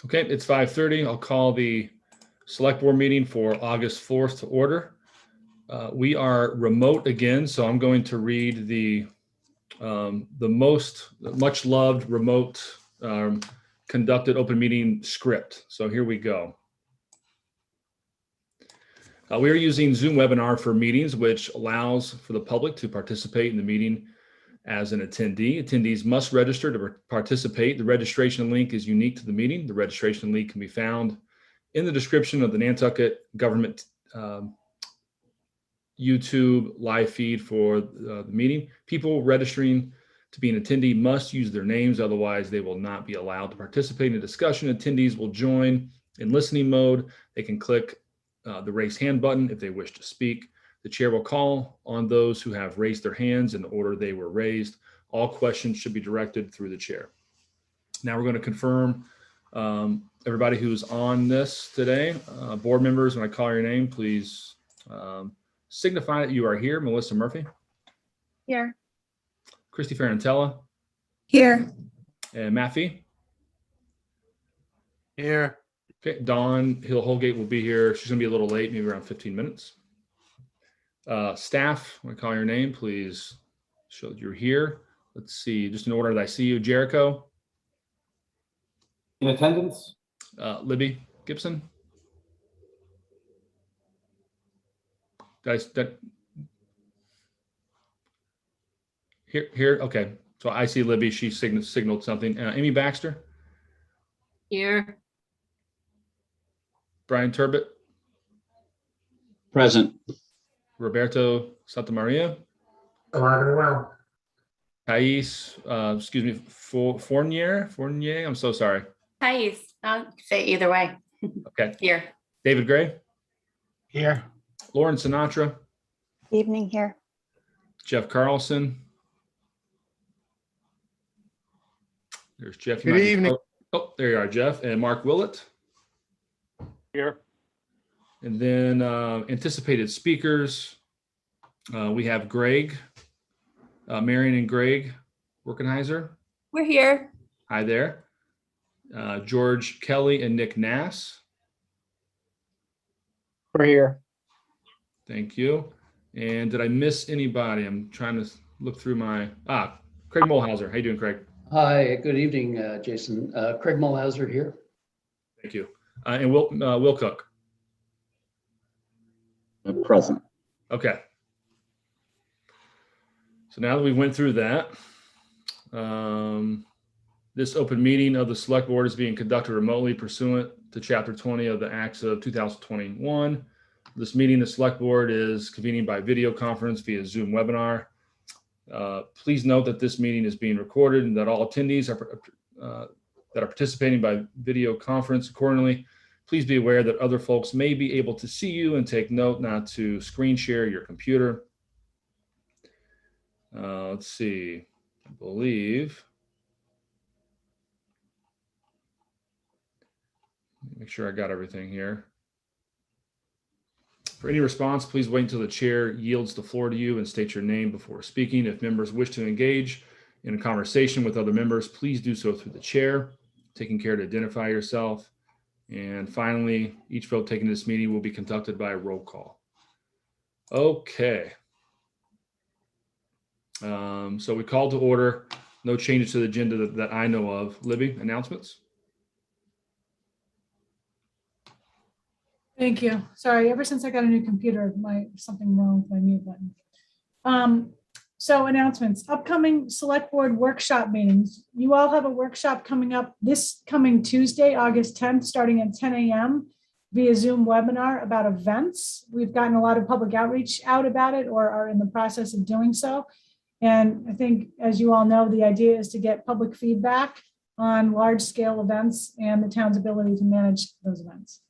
Okay, it's 5:30. I'll call the select board meeting for August 4th to order. We are remote again, so I'm going to read the much loved remote conducted open meeting script. So here we go. We are using Zoom webinar for meetings, which allows for the public to participate in the meeting as an attendee. Attendees must register to participate. The registration link is unique to the meeting. The registration link can be found in the description of the Nantucket government YouTube live feed for the meeting. People registering to be an attendee must use their names, otherwise they will not be allowed to participate in the discussion. Attendees will join in listening mode. They can click the raise hand button if they wish to speak. The chair will call on those who have raised their hands in the order they were raised. All questions should be directed through the chair. Now we're going to confirm everybody who's on this today. Board members, when I call your name, please signify that you are here. Melissa Murphy. Here. Christy Ferrantella. Here. And Matt Fee. Here. Okay, Dawn Hill-Holgate will be here. She's going to be a little late, maybe around 15 minutes. Staff, when I call your name, please show that you're here. Let's see, just in order that I see you. Jericho. In attendance. Libby Gibson. Guys, here. Okay, so I see Libby. She signaled something. Amy Baxter. Here. Brian Turbot. Present. Roberto Santamaria. Alive and well. Thais, Fournier. I'm so sorry. Thais. I'll say either way. Okay. Here. David Gray. Here. Lauren Sinatra. Evening here. Jeff Carlson. There's Jeff. Good evening. Oh, there you are, Jeff. And Mark Willett. Here. And then anticipated speakers. We have Greg, Marion and Greg Workenheiser. We're here. Hi there. George Kelly and Nick Nass. We're here. Thank you. And did I miss anybody? I'm trying to look through my, Craig Mulhauser. How you doing, Craig? Hi, good evening, Jason. Craig Mulhauser here. Thank you. And Will Cook. Present. Okay. So now that we went through that, this open meeting of the select board is being conducted remotely pursuant to Chapter 20 of the Acts of 2021. This meeting, the select board is convening by video conference via Zoom webinar. Please note that this meeting is being recorded and that all attendees that are participating by video conference accordingly. Please be aware that other folks may be able to see you and take note not to screen share your computer. Let's see, I believe. Make sure I got everything here. For any response, please wait until the chair yields the floor to you and state your name before speaking. If members wish to engage in a conversation with other members, please do so through the chair, taking care to identify yourself. And finally, each vote taken in this meeting will be conducted by a roll call. Okay. So we called to order. No changes to the agenda that I know of. Libby, announcements? Thank you. Sorry, ever since I got a new computer, something wrong with my mute button. So announcements, upcoming select board workshop meetings. You all have a workshop coming up this coming Tuesday, August 10th, starting at 10 a.m. via Zoom webinar about events. We've gotten a lot of public outreach out about it or are in the process of doing so. And I think, as you all know, the idea is to get public feedback on large scale events and the town's ability to manage those events.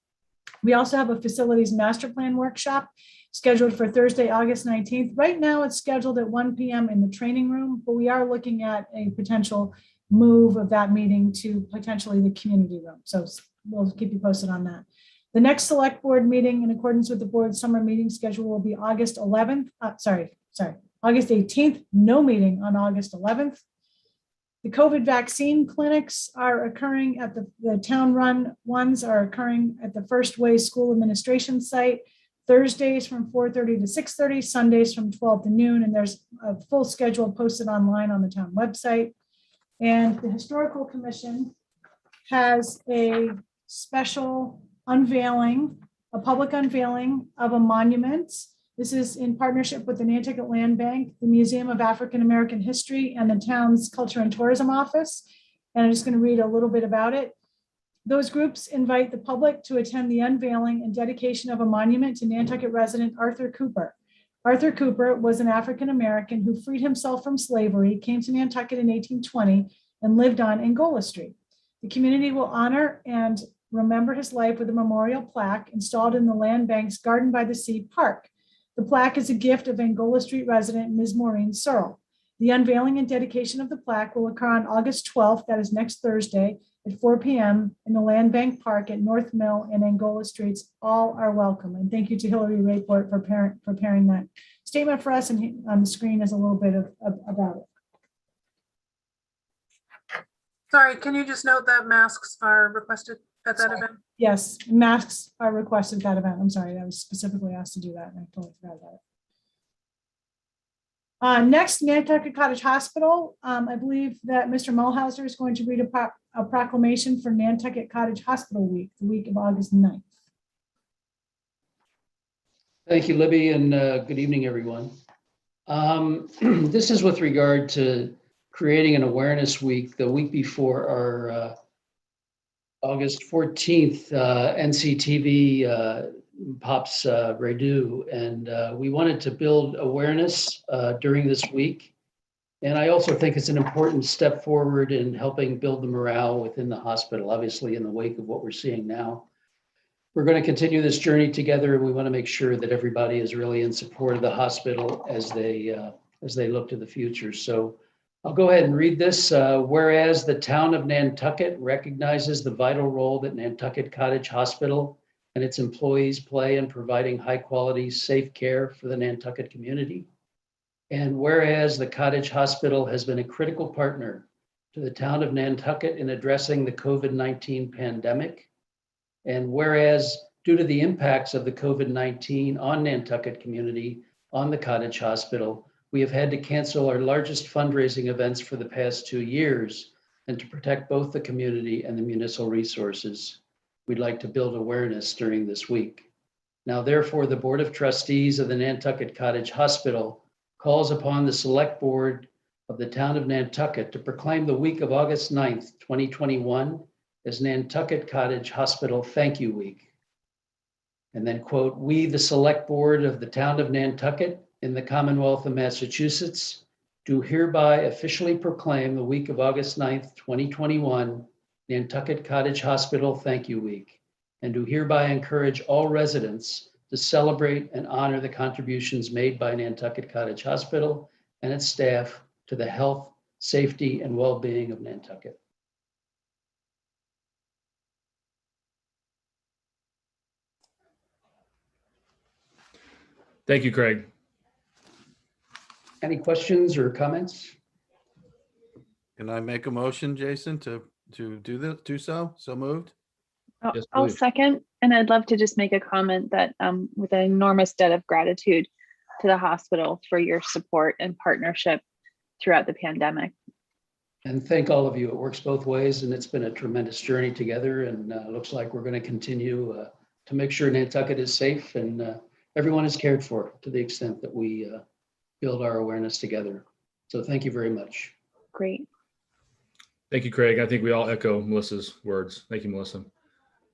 We also have a facilities master plan workshop scheduled for Thursday, August 19th. Right now it's scheduled at 1 p.m. in the training room, but we are looking at a potential move of that meeting to potentially the community room. So we'll keep you posted on that. The next select board meeting in accordance with the board's summer meeting schedule will be August 11th. August 18th, no meeting on August 11th. The COVID vaccine clinics are occurring at the town-run ones are occurring at the First Way School Administration site, Thursdays from 4:30 to 6:30, Sundays from 12 to noon, and there's a full schedule posted online on the town website. And the Historical Commission has a special unveiling, a public unveiling of a monument. This is in partnership with the Nantucket Land Bank, the Museum of African American History, and the town's Culture and Tourism Office. And I'm just going to read a little bit about it. Those groups invite the public to attend the unveiling and dedication of a monument to Nantucket resident Arthur Cooper. Arthur Cooper was an African American who freed himself from slavery, came to Nantucket in 1820, and lived on Angola Street. The community will honor and remember his life with a memorial plaque installed in the Land Bank's Garden by the Sea Park. The plaque is a gift of Angola Street resident Ms. Maureen Searle. The unveiling and dedication of the plaque will occur on August 12th, that is next Thursday, at 4 p.m. in the Land Bank Park at North Mill and Angola Streets. All are welcome. And thank you to Hillary Rayport for preparing that statement for us. And on the screen is a little bit about it. Sorry, can you just note that masks are requested at that event? Yes, masks are requested at that event. I'm sorry, I was specifically asked to do that and I totally forgot about it. Next, Nantucket Cottage Hospital. I believe that Mr. Mulhauser is going to read a proclamation for Nantucket Cottage Hospital Week, the week of August 9th. Thank you, Libby, and good evening, everyone. This is with regard to creating an awareness week the week before our August 14th NCTV Pops Redo, and we wanted to build awareness during this week. And I also think it's an important step forward in helping build the morale within the hospital, obviously in the wake of what we're seeing now. We're going to continue this journey together, and we want to make sure that everybody is really in support of the hospital as they look to the future. So I'll go ahead and read this. Whereas the town of Nantucket recognizes the vital role that Nantucket Cottage Hospital and its employees play in providing high quality, safe care for the Nantucket community. And whereas the Cottage Hospital has been a critical partner to the town of Nantucket in addressing the COVID-19 pandemic. And whereas due to the impacts of the COVID-19 on Nantucket community, on the Cottage Hospital, we have had to cancel our largest fundraising events for the past 2 years, and to protect both the community and the municipal resources, we'd like to build awareness during this week. Now, therefore, the Board of Trustees of the Nantucket Cottage Hospital calls upon the Select Board of the Town of Nantucket to proclaim the week of August 9th, 2021 as Nantucket Cottage Hospital Thank You Week. And then quote, "We, the Select Board of the Town of Nantucket in the Commonwealth of Massachusetts, do hereby officially proclaim the week of August 9th, 2021, Nantucket Cottage Hospital Thank You Week, and do hereby encourage all residents to celebrate and honor the contributions made by Nantucket Cottage Hospital and its staff to the health, safety, and well-being of Nantucket." Thank you, Craig. Any questions or comments? Can I make a motion, Jason, to do so? So moved? Yes, I'll please. second, and I'd love to just make a comment that with an enormous debt of gratitude to the hospital for your support and partnership throughout the pandemic. And thank all of you. It works both ways, and it's been a tremendous journey together, and looks like we're going to continue to make sure Nantucket is safe and everyone is cared for to the extent that we build our awareness together. So thank you very much. Great. Thank you, Craig. I think we all echo Melissa's words. Thank you, Melissa.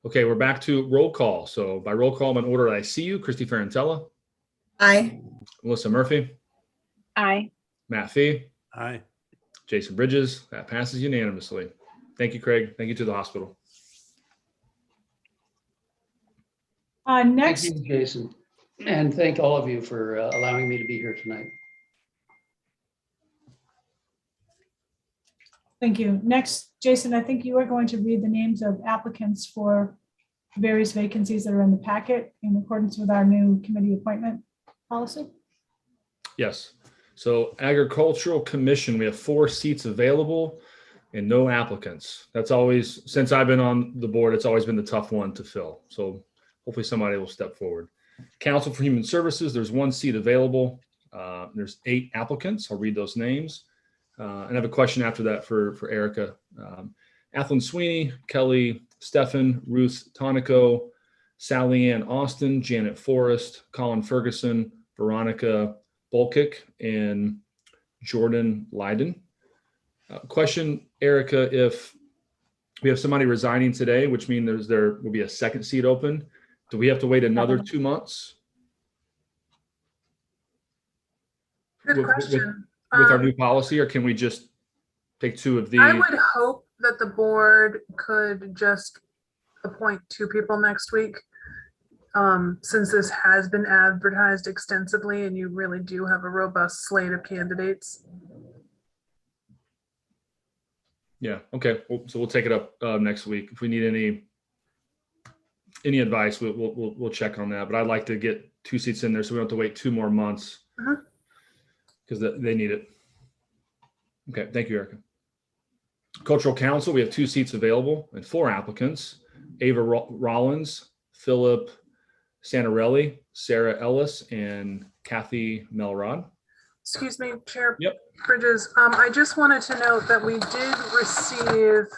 Okay, we're back to roll call. So by roll call, I'm in order I see you. Christy Ferrantella. Aye. Melissa Murphy. Aye. Matt Fee. Aye. Jason Bridges. That passes unanimously. Thank you, Craig. Thank you to the hospital. Next, Thank you, Jason. And thank all of you for allowing me to be here tonight. thank you. Next, Jason, I think you are going to read the names of applicants for various vacancies that are in the packet in accordance with our new committee appointment policy. Yes. So Agricultural Commission, we have 4 seats available. and no applicants. That's always, since I've been on the board, it's always been the tough one to fill. So hopefully somebody will step forward. Counsel for Human Services, there's 1 seat available. There's 8 applicants. I'll read those names. And I have a question after that for Erica. Athlon Sweeney, Kelly Steffen, Ruth Tonico, Sally Ann Austin, Janet Forrest, Colin Ferguson, Veronica Bolkick, and Jordan Leiden. Question, Erica, if we have somebody resigning today, which means there will be a second seat open, do we have to wait another 2 months? Good with question. our new policy, or can we just take 2 of these? I would hope that the board could just appoint 2 people next week. Since this has been advertised extensively and you really do have a robust slate of candidates. Yeah. Okay. So we'll take it up next week. If we need any advice, we'll check on that. But I'd like to get 2 seats in there so we don't have to wait 2 more months because they need it. Okay. Thank you, Erica. Cultural Council, we have 2 seats available and 4 applicants: Ava Rollins, Philip Santarelli, Sarah Ellis, and Kathy Melrod. Excuse me, Chair Yep. Bridges. I just wanted to note that we did receive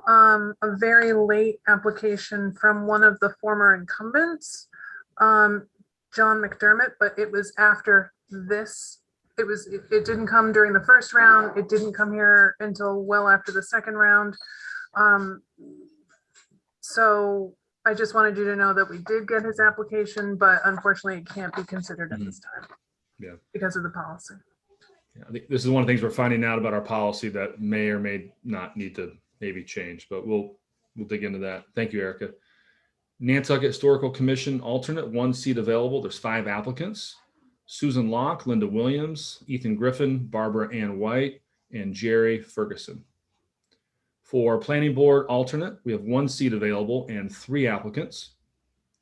a very late application from one of the former incumbents, John McDermott, but it was after this. It didn't come during the first round. It didn't come here until well after the second round. So I just wanted you to know that we did get his application, but unfortunately it can't be considered at this time. Yeah. Because of the policy. Yeah, I think this is one of the things we're finding out about our policy that may or may not need to maybe change, but we'll dig into that. Thank you, Erica. Nantucket Historical Commission alternate, 1 seat available. There's 5 applicants: Susan Locke, Linda Williams, Ethan Griffin, Barbara Ann White, and Jerry Ferguson. For Planning Board alternate, we have 1 seat available and 3 applicants: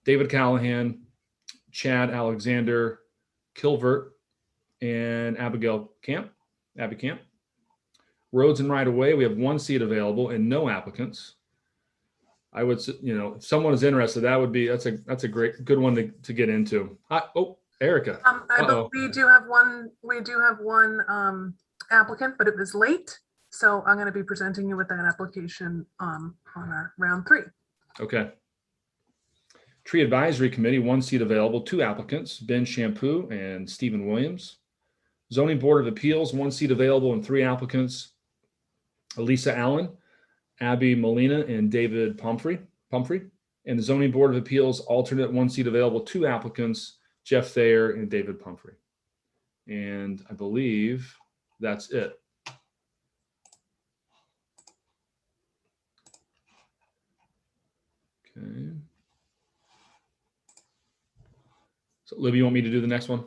David Callahan, Chad Alexander Kilvert, and Abby Camp. Roads and Right of Way, we have 1 seat available and no applicants. I would, if someone is interested, that's a good one to get into. Erica. We do have one applicant, but it was late. So I'm going to be presenting you with that application on our round 3. Okay. Tree Advisory Committee, 1 seat available, 2 applicants: Ben Shampoo and Stephen Williams. Zoning Board of Appeals, 1 seat available and 3 applicants: Elisa Allen, Abby Molina, and David Pumphrey. And the Zoning Board of Appeals alternate, 1 seat available, 2 applicants: Jeff Thayer and David Pumphrey. And I believe that's it. Okay. So Libby, you want me to do the next one?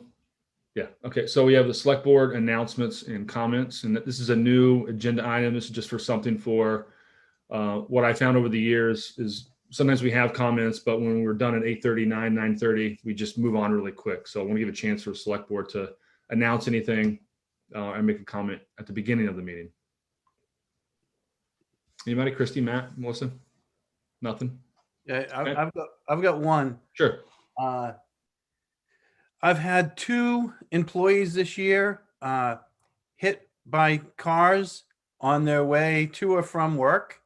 Yeah. Okay. So we have the select board announcements and comments, and this is a new agenda item. This is just for something for what I found over the years is sometimes we have comments, but when we're done at 8:30, 9:30, we just move on really quick. So I want to give a chance for the select board to announce anything and make a comment at the beginning of the meeting. Anybody? Christy, Matt, Melissa? Nothing? Yeah, I've got one. Sure. I've had 2 employees this year hit by cars on their way to or from work.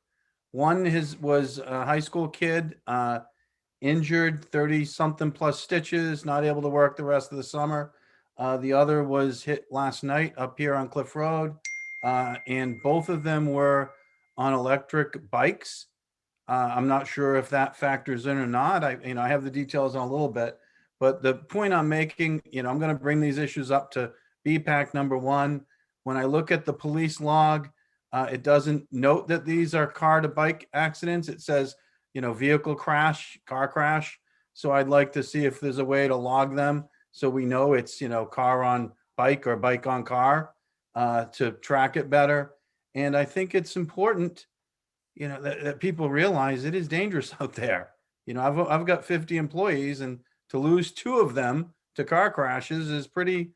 One was a high school kid, injured, 30-something plus stitches, not able to work the rest of the summer. The other was hit last night up here on Cliff Road, and both of them were on electric bikes. I'm not sure if that factors in or not. I have the details in a little bit, but the point I'm making, I'm going to bring these issues up to BPAC number 1. When I look at the police log, it doesn't note that these are car to bike accidents. It says, vehicle crash, car crash. So I'd like to see if there's a way to log them so we know it's, car on bike or bike on car to track it better. And I think it's important, that people realize it is dangerous out there. I've got 50 employees, and to lose 2 of them to car crashes is pretty,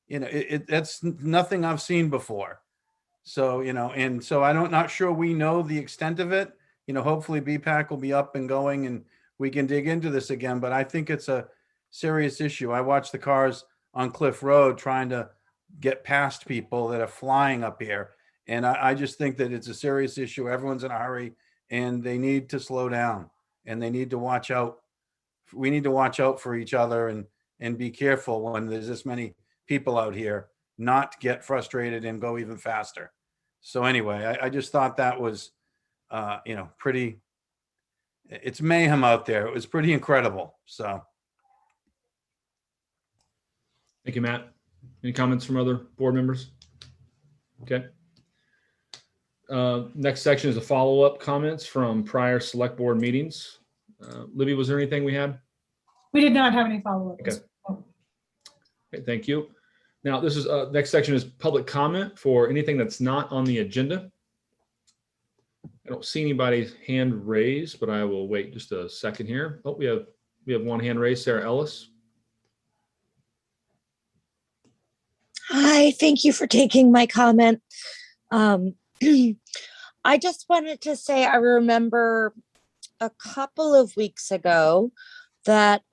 that's nothing I've seen before. So, and so not sure we know the extent of it. Hopefully BPAC will be up and going and we can dig into this again, but I think it's a serious issue. I watch the cars on Cliff Road trying to get past people that are flying up here. And I just think that it's a serious issue. Everyone's in a hurry and they need to slow down and they need to watch out. We need to watch out for each other and be careful when there's this many people out here, not get frustrated and go even faster. So anyway, I just thought that was, pretty, it's mayhem out there. It was pretty incredible. So. Thank you, Matt. Any comments from other board members? Okay. Next section is a follow-up comments from prior select board meetings. Libby, was there anything we had? We did not have any follow-up. Okay. Okay, thank you. Now, this is next section is public comment for anything that's not on the agenda. I don't see anybody's hand raised, but I will wait just a second here. Oh, we have one hand raised, Sarah Ellis. Hi, thank you for taking my comment. I just wanted to say I remember a couple of weeks ago that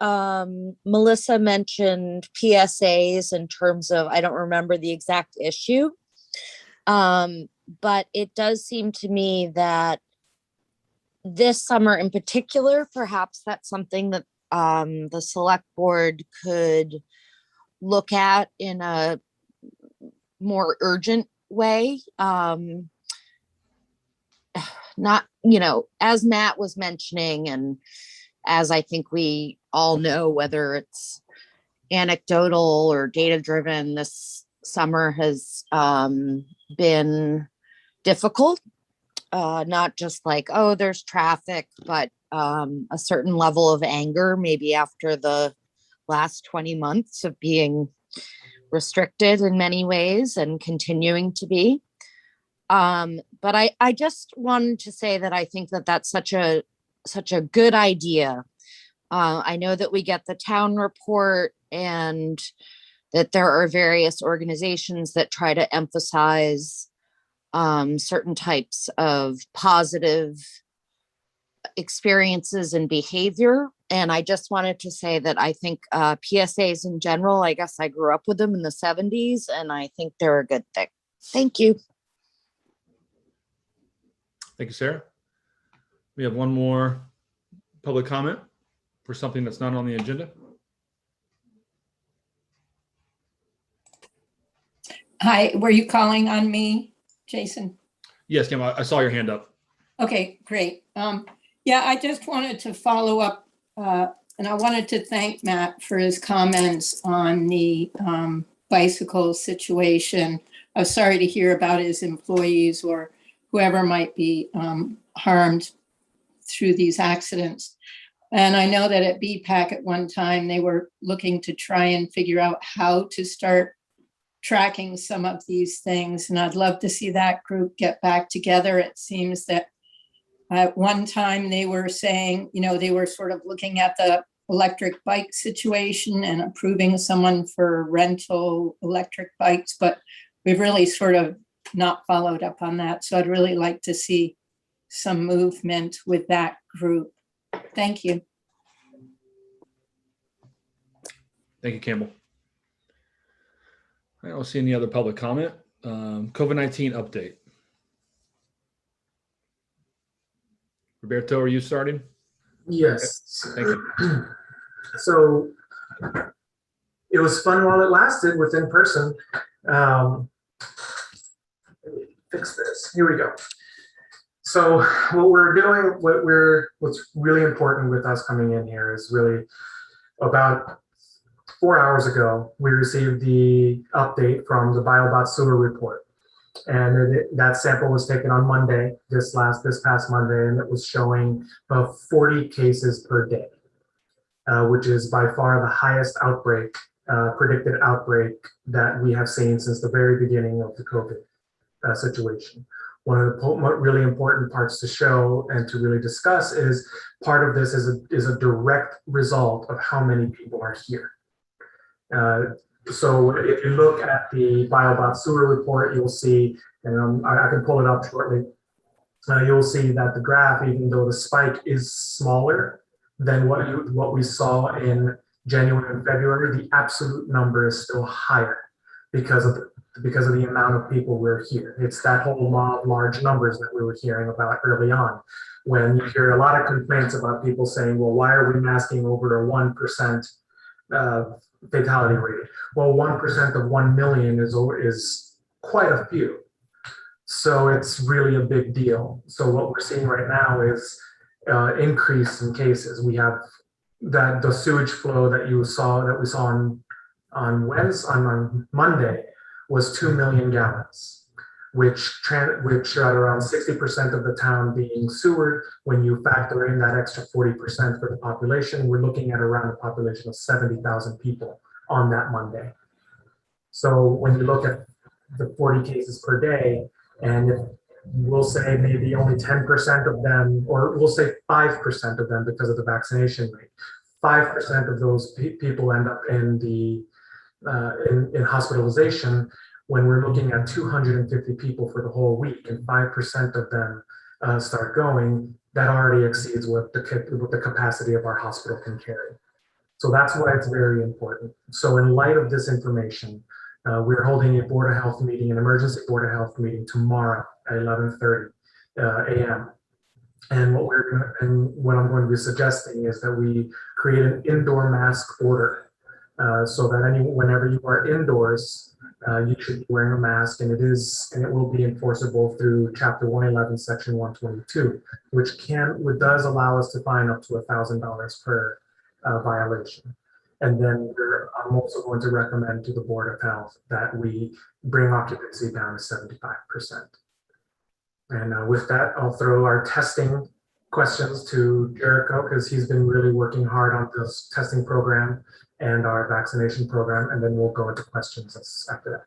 Melissa mentioned PSAs in terms of, I don't remember the exact issue, but it does seem to me that this summer in particular, perhaps that's something that the select board could look at in a more urgent way. Not, as Matt was mentioning, and as I think we all know, whether it's anecdotal or data driven, this summer has been difficult. Not just like, oh, there's traffic, but a certain level of anger, maybe after the last 20 months of being restricted in many ways and continuing to be. But I just wanted to say that I think that that's such a good idea. I know that we get the town report and that there are various organizations that try to emphasize certain types of positive experiences and behavior. And I just wanted to say that I think PSAs in general, I guess I grew up with them in the 70s, and I think they're a good thing. Thank you. Thank you, Sarah. We have one more public comment for something that's not on the agenda. Hi, were you calling on me, Jason? Yes, Kim, I saw your hand up. Okay, great. Yeah, I just wanted to follow up, and I wanted to thank Matt for his comments on the bicycle situation. I was sorry to hear about his employees or whoever might be harmed through these accidents. And I know that at BPAC at one time, they were looking to try and figure out how to start tracking some of these things. And I'd love to see that group get back together. It seems that at one time they were saying, they were sort of looking at the electric bike situation and approving someone for rental electric bikes, but we've really sort of not followed up on that. So I'd really like to see some movement with that group. Thank you. Thank you, Campbell. I don't see any other public comment. COVID-19 update. Roberto, are you starting? Yes. Okay, thank you. So it was fun while it lasted with in person. Let me fix this. Here we go. So what we're doing, what's really important with us coming in here is really about 4 hours ago, we received the update from the BioBot sewer report. And that sample was taken on Monday, this past Monday, and it was showing about 40 cases per day, which is by far the highest outbreak, predicted outbreak that we have seen since the very beginning of the COVID situation. One of the really important parts to show and to really discuss is part of this is a direct result of how many people are here. So if you look at the BioBot sewer report, you'll see and I can pull it up shortly. You'll see that the graph, even though the spike is smaller than what we saw in January and February, the absolute number is still higher because of the amount of people we're here. It's that whole law of large numbers that we were hearing about early on, when you hear a lot of complaints about people saying, well, why are we masking over a 1% fatality rate? Well, 1% of 1 million is quite a few. So it's really a big deal. So what we're seeing right now is increase in cases. We have that the sewage flow that we saw on Wednesday, on Monday, was 2 million gallons, which at around 60% of the town being sewer. When you factor in that extra 40% for the population, we're looking at around a population of 70,000 people on that Monday. So when you look at the 40 cases per day, and if we'll say maybe only 10% of them, or we'll say 5% of them because of the vaccination rate, 5% of those people end up in in hospitalization. When we're looking at 250 people for the whole week, and 5% of them start going, that already exceeds what the capacity of our hospital can carry. So that's why it's very important. So in light of this information, we're holding a Board of Health meeting, an emergency Board of Health meeting tomorrow at 11:30 a.m. And what I'm going to be suggesting is that we create an indoor mask order, so that whenever you are indoors, you should be wearing a mask, and it will be enforceable through Chapter 111, Section 122, which does allow us to fine up to $1,000 per violation. And then I'm also going to recommend to the Board of Health that we bring occupancy down to 75%. And with that, I'll throw our testing questions to Jericho, because he's been really working hard on this testing program and our vaccination program, and then we'll go into questions after that.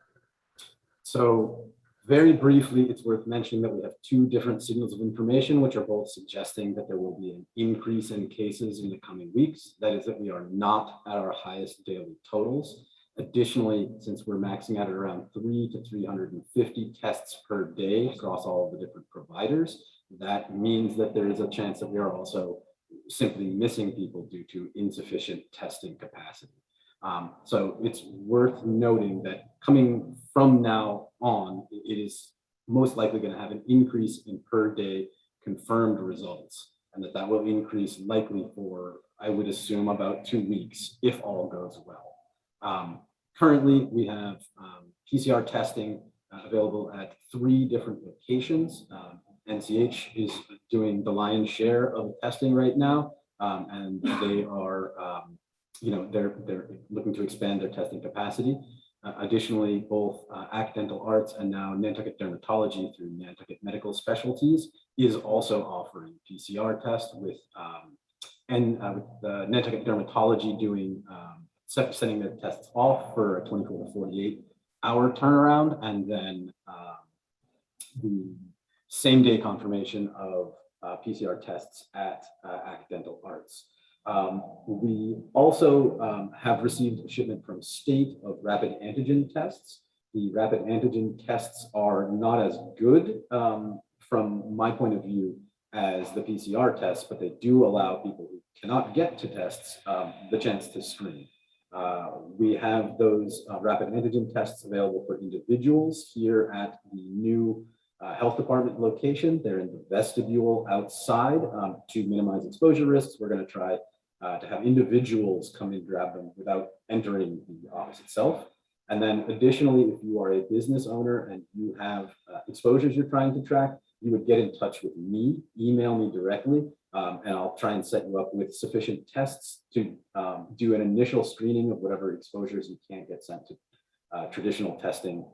So very briefly, it's worth mentioning that we have two different signals of information, which are both suggesting that there will be an increase in cases in the coming weeks. That is, that we are not at our highest daily totals. Additionally, since we're maxing out at around 300 to 350 tests per day across all of the different providers, that means that there is a chance that we are also simply missing people due to insufficient testing capacity. So it's worth noting that coming from now on, it is most likely going to have an increase in per day confirmed results, and that will increase likely for, I would assume, about 2 weeks if all goes well. Currently, we have PCR testing available at 3 different locations. NCH is doing the lion's share of testing right now, and they are, they're looking to expand their testing capacity. Additionally, both Accidental Arts and now Nantucket Dermatology through Nantucket Medical Specialties is also offering PCR tests with the Nantucket Dermatology doing sending their tests off for a 24 to 48 hour turnaround, and then the same day confirmation of PCR tests at Accidental Arts. We also have received a shipment from state of rapid antigen tests. The rapid antigen tests are not as good from my point of view as the PCR tests, but they do allow people who cannot get to tests the chance to screen. We have those rapid antigen tests available for individuals here at the new health department location. They're in the vestibule outside to minimize exposure risks. We're going to try to have individuals come and grab them without entering the office itself. And then additionally, if you are a business owner and you have exposures you're trying to track, you would get in touch with me, email me directly, and I'll try and set you up with sufficient tests to do an initial screening of whatever exposures you can't get sent to traditional testing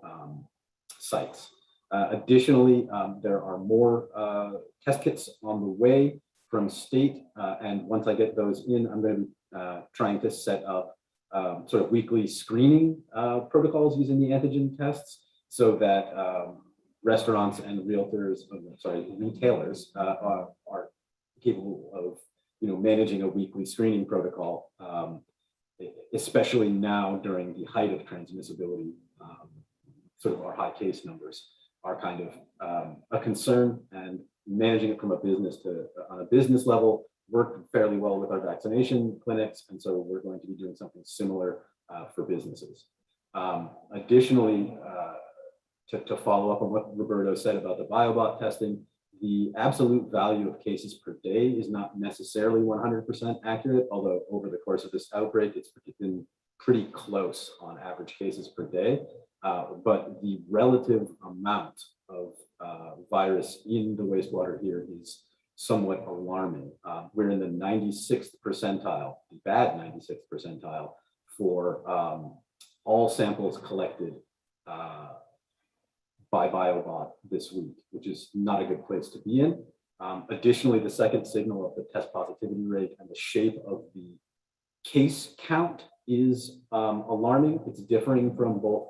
sites. Additionally, there are more test kits on the way from state, and once I get those in, I'm going to be trying to set up sort of weekly screening protocols using the antigen tests, so that restaurants and retailers are capable of managing a weekly screening protocol, especially now during the height of transmissibility, sort of our high case numbers. are kind of a concern, and managing it from a business to on a business level worked fairly well with our vaccination clinics. And so we're going to be doing something similar for businesses. Additionally, to follow up on what Roberto said about the BioBot testing, the absolute value of cases per day is not necessarily 100% accurate, although over the course of this outbreak, it's been pretty close on average cases per day. But the relative amount of virus in the wastewater here is somewhat alarming. We're in the 96th percentile, the bad 96th percentile for all samples collected by BioBot this week, which is not a good place to be in. Additionally, the second signal of the test positivity rate and the shape of the case count is alarming. It's differing from both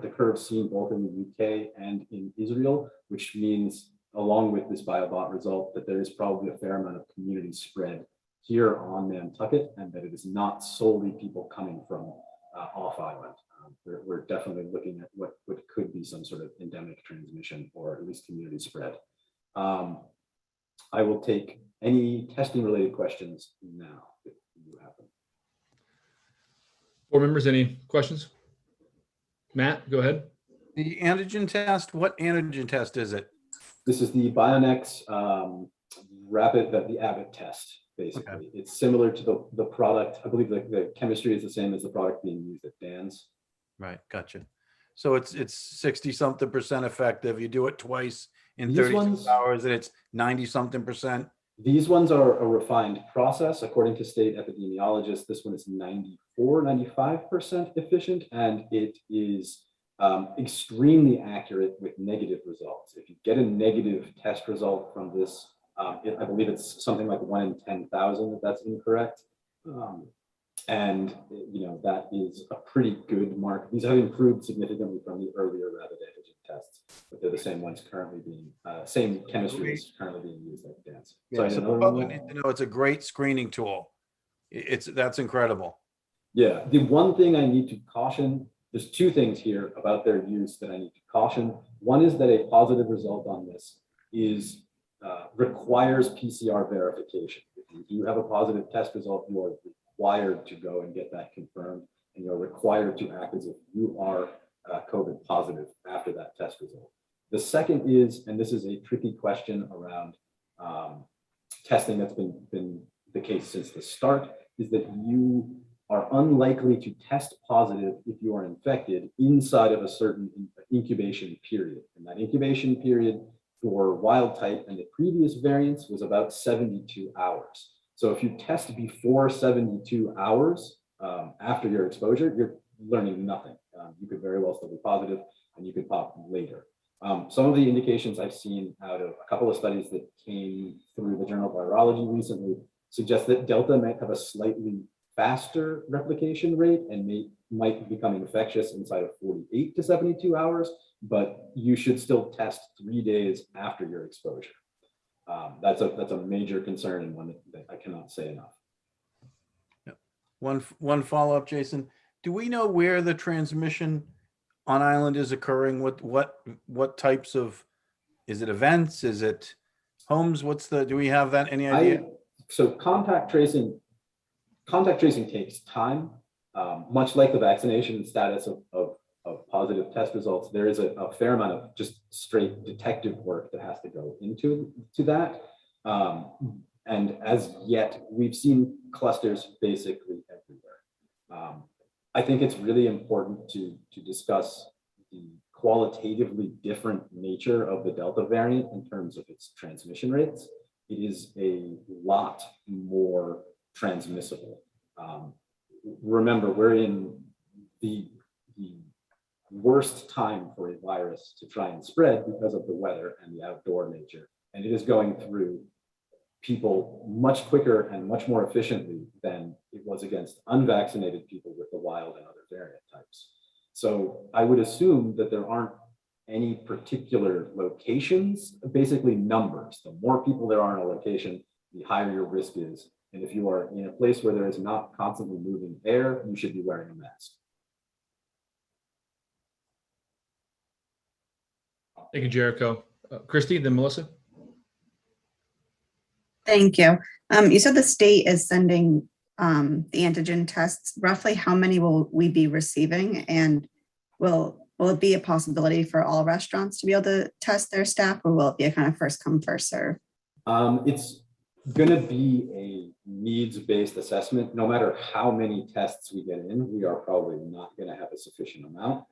the curve seen both in the UK and in Israel, which means, along with this BioBot result, that there is probably a fair amount of community spread here on Nantucket, and that it is not solely people coming from off island. We're definitely looking at what could be some sort of endemic transmission, or at least community spread. I will take any testing related questions now if you have them. Board members, any questions? Matt, go ahead. The antigen test, what antigen test is it? This is the Bionex rapid, the Abbott test, basically. Okay. It's similar to the product. I believe the chemistry is the same as the product being used at Dan's. Right, gotcha. So it's 60-something% effective. You do it twice in 36 hours and it's 90-something%. These ones are a refined process. According to state epidemiologists, this one is 95% efficient, and it is extremely accurate with negative results. If you get a negative test result from this, I believe it's something like 1 in 10,000, if that's incorrect. And you know, that is a pretty good mark. These have improved significantly from the earlier rapid antigen tests, but they're the same ones currently being, same chemistry is currently being used at Dan's. Yeah, so the public needs to know it's a great screening tool. That's incredible. Yeah, the one thing I need to caution, there's two things here about their use that I need to caution. One is that a positive result on this is requires PCR verification. If you do have a positive test result, you are required to go and get that confirmed, and you're required to act as if you are COVID positive after that test result. The second is, and this is a tricky question around testing that's been the case since the start, is that you are unlikely to test positive if you are infected inside of a certain incubation period. And that incubation period for wild type and the previous variants was about 72 hours. So if you test before 72 hours after your exposure, you're learning nothing. You could very well still be positive, and you could pop later. Some of the indications I've seen out of a couple of studies that came through the Journal of Virology recently suggest that Delta might have a slightly faster replication rate and might become infectious inside of 48 to 72 hours, but you should still test 3 days after your exposure. That's a major concern, and one that I cannot say enough. Yep. One follow-up, Jason. Do we know where the transmission on island is occurring? What types of, is it events? Is it homes? Do we have that, any idea? So contact tracing takes time. Much like the vaccination status of positive test results, there is a fair amount of just straight detective work that has to go into that. And as yet, we've seen clusters basically everywhere. I think it's really important to discuss the qualitatively different nature of the Delta variant in terms of its transmission rates. It is a lot more transmissible. Remember, we're in the worst time for a virus to try and spread because of the weather and the outdoor nature. And it is going through people much quicker and much more efficiently than it was against unvaccinated people with the wild and other variant types. So I would assume that there aren't any particular locations, basically numbers. The more people there are in a location, the higher your risk is. And if you are in a place where there is not constantly moving air, you should be wearing a mask. Thank you, Jericho. Christy, then Melissa. Thank you. You said the state is sending the antigen tests. Roughly how many will we be receiving? And will it be a possibility for all restaurants to be able to test their staff, or will it be a kind of first come, first serve? It's going to be a needs-based assessment. No matter how many tests we get in, we are probably not going to have a sufficient amount.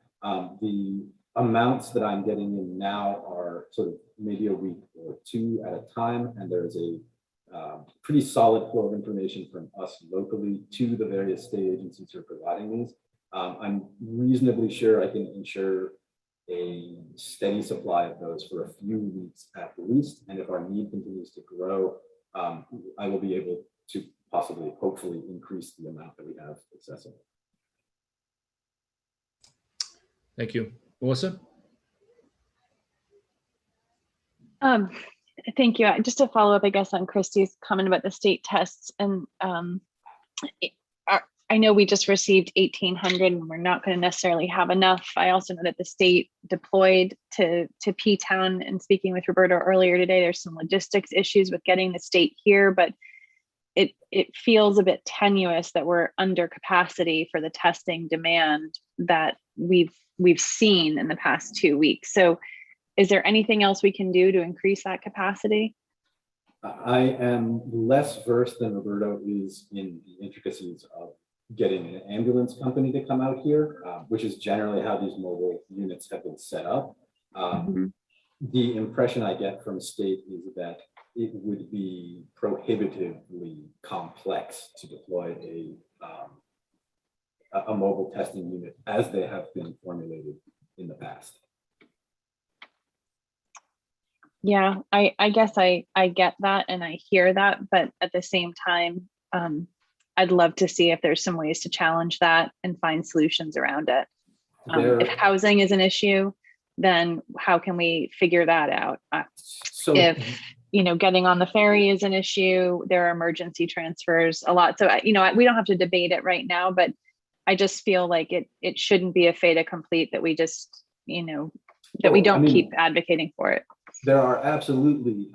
The amounts that I'm getting in now are sort of maybe a week or two at a time, and there's a pretty solid flow of information from us locally to the various state agencies who are providing these. I'm reasonably sure I can ensure a steady supply of those for a few weeks at least, and if our need continues to grow, I will be able to possibly, hopefully, increase the amount that we have accessible. Thank you. Melissa? Thank you. Just to follow up, I guess, on Christy's comment about the state tests, and I know we just received 1,800 and we're not going to necessarily have enough. I also know that the state deployed to P-Town, and speaking with Roberto earlier today, there's some logistics issues with getting the state here, but it feels a bit tenuous that we're under capacity for the testing demand that we've seen in the past 2 weeks. So is there anything else we can do to increase that capacity? I am less versed than Roberto is in the intricacies of getting an ambulance company to come out here, which is generally how these mobile units have been set up. The impression I get from state is that it would be prohibitively complex to deploy a mobile testing unit as they have been formulated in the past. Yeah, I guess I get that and I hear that, but at the same time, I'd love to see if there's some ways to challenge that and find solutions around it. If housing is an issue, then how can we figure that out? If getting on the ferry is an issue, there are emergency transfers a lot. So we don't have to debate it right now, but I just feel like it shouldn't be a fait accompli that we just that we don't keep advocating for it. There are absolutely,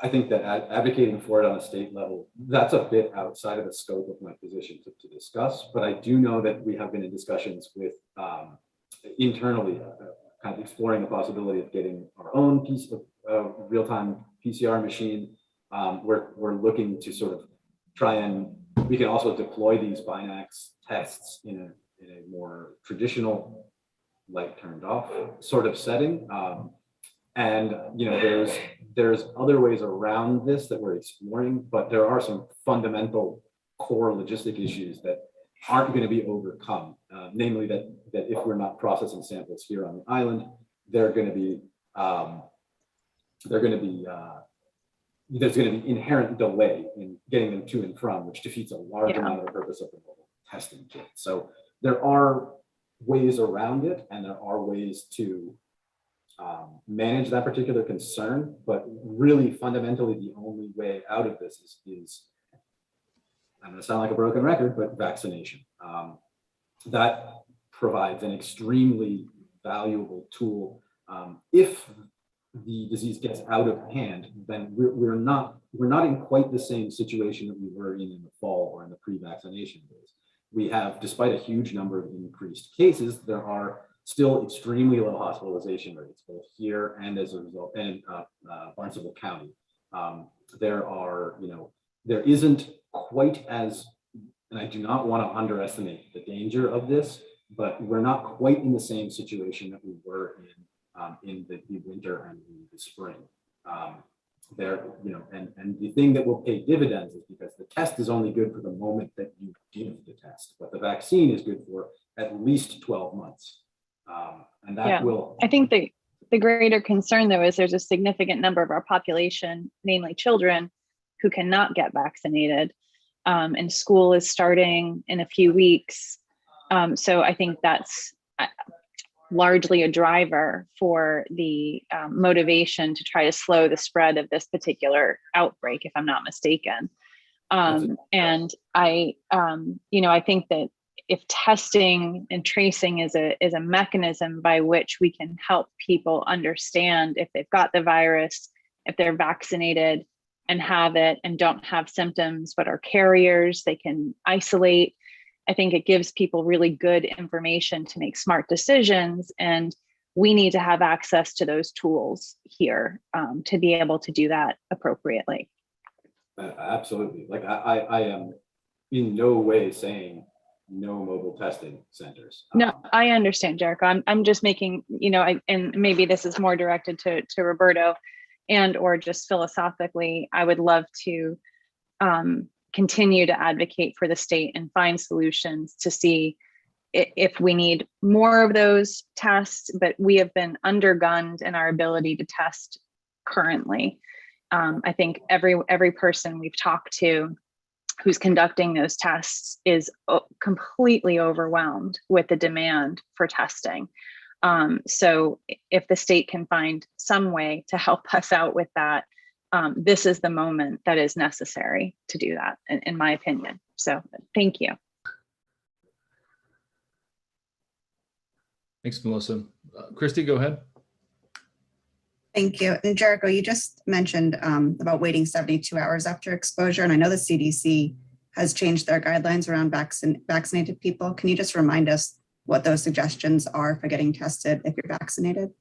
I think that advocating for it on a state level, that's a bit outside of the scope of my position to discuss, but I do know that we have been in discussions with internally, kind of exploring the possibility of getting our own piece of real-time PCR machine. We're looking to sort of try and, we can also deploy these Binax tests in a more traditional, light turned off sort of setting. And there's other ways around this that we're exploring, but there are some fundamental core logistic issues that aren't going to be overcome. Namely that if we're not processing samples here on the island, there's going to be inherent delay in getting them to and from, which defeats a large amount of the purpose of the mobile testing kit. So there are ways around it, and there are ways to manage that particular concern, but really fundamentally the only way out of this is I'm going to sound like a broken record, but vaccination. That provides an extremely valuable tool. If the disease gets out of hand, then we're not in quite the same situation that we were in the fall or in the pre-vaccination days. We have, despite a huge number of increased cases, there are still extremely low hospitalization rates, both here and as a result, and Barnstable County. There isn't quite as, and I do not want to underestimate the danger of this, but we're not quite in the same situation that we were in the winter and in the spring. And the thing that will pay dividends is because the test is only good for the moment that you give the test, but the vaccine is good for at least 12 months. And that will. I think the greater concern, though, is there's a significant number of our population, namely children, who cannot get vaccinated. And school is starting in a few weeks. So I think that's largely a driver for the motivation to try to slow the spread of this particular outbreak, if I'm not mistaken. And I think that if testing and tracing is a mechanism by which we can help people understand if they've got the virus, if they're vaccinated and have it and don't have symptoms but are carriers, they can isolate. I think it gives people really good information to make smart decisions, and we need to have access to those tools here to be able to do that appropriately. Absolutely. Like I am in no way saying no mobile testing centers. No, I understand, Jericho. I'm just making, and maybe this is more directed to Roberto, and or just philosophically, I would love to continue to advocate for the state and find solutions to see if we need more of those tests, but we have been undergunned in our ability to test currently. I think every person we've talked to who's conducting those tests is completely overwhelmed with the demand for testing. So if the state can find some way to help us out with that, this is the moment that is necessary to do that, in my opinion. So thank you. Thanks, Melissa. Christy, go ahead. Thank you. And Jericho, you just mentioned about waiting 72 hours after exposure. And I know the CDC has changed their guidelines around vaccinated people. Can you just remind us what those suggestions are for getting tested if you're vaccinated?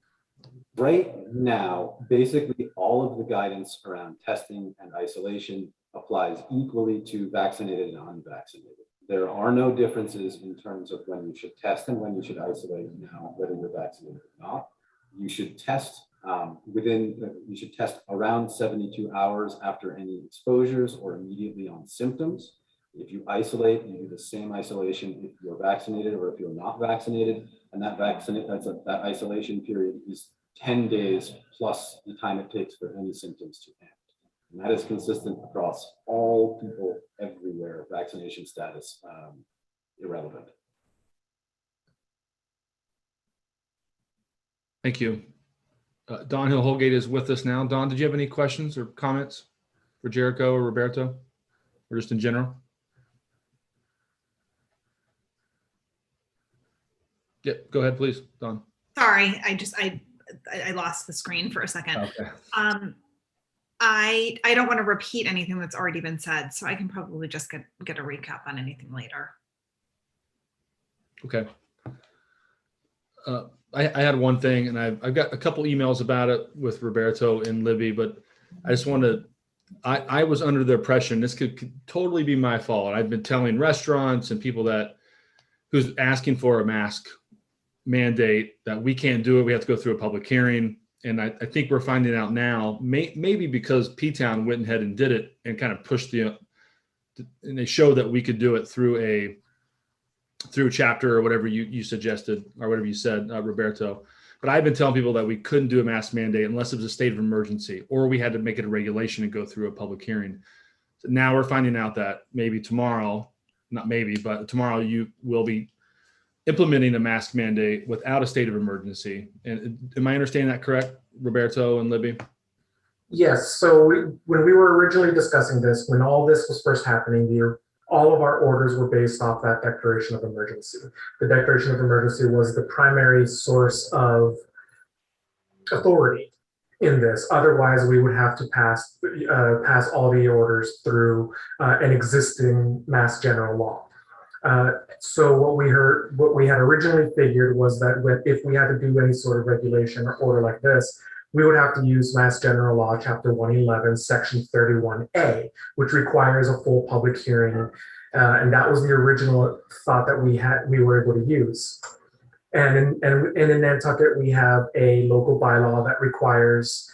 Right now, basically all of the guidance around testing and isolation applies equally to vaccinated and unvaccinated. There are no differences in terms of when you should test and when you should isolate now, whether you're vaccinated or not. You should test you should test around 72 hours after any exposures or immediately on symptoms. If you isolate, you do the same isolation if you're vaccinated or if you're not vaccinated, and that isolation period is 10 days plus the time it takes for any symptoms to end. And that is consistent across all people everywhere, vaccination status irrelevant. Thank you. Don Hill-Holgate is with us now. Don, did you have any questions or comments for Jericho or Roberto, or just in general? Yep, go ahead, please, Don. Sorry, I lost the screen for a second. Okay. I don't want to repeat anything that's already been said, so I can probably just get a recap on anything later. Okay. I had one thing, and I've got a couple emails about it with Roberto and Libby, but I just want to, I was under the impression this could totally be my fault. I've been telling restaurants and people who's asking for a mask mandate that we can't do it. We have to go through a public hearing. And I think we're finding out now, maybe because P-Town went ahead and did it and kind of pushed and they showed that we could do it through a chapter or whatever you suggested or whatever you said, Roberto. But I've been telling people that we couldn't do a mask mandate unless it was a state of emergency, or we had to make it a regulation and go through a public hearing. So now we're finding out that maybe tomorrow, not maybe, but tomorrow you will be implementing a mask mandate without a state of emergency. And am I understanding that correct, Roberto and Libby? Yes. So when we were originally discussing this, when all this was first happening, all of our orders were based off that declaration of emergency. The declaration of emergency was the primary source of authority in this. Otherwise, we would have to pass all the orders through an existing mass general law. So what we had originally figured was that if we had to do any sort of regulation or order like this, we would have to use Mass General Law, Chapter 111, Section 31A, which requires a full public hearing. And that was the original thought that we were able to use. And in Nantucket, we have a local bylaw that requires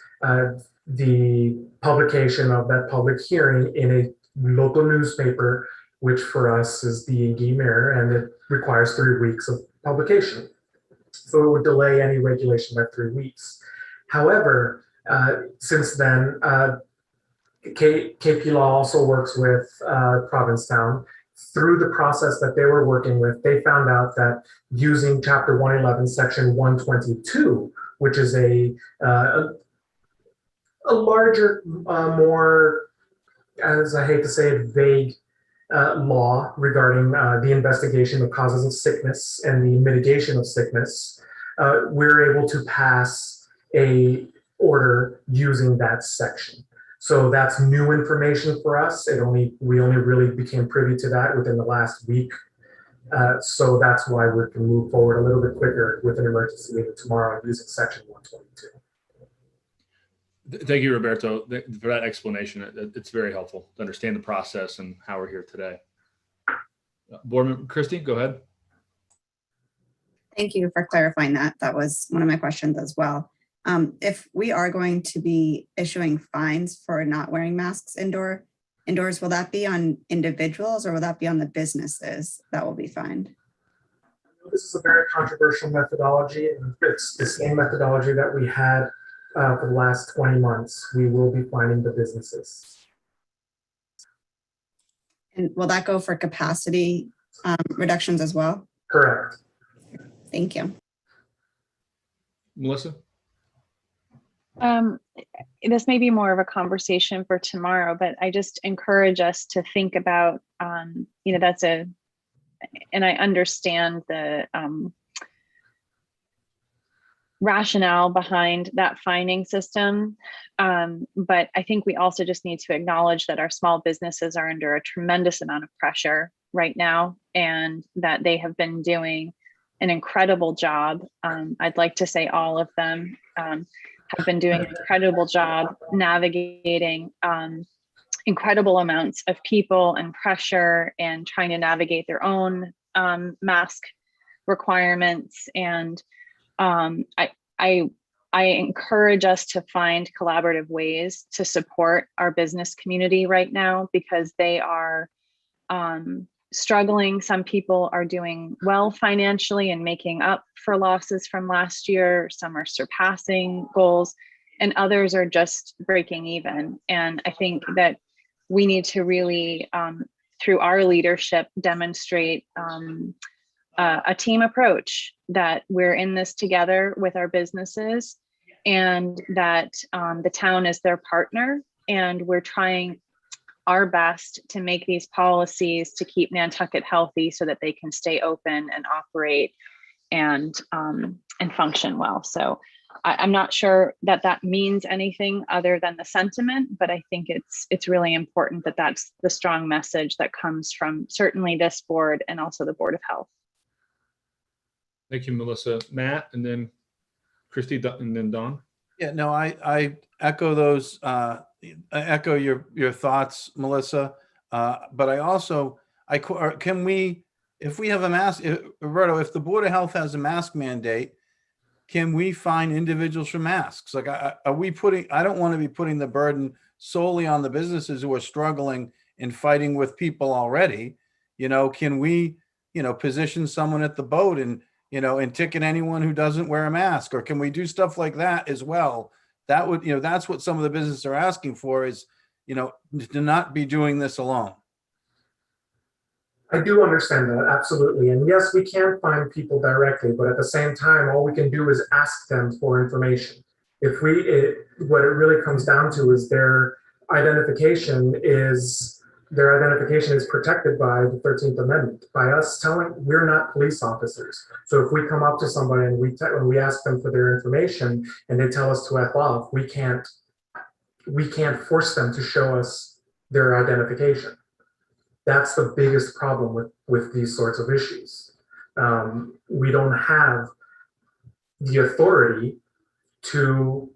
the publication of that public hearing in a local newspaper, which for us is the Ingee Mirror, and it requires 3 weeks of publication. So it would delay any regulation by 3 weeks. However, since then, KP Law also works with Provincetown. Through the process that they were working with, they found out that using Chapter 111, Section 122, which is a larger, more, as I hate to say it, vague law regarding the investigation of causes of sickness and the mitigation of sickness, we're able to pass a order using that section. So that's new information for us. We only really became privy to that within the last week. So that's why we can move forward a little bit quicker with an emergency meeting tomorrow using section 122. Thank you, Roberto, for that explanation. It's very helpful to understand the process and how we're here today. Board Member Christie, go ahead. Thank you for clarifying that. That was one of my questions as well. If we are going to be issuing fines for not wearing masks indoors, will that be on individuals or will that be on the businesses that will be fined? This is a very controversial methodology, and it's the same methodology that we had for the last 20 months. We will be finding the businesses. And will that go for capacity reductions as well? Correct. Thank you. Melissa? This may be more of a conversation for tomorrow, but I just encourage us to think about, and I understand the rationale behind that fining system. But I think we also just need to acknowledge that our small businesses are under a tremendous amount of pressure right now, and that they have been doing an incredible job. I'd like to say all of them have been doing an incredible job navigating incredible amounts of people and pressure and trying to navigate their own mask requirements. And I encourage us to find collaborative ways to support our business community right now, because they are struggling. Some people are doing well financially and making up for losses from last year. Some are surpassing goals, and others are just breaking even. And I think that we need to really, through our leadership, demonstrate a team approach, that we're in this together with our businesses, and that the town is their partner, and we're trying our best to make these policies to keep Nantucket healthy so that they can stay open and operate and function well. So I'm not sure that that means anything other than the sentiment, but I think it's really important that that's the strong message that comes from certainly this board and also the Board of Health. Thank you, Melissa. Matt, and then Christy, and then Dawn. Yeah, no, I echo those. I echo your thoughts, Melissa. But I also, can we, if we have a mask, Roberto, if the Board of Health has a mask mandate, can we find individuals for masks? Like, are we putting? I don't want to be putting the burden solely on the businesses who are struggling and fighting with people already. Can we, position someone at the boat and ticket anyone who doesn't wear a mask? Or can we do stuff like that as well? That would, that's what some of the businesses are asking for, is, to not be doing this alone. I do understand that, absolutely. And yes, we can find people directly, but at the same time, all we can do is ask them for information. What it really comes down to is their identification is protected by the 13th Amendment, by us telling we're not police officers. So if we come up to somebody and we ask them for their information and they tell us to F off, we can't force them to show us their identification. That's the biggest problem with these sorts of issues. We don't have the authority to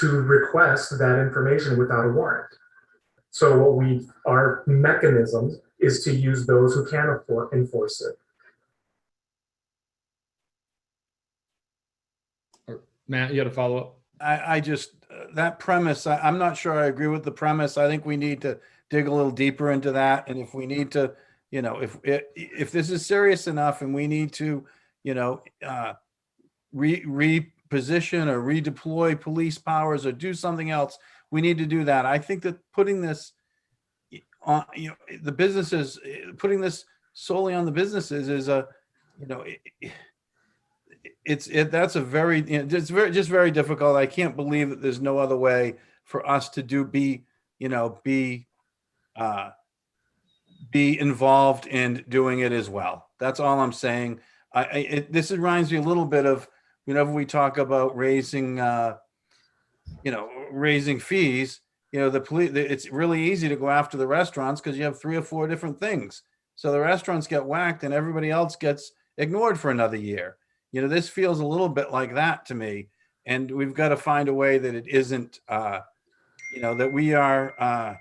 request that information without a warrant. So our mechanism is to use those who can enforce it. Matt, you had a follow up? I just, that premise, I'm not sure I agree with the premise. I think we need to dig a little deeper into that. And if we need to, if this is serious enough and we need to, reposition or redeploy police powers or do something else, we need to do that. I think that putting this on, the businesses, putting this solely on the businesses is that's a very, it's very difficult. I can't believe that there's no other way for us to be be involved in doing it as well. That's all I'm saying. This reminds me a little bit of whenever we talk about raising, raising fees. The police. It's really easy to go after the restaurants because you have 3 or 4 different things. So the restaurants get whacked and everybody else gets ignored for another year. This feels a little bit like that to me. And we've got to find a way that it isn't, that we are,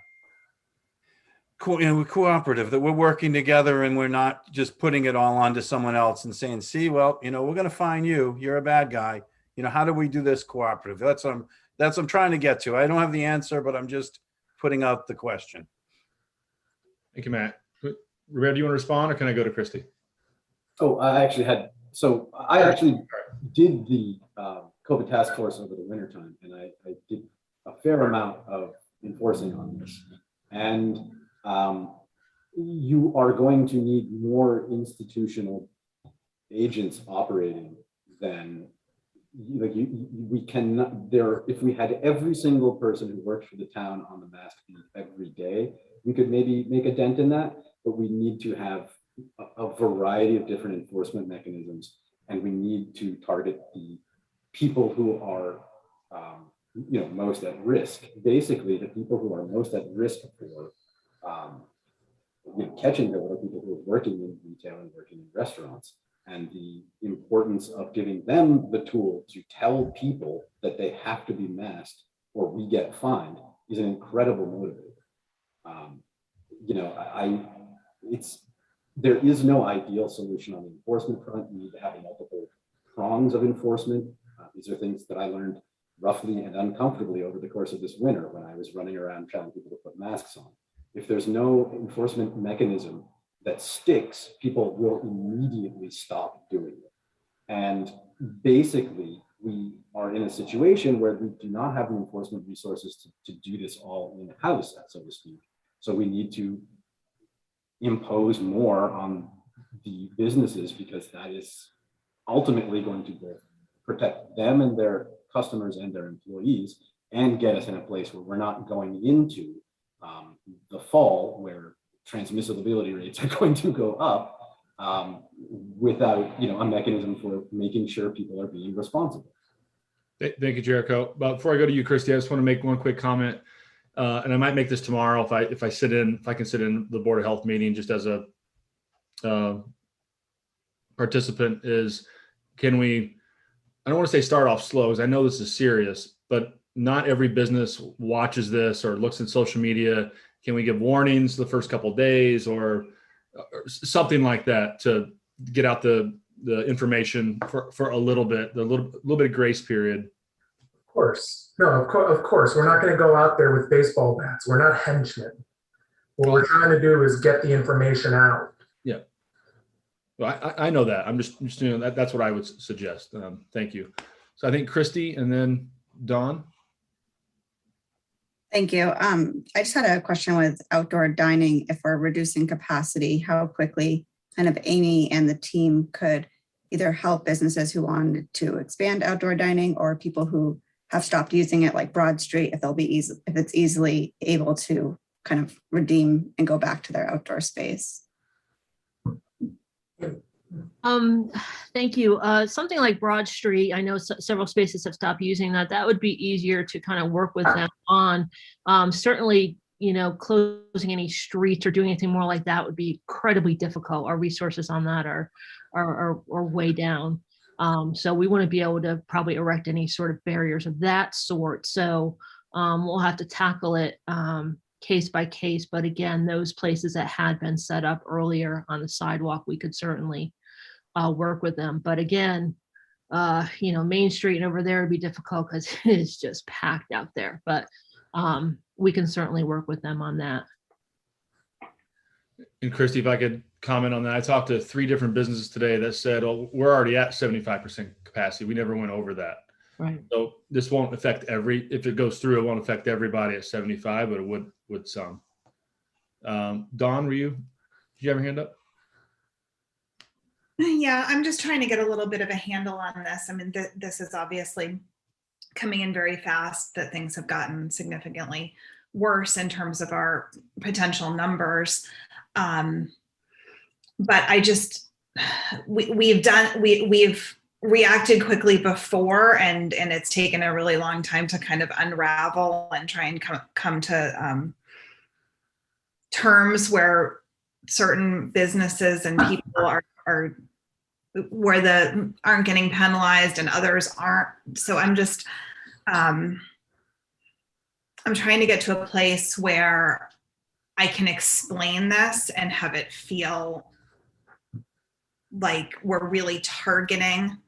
we're cooperative, that we're working together and we're not just putting it all onto someone else and saying, see, well, we're going to fine you. You're a bad guy. How do we do this cooperative? That's what I'm trying to get to. I don't have the answer, but I'm just putting out the question. Thank you, Matt. Roberta, do you want to respond or can I go to Christy? Oh, I actually did the COVID task force over the wintertime, and I did a fair amount of enforcing on this. And you are going to need more institutional agents operating than we cannot. If we had every single person who worked for the town on the mask feed every day, we could maybe make a dent in that. But we need to have a variety of different enforcement mechanisms, and we need to target the people who are most at risk. Basically, the people who are most at risk for catching COVID are people who are working in retail and working in restaurants. And the importance of giving them the tool to tell people that they have to be masked or we get fined is an incredible motivator. There is no ideal solution on the enforcement front. You need to have multiple prongs of enforcement. These are things that I learned roughly and uncomfortably over the course of this winter when I was running around telling people to put masks on. If there's no enforcement mechanism that sticks, people will immediately stop doing it. And basically, we are in a situation where we do not have the enforcement resources to do this all in-house, so to speak. So we need to impose more on the businesses because that is ultimately going to both protect them and their customers and their employees and get us in a place where we're not going into the fall where transmissibility rates are going to go up without a mechanism for making sure people are being responsible. Thank you, Jericho. But before I go to you, Christy, I just want to make one quick comment. And I might make this tomorrow if I can sit in the Board of Health meeting just as a participant. Can we? I don't want to say start off slow, because I know this is serious, but not every business watches this or looks at social media. Can we give warnings the first couple of days or something like that to get out the information for a little bit of grace period? Of course. No, of course. We're not going to go out there with baseball bats. We're not henchmen. What we're trying to do is get the information out. Yeah. Well, I know that. I'm just that's what I would suggest. Thank you. So I think Christy and then Dawn. Thank you. I just had a question with outdoor dining. If we're reducing capacity, how quickly kind of Amy and the team could either help businesses who wanted to expand outdoor dining or people who have stopped using it, like Broad Street, if it's easily able to kind of redeem and go back to their outdoor space. Thank you. Something like Broad Street, I know several spaces have stopped using that. That would be easier to kind of work with them on. Certainly, closing any streets or doing anything more like that would be incredibly difficult. Our resources on that are way down. So we wouldn't be able to probably erect any sort of barriers of that sort. So we'll have to tackle it case by case. But again, those places that had been set up earlier on the sidewalk, we could certainly work with them. But again, Main Street and over there would be difficult because it is just packed out there. But we can certainly work with them on that. And Christy, if I could comment on that, I talked to 3 different businesses today that said, "Oh, we're already at 75% capacity. We never went over that." Right. So this won't affect if it goes through, it won't affect everybody at 75, but it would some. Dawn, did you have your hand up? Yeah, I'm just trying to get a little bit of a handle on this. I mean, this is obviously coming in very fast, that things have gotten significantly worse in terms of our potential numbers. But I just, we've reacted quickly before, and it's taken a really long time to kind of unravel and try and come to terms where certain businesses and people are aren't getting penalized and others aren't. So I'm just, I'm trying to get to a place where I can explain this and have it feel like we're really targeting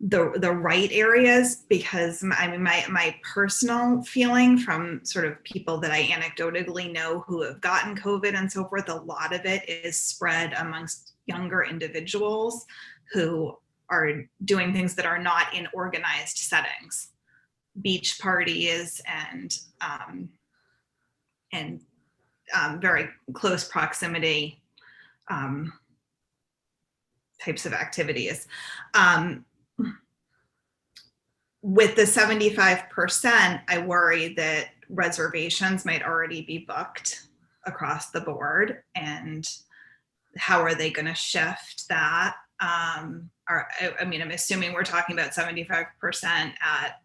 the right areas, because I mean, my personal feeling from sort of people that I anecdotally know who have gotten COVID and so forth, a lot of it is spread amongst younger individuals who are doing things that are not in organized settings, beach parties and very close proximity types of activities. With the 75%, I worry that reservations might already be booked across the board, and how are they going to shift that? I mean, I'm assuming we're talking about 75% at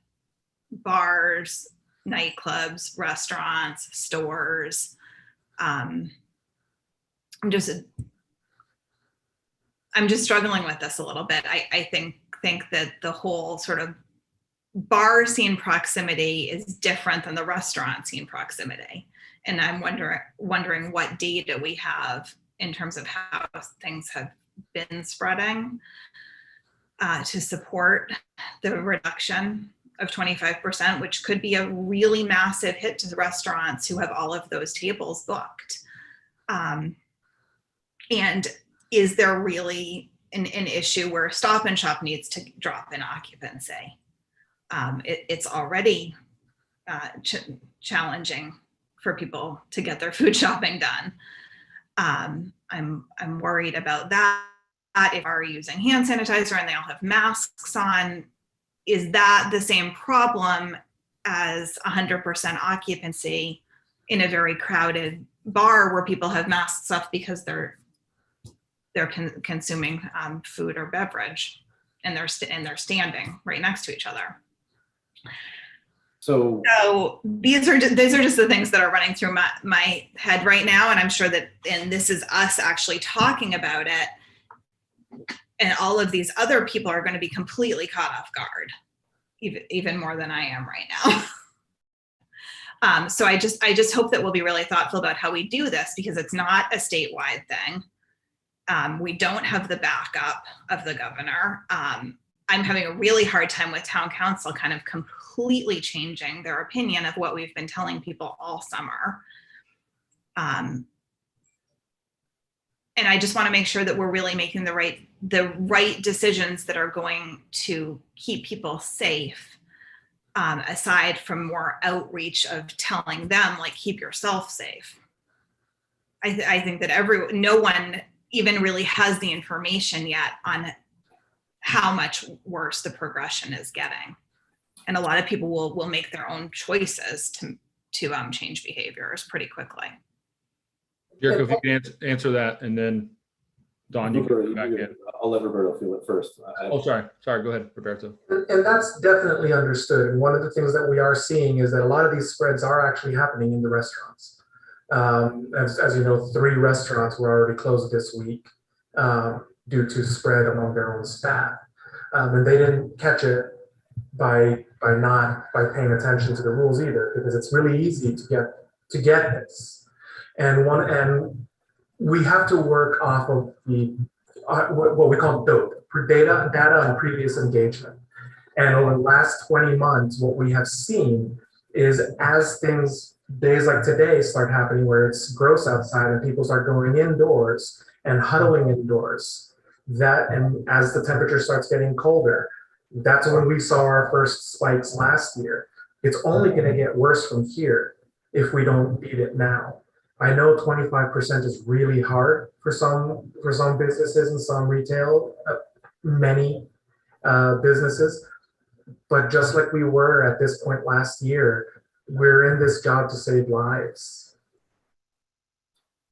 bars, nightclubs, restaurants, stores. I'm just struggling with this a little bit. I think that the whole sort of bar scene proximity is different than the restaurant scene proximity. And I'm wondering what data we have in terms of how things have been spreading to support the reduction of 25%, which could be a really massive hit to the restaurants who have all of those tables booked. And is there really an issue where Stop and Shop needs to drop in occupancy? It's already challenging for people to get their food shopping done. I'm worried about that. If are using hand sanitizer and they all have masks on, is that the same problem as 100% occupancy in a very crowded bar where people have masks off because they're consuming food or beverage, and they're standing right next to each other? So these are just the things that are running through my head right now, and I'm sure that, and this is us actually talking about it, and all of these other people are going to be completely caught off guard, even more than I am right now. So I just hope that we'll be really thoughtful about how we do this, because it's not a statewide thing. We don't have the backup of the governor. I'm having a really hard time with town council kind of completely changing their opinion of what we've been telling people all summer. And I just want to make sure that we're really making the right decisions that are going to keep people safe, aside from more outreach of telling them, like, keep yourself safe. I think that no one even really has the information yet on how much worse the progression is getting. And a lot of people will make their own choices to change behaviors pretty quickly. Jericho, if you can answer that, and then Don, you can come back in. I'll let Roberto feel it first. Sorry, go ahead, Roberto. And that's definitely understood. And one of the things that we are seeing is that a lot of these spreads are actually happening in the restaurants. As you know, 3 restaurants were already closed this week due to spread among their own staff. And they didn't catch it by paying attention to the rules either, because it's really easy to get this. And we have to work off of the what we call DOPE, data and previous engagement. And over the last 20 months, what we have seen is, as days like today start happening where it's gross outside and people start going indoors and huddling indoors, and as the temperature starts getting colder, that's when we saw our first spikes last year. It's only going to get worse from here if we don't beat it now. I know 25% is really hard for some businesses and some retail, many businesses, but just like we were at this point last year, we're in this job to save lives.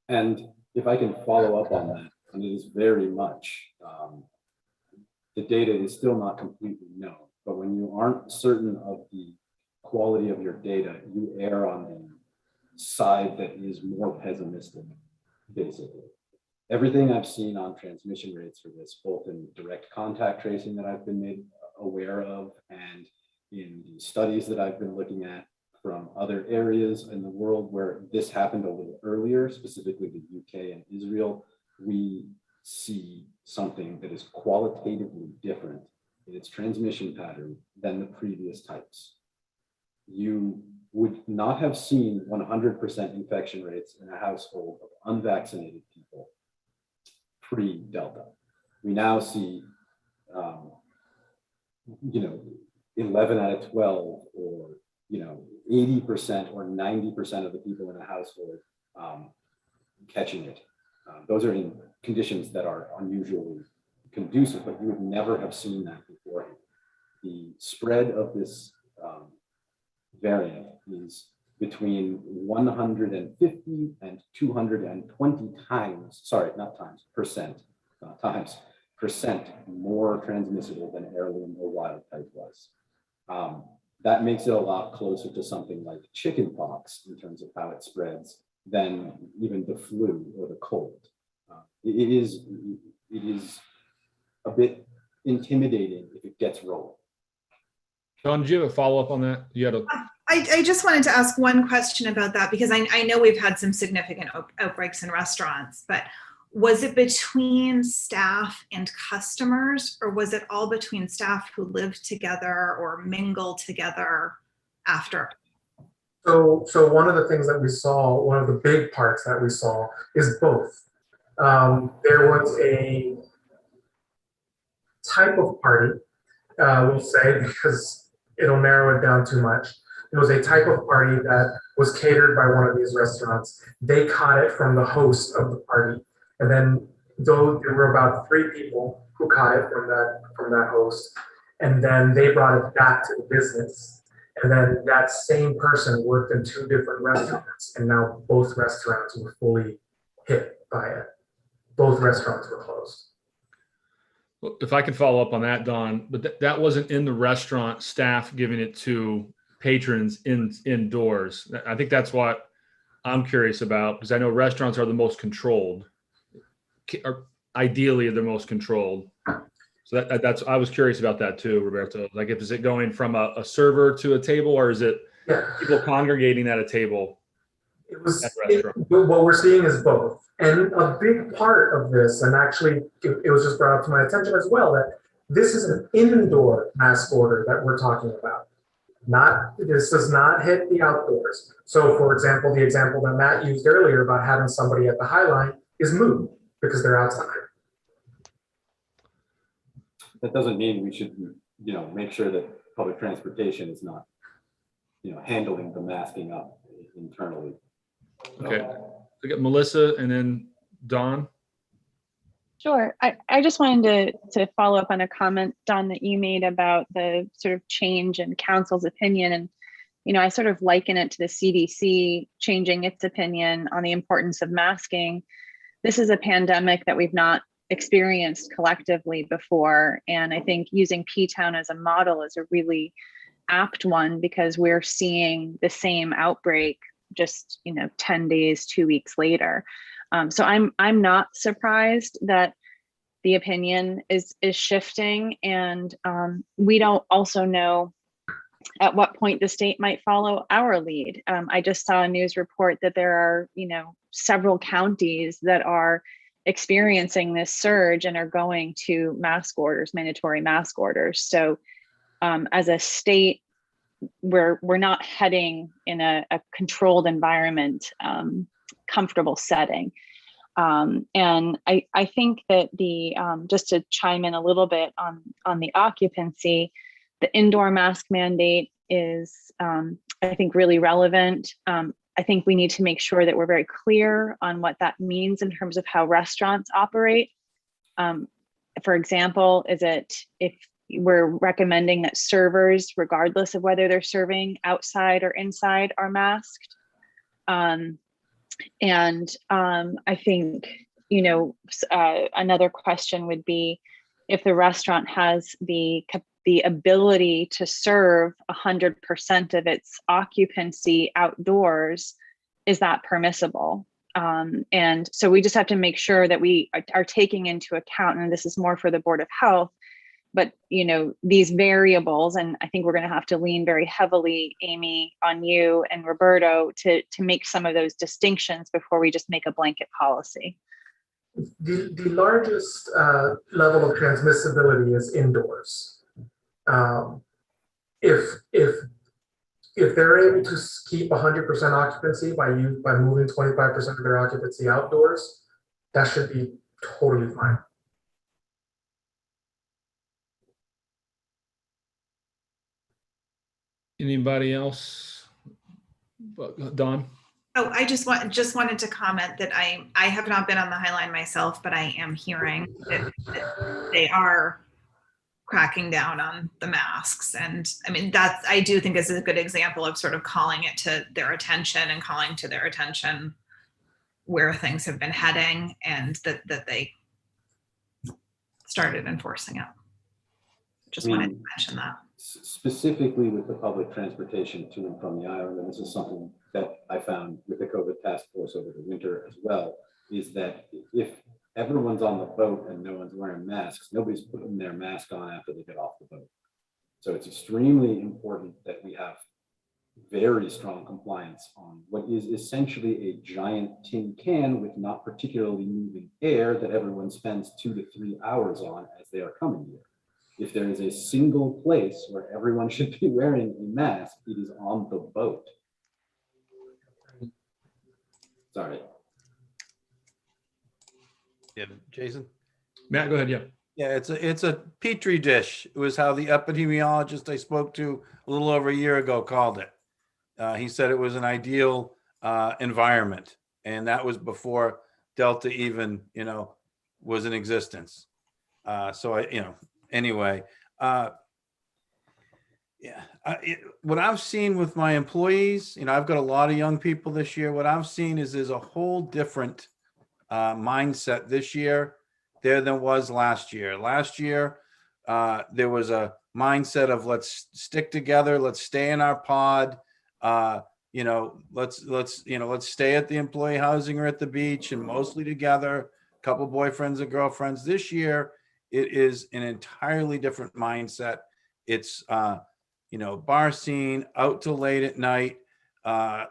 And if I can follow up on that, and it is very much, the data is still not completely known, but when you aren't certain of the quality of your data, you err on the side that is more pessimistic, basically. Everything I've seen on transmission rates for this, both in direct contact tracing that I've been made aware of and in the studies that I've been looking at from other areas in the world where this happened a little earlier, specifically the UK and Israel, we see something that is qualitatively different in its transmission pattern than the previous types. You would not have seen 100% infection rates in a household of unvaccinated people pre-Delta. We now see, 11 out of 12, or 80% or 90% of the people in a household catching it. Those are in conditions that are unusually conducive, but you would never have seen that beforehand. The spread of this variant is between 150 and 220 times, sorry, not times, percent, not times, percent more transmissible than heirloom or wild type was. That makes it a lot closer to something like chickenpox in terms of how it spreads than even the flu or the cold. It is a bit intimidating if it gets rolling. Don, did you have a follow-up on that? You had a. I just wanted to ask one question about that, because I know we've had some significant outbreaks in restaurants, but was it between staff and customers, or was it all between staff who lived together or mingled together after? So one of the things that we saw, one of the big parts that we saw is both. There was a type of party, we'll say, because it'll narrow it down too much. It was a type of party that was catered by one of these restaurants. They caught it from the host of the party. And then though there were about 3 people who caught it from that host. And then they brought it back to the business. And then that same person worked in 2 different restaurants. And now both restaurants were fully hit by it. Both restaurants were closed. Well, if I could follow up on that, Don, but that wasn't in the restaurant staff giving it to patrons indoors. I think that's what I'm curious about, because I know restaurants are the most controlled, or ideally they're most controlled. So that's I was curious about that too, Roberto. Like, is it going from a server to a table, or is it people congregating at a table? It was what we're seeing is both. And a big part of this, and actually it was just brought up to my attention as well, that this is an indoor mask order that we're talking about. This does not hit the outdoors. So for example, the example that Matt used earlier about having somebody at the High Line is moot because they're outside. That doesn't mean we should, make sure that public transportation is not, handling the masking up internally. Okay, we got Melissa and then Don. Sure. I just wanted to follow up on a comment, Don, that you made about the sort of change in Council's opinion. And, I sort of liken it to the CDC changing its opinion on the importance of masking. This is a pandemic that we've not experienced collectively before. And I think using P-Town as a model is a really apt one, because we're seeing the same outbreak just, 10 days, 2 weeks later. So I'm not surprised that the opinion is shifting, and we don't also know at what point the state might follow our lead. I just saw a news report that there are, several counties that are experiencing this surge and are going to mask orders, mandatory mask orders. So as a state, we're not heading in a controlled environment, comfortable setting. And I think that just to chime in a little bit on the occupancy, the indoor mask mandate is, I think, really relevant. I think we need to make sure that we're very clear on what that means in terms of how restaurants operate. For example, if we're recommending that servers, regardless of whether they're serving outside or inside, are masked. And I think, another question would be if the restaurant has the ability to serve 100% of its occupancy outdoors, is that permissible? And so we just have to make sure that we are taking into account, and this is more for the Board of Health, but these variables, and I think we're going to have to lean very heavily, Amy, on you and Roberto to make some of those distinctions before we just make a blanket policy. The largest level of transmissibility is indoors. If they're able to keep 100% occupancy by moving 25% of their occupancy outdoors, that should be totally fine. Anybody else? Dawn? Oh, I just wanted to comment that I have not been on the High Line myself, but I am hearing that they are cracking down on the masks. And I mean, I do think is a good example of sort of calling it to their attention and calling to their attention where things have been heading, and that they started enforcing it. Just wanted to mention that. Specifically with the public transportation to and from the island, and this is something that I found with the COVID task force over the winter as well, is that if everyone's on the boat and no one's wearing masks, nobody's putting their mask on after they get off the boat. So it's extremely important that we have very strong compliance on what is essentially a giant tin can with not particularly moving air that everyone spends 2 to 3 hours on as they are coming here. If there is a single place where everyone should be wearing a mask, it is on the boat. Sorry. Yeah, Jason? Matt, go ahead. Yeah. Yeah, it's a petri dish. It was how the epidemiologist I spoke to a little over a year ago called it. He said it was an ideal environment, and that was before Delta even, was in existence. Anyway, what I've seen with my employees, I've got a lot of young people this year. What I've seen is there's a whole different mindset this year there than was last year. Last year, there was a mindset of let's stick together, let's stay in our pod, let's stay at the employee housing or at the beach and mostly together, a couple boyfriends and girlfriends. This year, it is an entirely different mindset. It's, bar scene, out till late at night,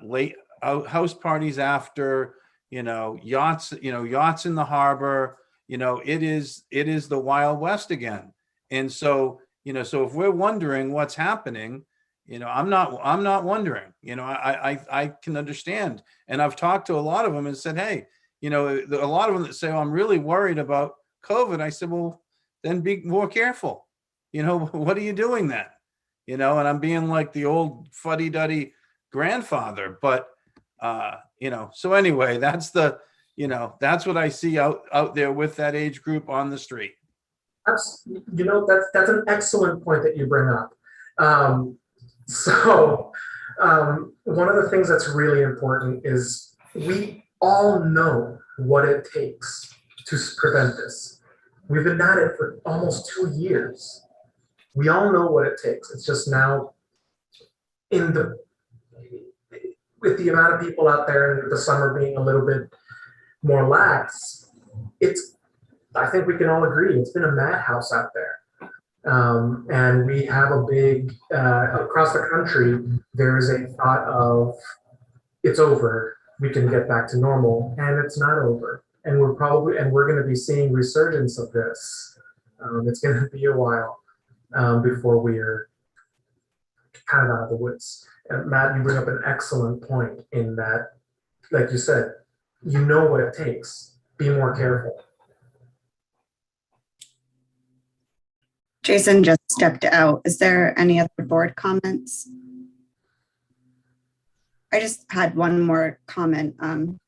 late out house parties after, yachts in the harbor. It is the Wild West again. And so, so if we're wondering what's happening, I'm not wondering. I can understand. And I've talked to a lot of them and said, hey, a lot of them that say, oh, I'm really worried about COVID. I said, well, then be more careful. What are you doing then? And I'm being like the old fuddy-duddy grandfather, but so anyway, that's that's what I see out there with that age group on the street. That's an excellent point that you bring up. One of the things that's really important is we all know what it takes to prevent this. We've been at it for almost 2 years. We all know what it takes. It's just now with the amount of people out there and the summer being a little bit more lax, I think we can all agree it's been a madhouse out there. And we have a big, across the country, there is a thought of it's over, we can get back to normal, and it's not over. And we're going to be seeing resurgence of this. It's going to be a while before we're kind of out of the woods. And Matt, you bring up an excellent point in that, like you said, you know what it takes. Be more careful. Jason just stepped out. Is there any other board comments? I just had one more comment,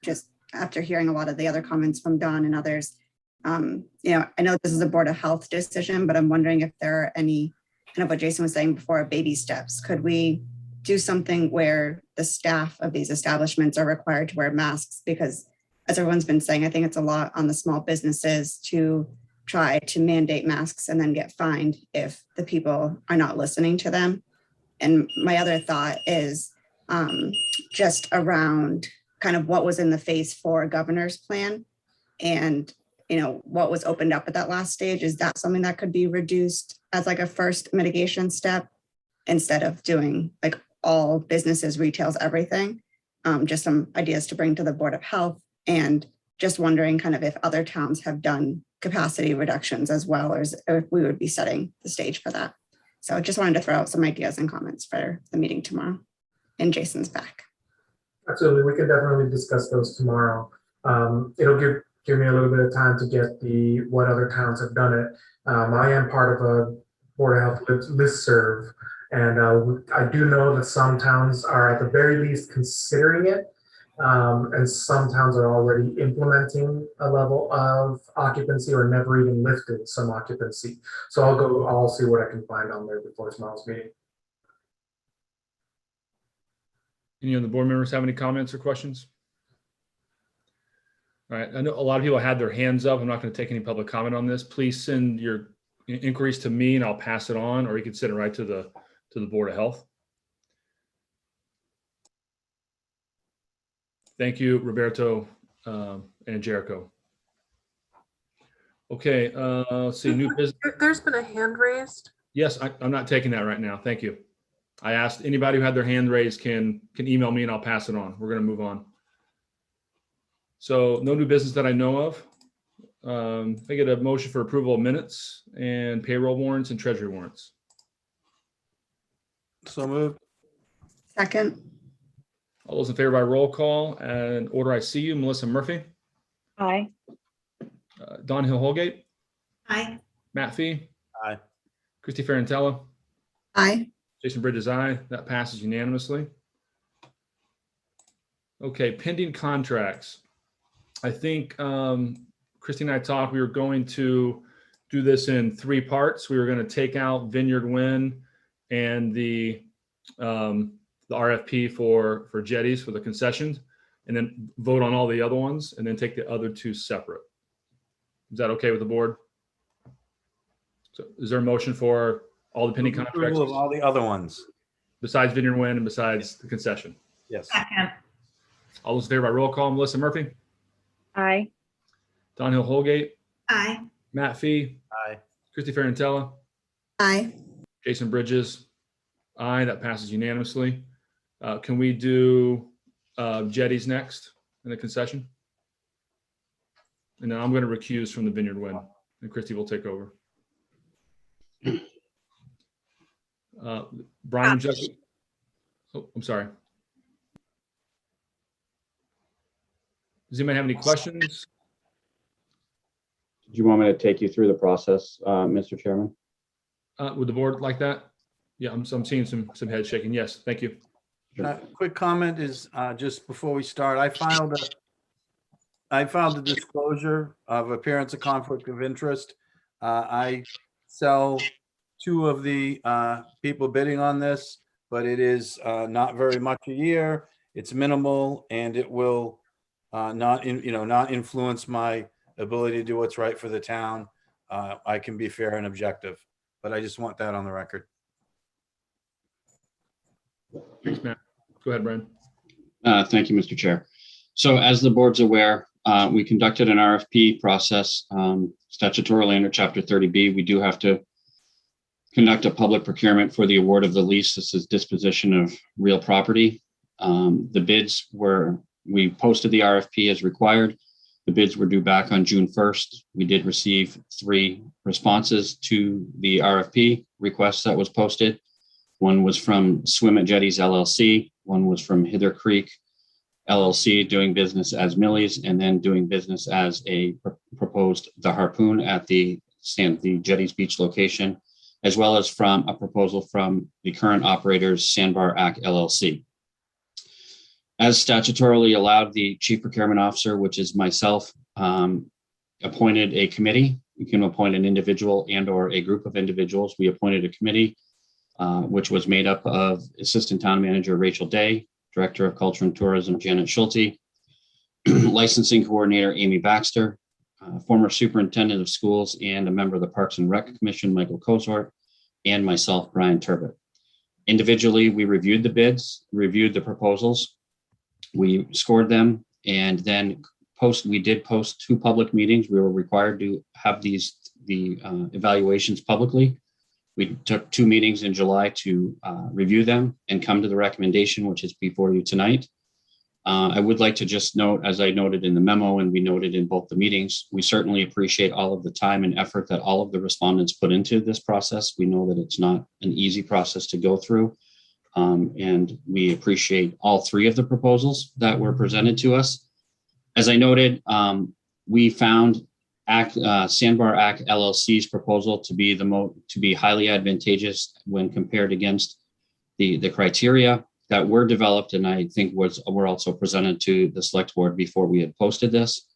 just after hearing a lot of the other comments from Dawn and others. I know this is a Board of Health decision, but I'm wondering if there are any, kind of what Jason was saying before, baby steps. Could we do something where the staff of these establishments are required to wear masks, because as everyone's been saying, I think it's a lot on the small businesses to try to mandate masks and then get fined if the people are not listening to them. And my other thought is just around kind of what was in the phase 4 governor's plan, and what was opened up at that last stage. Is that something that could be reduced as like a first mitigation step instead of doing like all businesses, retails, everything? Just some ideas to bring to the Board of Health, and just wondering kind of if other towns have done capacity reductions as well, or if we would be setting the stage for that. So just wanted to throw out some ideas and comments for the meeting tomorrow. And Jason's back. Absolutely, we could definitely discuss those tomorrow. It'll give me a little bit of time to get what other towns have done it. I am part of a Board of Health listserv, and I do know that some towns are at the very least considering it, and some towns are already implementing a level of occupancy or never even lifted some occupancy. So I'll see what I can find on there before tomorrow's meeting. Any of the board members have any comments or questions? All right, I know a lot of people had their hands up. I'm not going to take any public comment on this. Please send your inquiries to me and I'll pass it on, or you can send it right to the Board of Health. Thank you, Roberto and Jericho. Okay, let's see, new business. There's been a hand raised. Yes, I'm not taking that right now. Thank you. I asked anybody who had their hand raised can email me and I'll pass it on. We're going to move on. So no new business that I know of. I get a motion for approval of minutes and payroll warrants and treasury warrants. So moved. Second. All those in favor by roll call and order I see you. Melissa Murphy. Aye. Don Hill Holgate. Aye. Matt Fee. Aye. Christy Ferrantella. Aye. Jason Bridges, aye. That passes unanimously. Okay, pending contracts. I think Christy and I talked, we were going to do this in 3 parts. We were going to take out Vineyard Wind and the RFP for jetties for the concessions, and then vote on all the other ones, and then take the other 2 separate. Is that okay with the board? So is there a motion for all the pending contracts? Approval of all the other ones. Besides Vineyard Wind and besides the concession? Yes. Second. All those in favor by roll call. Melissa Murphy. Aye. Don Hill Holgate. Aye. Matt Fee. Aye. Christy Ferrantella. Aye. Jason Bridges. Aye. That passes unanimously. Can we do jetties next in the concession? And then I'm going to recuse from the Vineyard Wind, and Christy will take over. Brian, would you- oh, I'm sorry. Does anybody have any questions? Do you want me to take you through the process, Mr. Chairman? Would the board like that? Yeah, I'm seeing some head shaking. Yes, thank you. Quick comment is just before we start, I filed a disclosure of appearance of conflict of interest. I sell 2 of the people bidding on this, but it is not very much a year. It's minimal, and it will not influence my ability to do what's right for the town. I can be fair and objective, but I just want that on the record. Thanks, Matt. Go ahead, Brian. Thank you, Mr. Chair. So as the board's aware, we conducted an RFP process statutorily under Chapter 30B. We do have to conduct a public procurement for the award of the lease. This is disposition of real property. The bids we posted the RFP as required. The bids were due back on June 1st. We did receive 3 responses to the RFP request that was posted. One was from Swim at Jetties LLC. One was from Hither Creek LLC, doing business as Millie's, and then doing business as a proposed The Harpoon at the Jetties Beach location, as well as from a proposal from the current operators, Sandbar Ac LLC. As statutorily allowed, the Chief Procurement Officer, which is myself, appointed a committee. You can appoint an individual and or a group of individuals. We appointed a committee which was made up of Assistant Town Manager Rachel Day, Director of Culture and Tourism Janet Schulte, Licensing Coordinator Amy Baxter, former Superintendent of Schools and a member of the Parks and Rec Commission Michael Kozort, and myself, Brian Turbot. Individually, we reviewed the bids, reviewed the proposals, we scored them, and then we did post 2 public meetings. We were required to have the evaluations publicly. We took 2 meetings in July to review them and come to the recommendation, which is before you tonight. I would like to just note, as I noted in the memo and we noted in both the meetings, we certainly appreciate all of the time and effort that all of the respondents put into this process. We know that it's not an easy process to go through. And we appreciate all 3 of the proposals that were presented to us. As I noted, we found Sandbar Act LLC's proposal to be highly advantageous when compared against the criteria that were developed, and I think were also presented to the select board before we had posted this.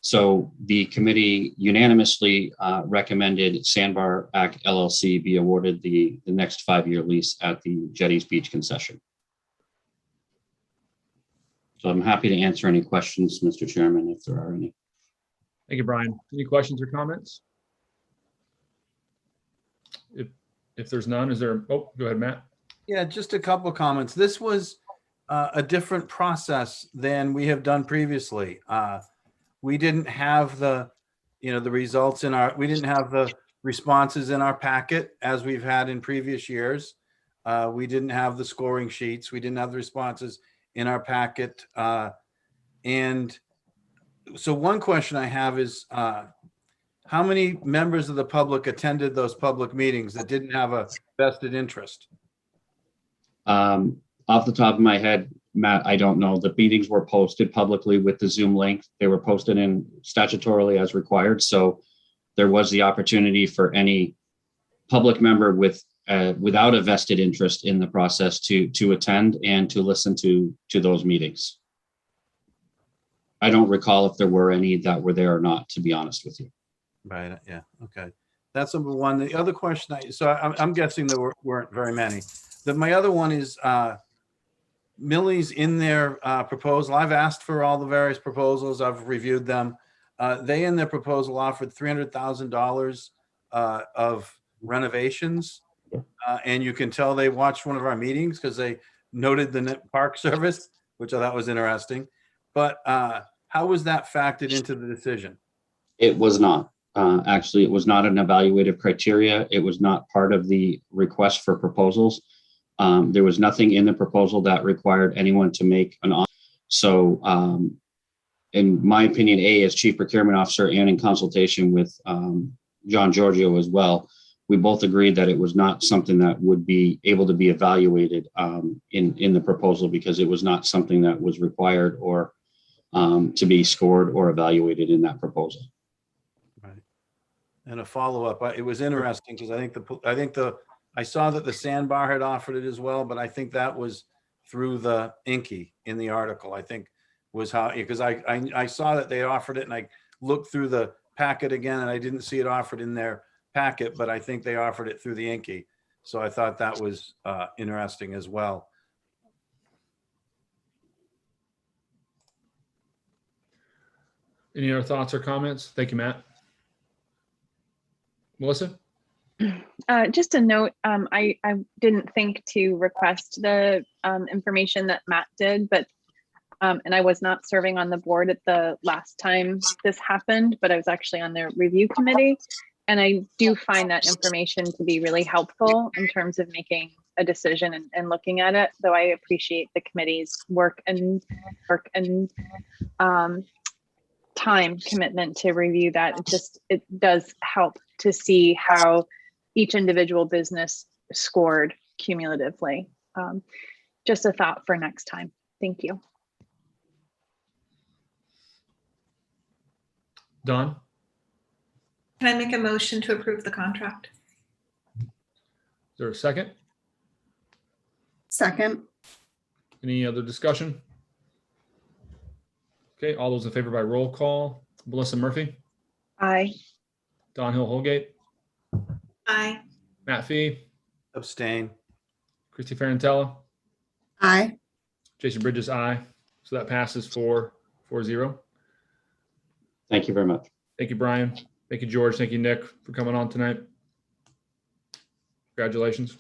So the committee unanimously recommended Sandbar Act LLC be awarded the next 5-year lease at the Jetties Beach concession. So I'm happy to answer any questions, Mr. Chairman, if there are any. Thank you, Brian. Any questions or comments? If there's none, is there, oh, go ahead, Matt. Yeah, just a couple of comments. This was a different process than we have done previously. We didn't have the results we didn't have the responses in our packet as we've had in previous years. We didn't have the scoring sheets. We didn't have the responses in our packet. And so one question I have is, how many members of the public attended those public meetings that didn't have a vested interest? Off the top of my head, Matt, I don't know. The meetings were posted publicly with the Zoom link. They were posted in statutorily as required. So there was the opportunity for any public member without a vested interest in the process to attend and to listen to those meetings. I don't recall if there were any that were there or not, to be honest with you. Right. Yeah. Okay. That's number one. The other question, I'm guessing there weren't very many. My other one is Millie's in their proposal. I've asked for all the various proposals. I've reviewed them. They in their proposal offered $300,000 of renovations. And you can tell they watched one of our meetings because they noted the park service, which I thought was interesting. But how was that factored into the decision? It was not. Actually, it was not an evaluative criteria. It was not part of the request for proposals. There was nothing in the proposal that required anyone to make an offer. So in my opinion, as Chief Procurement Officer and in consultation with John Giorgio as well, we both agreed that it was not something that would be able to be evaluated in the proposal because it was not something that was required or to be scored or evaluated in that proposal. Right. And a follow-up, it was interesting because I saw that the Sandbar had offered it as well, but I think that was through the Inky in the article. I think was how, because I saw that they offered it and I looked through the packet again and I didn't see it offered in their packet, but I think they offered it through the Inky. So I thought that was interesting as well. Any other thoughts or comments? Thank you, Matt. Melissa? Just a note, I didn't think to request the information that Matt did, but and I was not serving on the board at the last time this happened, but I was actually on the review committee. And I do find that information to be really helpful in terms of making a decision and looking at it, though I appreciate the committee's work and time commitment to review that. It does help to see how each individual business scored cumulatively. Just a thought for next time. Thank you. Don? Can I make a motion to approve the contract? Is there a second? Second. Any other discussion? Okay, all those in favor by roll call. Melissa Murphy? Aye. Don Hill Holgate? Aye. Matt Fee? Abstain. Christy Ferrantella, Aye. Jason Bridges, aye. So that passes 4-0. Thank you very much. Thank you, Brian. Thank you, George. Thank you, Nick, for coming on tonight. Congratulations.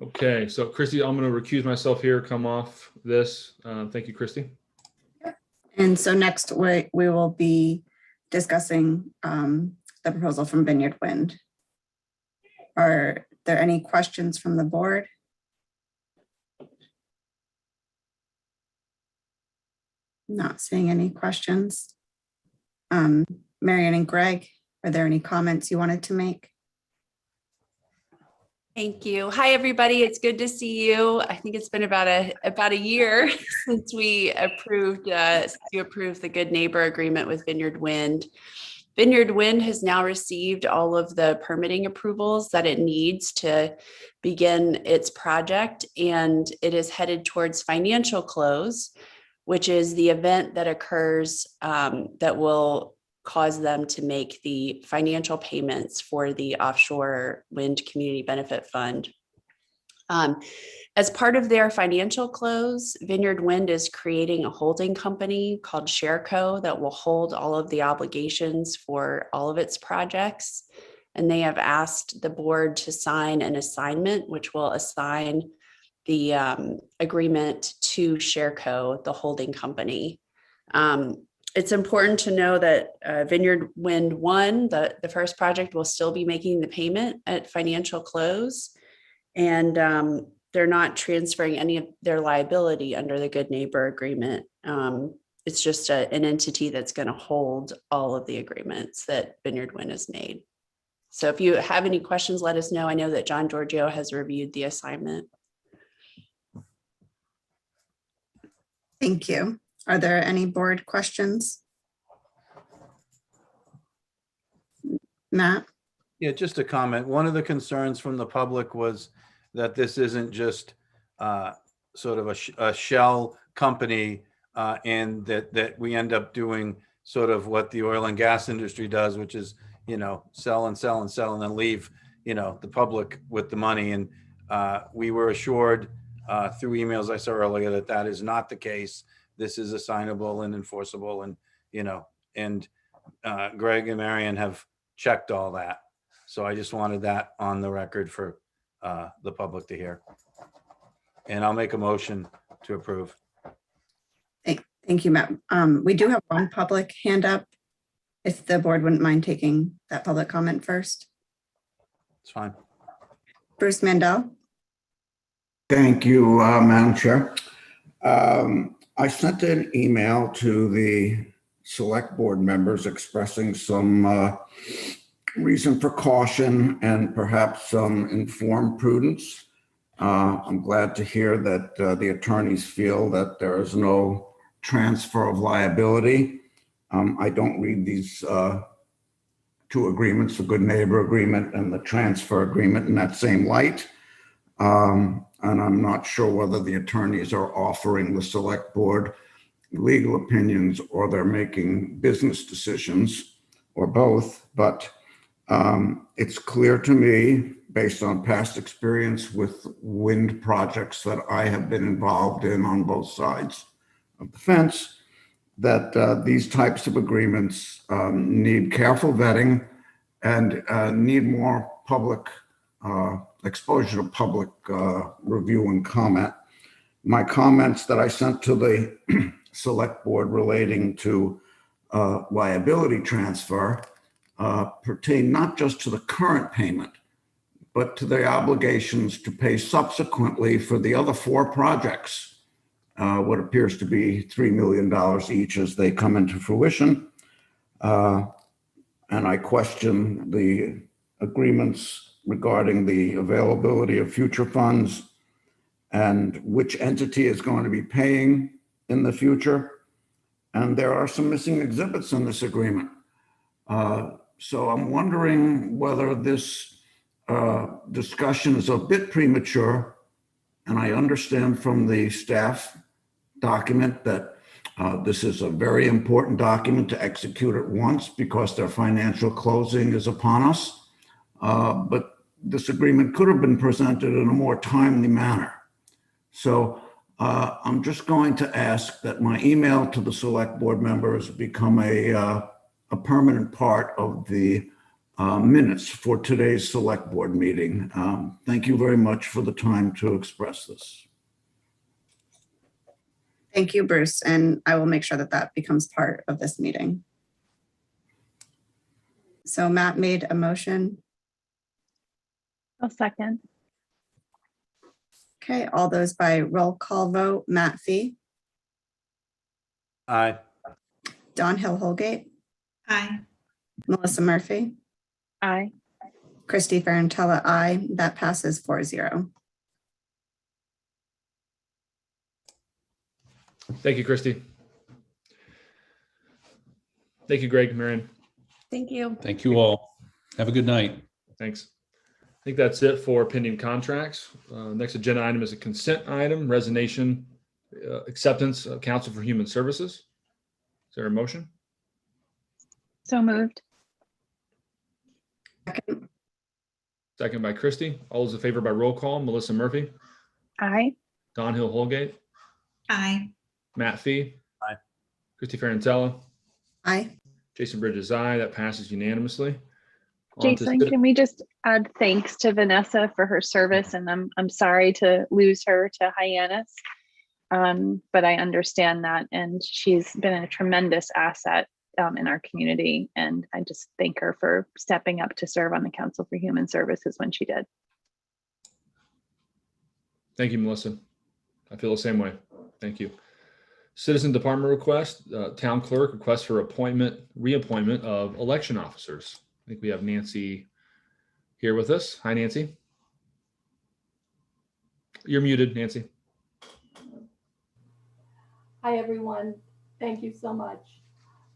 Okay, so Christy, I'm going to recuse myself here, come off this. Thank you, Christy. And so next we will be discussing the proposal from Vineyard Wind. Are there any questions from the board? Not seeing any questions. Marion and Greg, are there any comments you wanted to make? Thank you. Hi, everybody. It's good to see you. I think it's been about a year since we approved the Good Neighbor Agreement with Vineyard Wind. Vineyard Wind has now received all of the permitting approvals that it needs to begin its project, and it is headed towards financial close, which is the event that occurs that will cause them to make the financial payments for the Offshore Wind Community Benefit Fund. As part of their financial close, Vineyard Wind is creating a holding company called ShareCo that will hold all of the obligations for all of its projects. And they have asked the board to sign an assignment, which will assign the agreement to ShareCo, the holding company. It's important to know that Vineyard Wind 1, the first project, will still be making the payment at financial close. And they're not transferring any of their liability under the Good Neighbor Agreement. It's just an entity that's going to hold all of the agreements that Vineyard Wind has made. So if you have any questions, let us know. I know that John Giorgio has reviewed the assignment. Thank you. Are there any board questions? Matt? Yeah, just a comment. One of the concerns from the public was that this isn't just sort of a shell company and that we end up doing sort of what the oil and gas industry does, which is, sell and sell and sell and then leave, the public with the money. And we were assured through emails I saw earlier that that is not the case. This is assignable and enforceable, and Greg and Marion have checked all that. So I just wanted that on the record for the public to hear. And I'll make a motion to approve. Thank you, Matt. We do have one public hand up. If the board wouldn't mind taking that public comment first. It's fine. Bruce Mandel. Thank you, Madam Chair. I sent an email to the select board members expressing some reason for caution and perhaps some informed prudence. I'm glad to hear that the attorneys feel that there is no transfer of liability. I don't read these two agreements, the Good Neighbor Agreement and the Transfer Agreement, in that same light. And I'm not sure whether the attorneys are offering the select board legal opinions or they're making business decisions or both. But it's clear to me, based on past experience with wind projects that I have been involved in on both sides of the fence, that these types of agreements need careful vetting and need more public exposure to public review and comment. My comments that I sent to the select board relating to liability transfer pertain not just to the current payment, but to the obligations to pay subsequently for the other 4 projects, what appears to be $3 million each as they come into fruition. And I question the agreements regarding the availability of future funds and which entity is going to be paying in the future. And there are some missing exhibits in this agreement. So I'm wondering whether this discussion is a bit premature. And I understand from the staff document that This is a very important document to execute at once because their financial closing is upon us. But this agreement could have been presented in a more timely manner. So I'm just going to ask that my email to the select board members become a permanent part of the minutes for today's select board meeting. Thank you very much for the time to express this. Thank you, Bruce, and I will make sure that that becomes part of this meeting. So Matt made a motion. I'll second. Okay, all those by roll call vote. Matt Fee, Aye. Don Hill Holgate, Aye. Melissa Murphy, Aye. Christy Ferrantella, aye. That passes 4-0. Thank you, Christy. Thank you, Greg, Marion. Thank you. Thank you all. Have a good night. Thanks. I think that's it for pending contracts. Next agenda item is a consent item, Resonation acceptance of Counsel for Human Services. Is there a motion? So moved. Second by Christy. All those in favor by roll call, Melissa Murphy, Aye. Don Hill Holgate, Aye. Matt Fee. Aye. Christy Ferrantella, Aye. Jason Bridges, aye. That passes unanimously. On to Jason, can we just add thanks to Vanessa for her service? And I'm sorry to lose her to Hyannis. But I understand that, and she's been a tremendous asset in our community. And I just thank her for stepping up to serve on the Council for Human Services when she did. Thank you, Melissa. I feel the same way. Thank you. Citizen Department request, Town Clerk request for reappointment of election officers. I think we have Nancy here with us. Hi, Nancy. You're muted, Nancy. Hi, everyone. Thank you so much.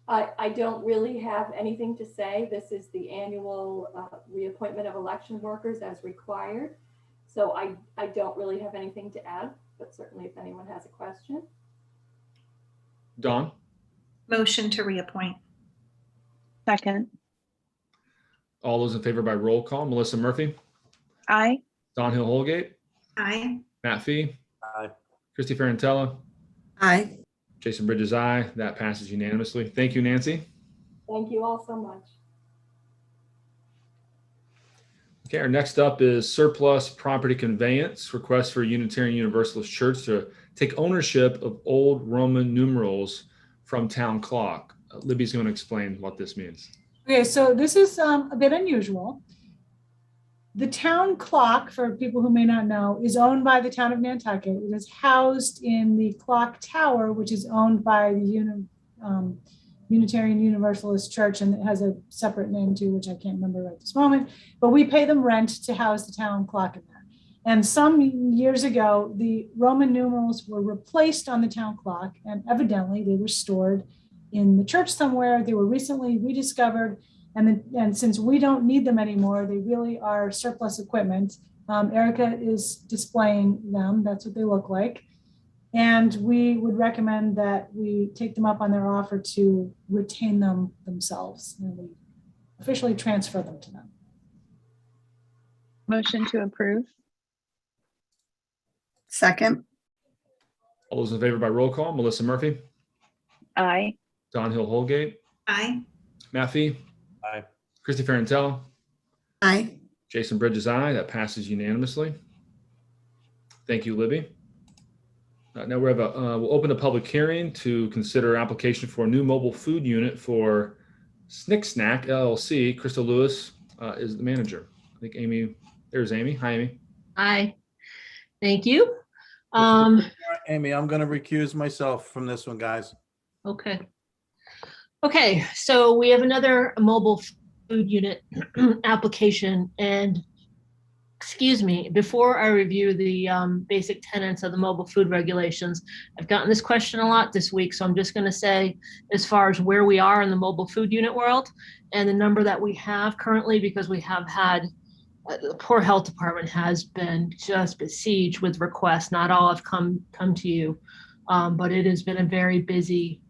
I don't really have anything to say. This is the annual reappointment of election workers as required. So I don't really have anything to add, but certainly if anyone has a question. Dawn? Motion to reappoint. Second. All those in favor by roll call, Melissa Murphy, Aye. Don Hill Holgate, Aye. Matt Fee, Aye. Christy Ferrantella, Aye. Jason Bridges, aye. That passes unanimously. Thank you, Nancy. Thank you all so much. Okay, our next up is surplus property conveyance, request for Unitarian Universalist Church to take ownership of old Roman numerals from town clock. Libby's going to explain what this means. Okay, so this is a bit unusual. The town clock, for people who may not know, is owned by the town of Nantucket. It is housed in the clock tower, which is owned by the Unitarian Universalist Church, and it has a separate name too, which I can't remember right this moment. But we pay them rent to house the town clock in there. And some years ago, the Roman numerals were replaced on the town clock, and evidently they were stored in the church somewhere. They were recently rediscovered. And since we don't need them anymore, they really are surplus equipment. Erica is displaying them. That's what they look like. And we would recommend that we take them up on their offer to retain them themselves, and we officially transfer them to them. Motion to approve. Second. All those in favor by roll call, Melissa Murphy, Aye. Don Hill Holgate, Aye. Matt Fee, Aye. Christy Ferrantella, Aye. Jason Bridges, aye. That passes unanimously. Thank you, Libby. Now we have we'll open a public hearing to consider application for a new mobile food unit for Snick LLC. Crystal Lewis is the manager. I think Amy, there's Amy. Hi, Amy. Hi. Thank you. Amy, I'm going to recuse myself from this one, guys. Okay. Okay, so we have another mobile food unit application, and excuse me, before I review the basic tenets of the mobile food regulations, I've gotten this question a lot this week, so I'm just going to say as far as where we are in the mobile food unit world and the number that we have currently, because we have had the poor health department has been just besieged with requests. Not all have come to you. but it has been a very busy,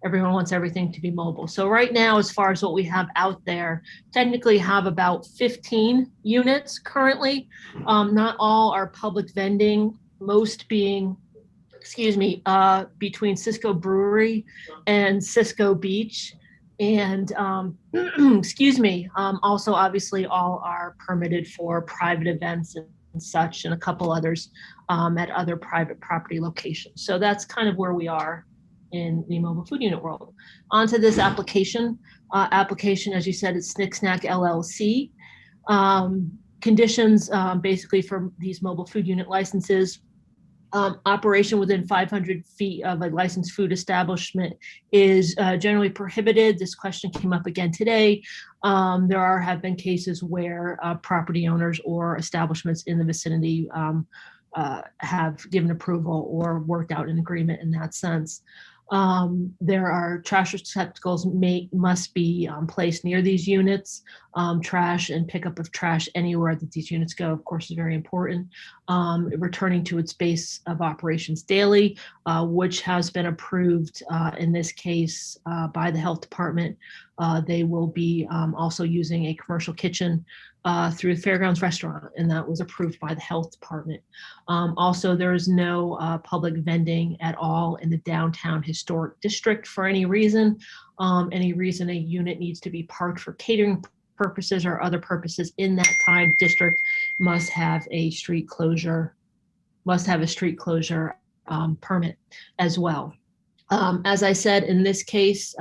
everyone wants everything to be mobile. So right now, as far as what we have out there, technically have about 15 units currently. Not all are public vending, most being, between Cisco Brewery and Cisco Beach. And also obviously all are permitted for private events and such, and a couple others at other private property locations. So that's kind of where we are in the mobile food unit world. Onto this application. As you said, it's Snick Snack LLC. Conditions basically for these mobile food unit licenses. Operation within 500 feet of a licensed food establishment is generally prohibited. This question came up again today. There have been cases where property owners or establishments in the vicinity have given approval or worked out an agreement in that sense. There are trash receptacles must be placed near these units. Trash and pickup of trash anywhere that these units go, of course, is very important. Returning to its base of operations daily, which has been approved in this case by the health department. They will be also using a commercial kitchen through the Fairgrounds restaurant, and that was approved by the health department. Also, there is no public vending at all in the downtown historic district for any reason. Any reason a unit needs to be parked for catering purposes or other purposes in that time district must have a street closure, permit as well. As I said, in this case,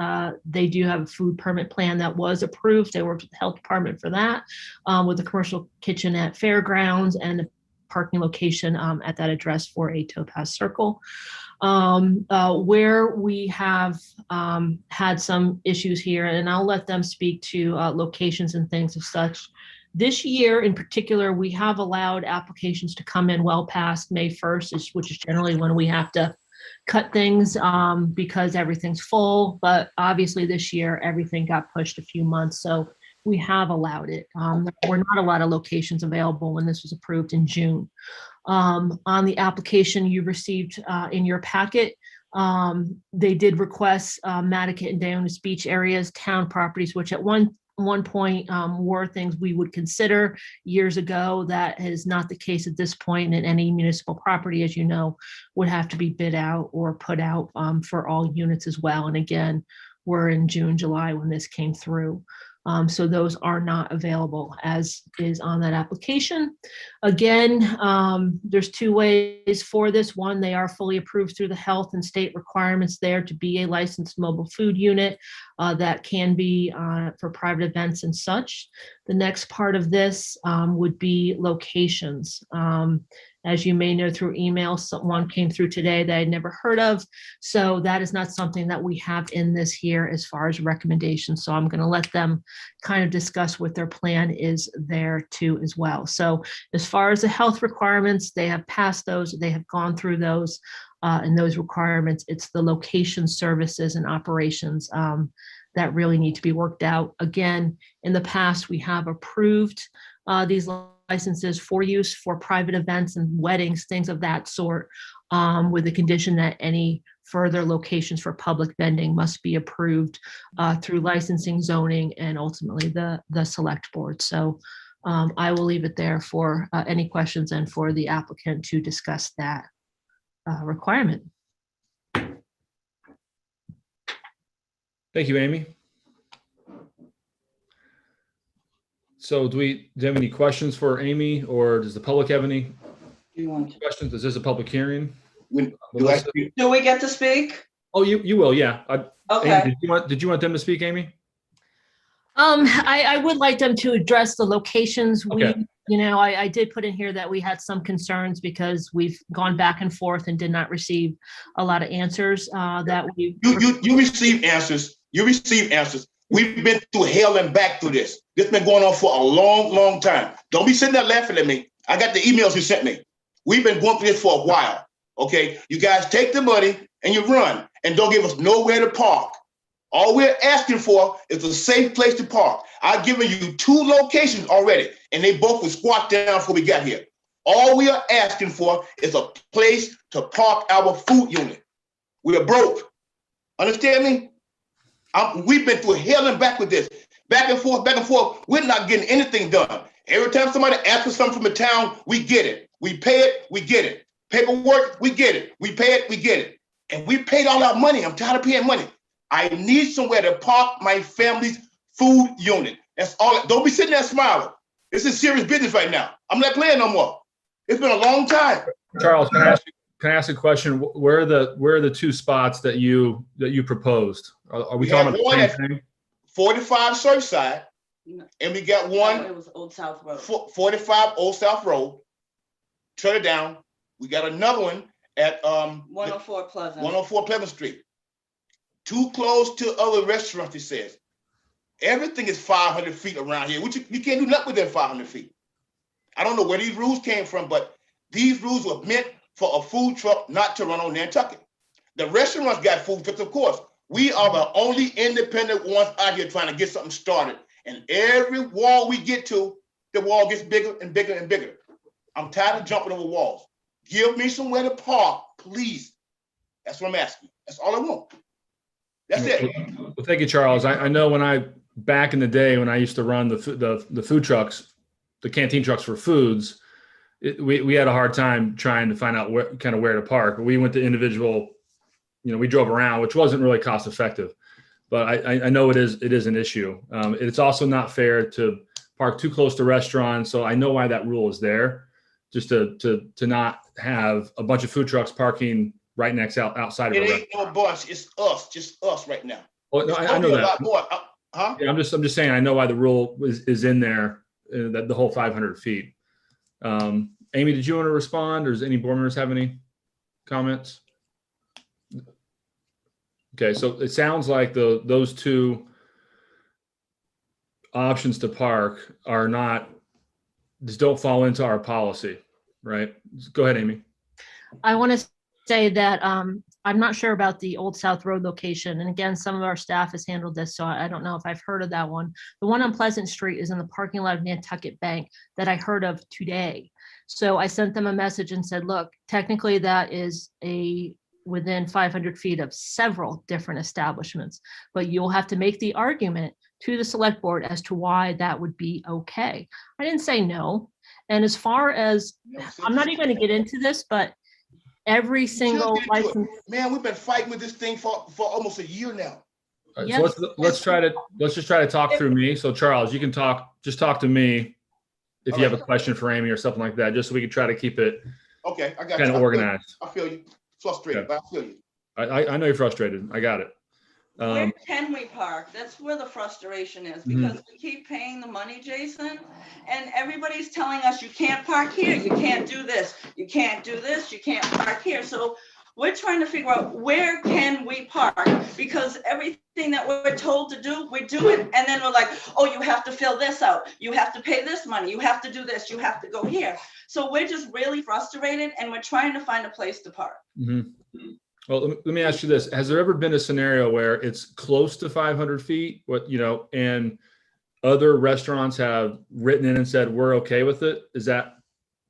they do have a food permit plan that was approved. They worked with the health department for that, with a commercial kitchen at Fairgrounds and a parking location at that address for a Topaz Circle. Where we have had some issues here, and I'll let them speak to locations and things of such. This year in particular, we have allowed applications to come in well past May 1st, which is generally when we have to cut things because everything's full. But obviously this year, everything got pushed a few months. So we have allowed it. There were not a lot of locations available when this was approved in June. On the application you received in your packet, they did request Nantucket and Daytona Beach areas, town properties, which at one point were things we would consider years ago. That is not the case at this point, and any municipal property, as you know, would have to be bid out or put out for all units as well. And again, we're in June, July when this came through. So those are not available as is on that application. Again, there's two ways for this. One, they are fully approved through the health and state requirements there to be a licensed mobile food unit that can be for private events and such. The next part of this would be locations. As you may know through email, one came through today that I'd never heard of. So that is not something that we have in this here as far as recommendations. So I'm going to let them kind of discuss what their plan is there too as well. So as far as the health requirements, they have passed those, they have gone through those and those requirements. It's the location, services, and operations that really need to be worked out. Again, in the past, we have approved these licenses for use for private events and weddings, things of that sort, with the condition that any further locations for public vending must be approved through licensing, zoning, and ultimately the select board. So I will leave it there for any questions and for the applicant to discuss that requirement. Thank you, Amy. So do you have any questions for Amy, or does the public have any questions? Is this a public hearing? Do we get to speak? Oh, you will, yeah. Okay. Amy, did you want them to speak, Amy? I would like them to address the locations. Okay. I did put in here that we had some concerns because we've gone back and forth and did not receive a lot of answers that we. You received answers. You received answers. We've been through hell and back through this. This has been going on for a long, long time. Don't be sitting there laughing at me. I got the emails you sent me. We've been going through this for a while. Okay, you guys take the money and you run and don't give us nowhere to park. All we're asking for is a safe place to park. I've given you 2 locations already, and they both were squat down before we got here. All we are asking for is a place to park our food unit. We're broke. Understand me? We've been through hell and back with this. Back and forth, back and forth. We're not getting anything done. Every time somebody asks for something from the town, we get it. We pay it, we get it. Paperwork, we get it. We pay it, we get it. And we paid all our money. I'm tired of paying money. I need somewhere to park my family's food unit. That's all. Don't be sitting there smiling. This is serious business right now. I'm not playing no more. It's been a long time. Charles, can I ask a question? Where are the two spots that you proposed? Are we talking about one the same thing? 45 Surfside, and we got one. It was Old South Road. 45 Old South Road. Turn it down. We got another one at 104 Pleasant. 104 Pleasant Street. Too close to other restaurants, he says. Everything is 500 feet around here, which you can't do nothing within 500 feet. I don't know where these rules came from, but these rules were meant for a food truck not to run on Nantucket. The restaurants got food trucks, of course. We are the only independent ones out here trying to get something started. And every wall we get to, the wall gets bigger and bigger and bigger. I'm tired of jumping over walls. Give me somewhere to park, please. That's what I'm asking. That's all I want. That's it. Well, thank you, Charles. I know back in the day when I used to run the food trucks, the canteen trucks for foods, we had a hard time trying to find out where to park. We went to individual, we drove around, which wasn't really cost effective. But I know it is an issue. It's also not fair to park too close to restaurants. So I know why that rule is there, just to not have a bunch of food trucks parking right outside of a restaurant. It ain't no bunch. It's us, just us right now. Oh, no, I know that. Yeah, I'm just saying I know why the rule is in there, that the whole 500 feet. Amy, did you want to respond, or does any board members have any comments? Okay, so it sounds like those two options to park just don't fall into our policy, right? Go ahead, Amy. I want to say that I'm not sure about the Old South Road location. And again, some of our staff has handled this, so I don't know if I've heard of that one. The one on Pleasant Street is in the parking lot of Nantucket Bank that I heard of today. So I sent them a message and said, look, technically that is within 500 feet of several different establishments, but you'll have to make the argument to the select board as to why that would be okay. I didn't say no. And as far as, I'm not even going to get into this, but every single license. Man, we've been fighting with this thing for almost a year now. All right, yes. So let's just try to talk through me. So Charles, you can just talk to me if you have a question for Amy or something like that, just so we can try to keep it okay. I got kind of organized. I feel you. Frustrated, okay. But I feel you. I know you're frustrated. I got it. Where can we park? That's where the frustration is, because we keep paying the money, Jason, and everybody's telling us you can't park here, you can't do this, you can't do this, you can't park here. So we're trying to figure out where can we park, because everything that we're told to do, we do it. And then we're like, oh, you have to fill this out. You have to pay this money. You have to do this. You have to go here. So we're just really frustrated, and we're trying to find a place to park. Mm-hmm. Well, let me ask you this. Has there ever been a scenario where it's close to 500 feet, and other restaurants have written in and said, we're okay with it? Is that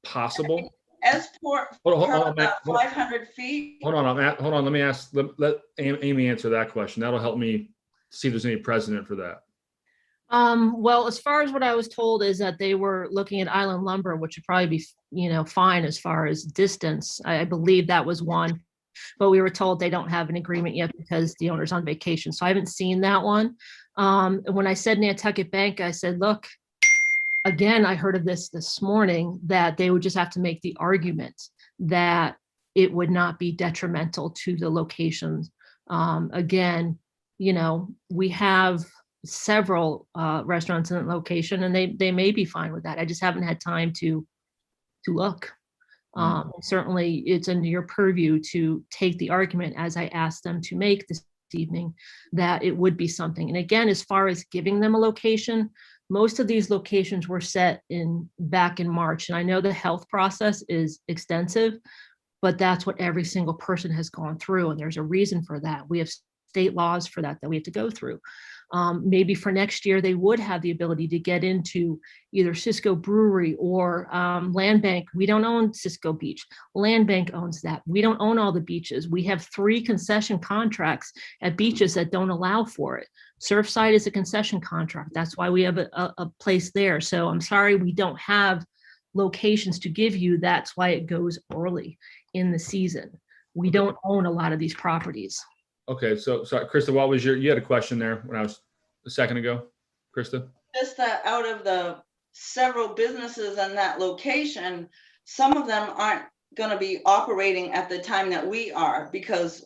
possible? As for about 500 feet. Hold on. Let Amy answer that question. That'll help me see if there's any precedent for that. Well, as far as what I was told is that they were looking at Island Lumber, which would probably be, fine as far as distance. I believe that was one. But we were told they don't have an agreement yet because the owner's on vacation. So I haven't seen that one. When I said Nantucket Bank, I said, look, again, I heard of this morning, that they would just have to make the argument that it would not be detrimental to the locations. Again, we have several restaurants in that location, and they may be fine with that. I just haven't had time to look. Certainly it's under your purview to take the argument, as I asked them to make this evening, that it would be something. And again, as far as giving them a location, most of these locations were set back in March. And I know the health process is extensive, but that's what every single person has gone through. And there's a reason for that. We have state laws for that we have to go through. Maybe for next year, they would have the ability to get into either Cisco Brewery or Land Bank. We don't own Cisco Beach. Land Bank owns that. We don't own all the beaches. We have 3 concession contracts at beaches that don't allow for it. Surfside is a concession contract. That's why we have a place there. So I'm sorry, we don't have locations to give you. That's why it goes early in the season. We don't own a lot of these properties. Okay, so sorry, Krista, what was you had a question there when I was a second ago, Krista? Just that out of the several businesses in that location, some of them aren't going to be operating at the time that we are, because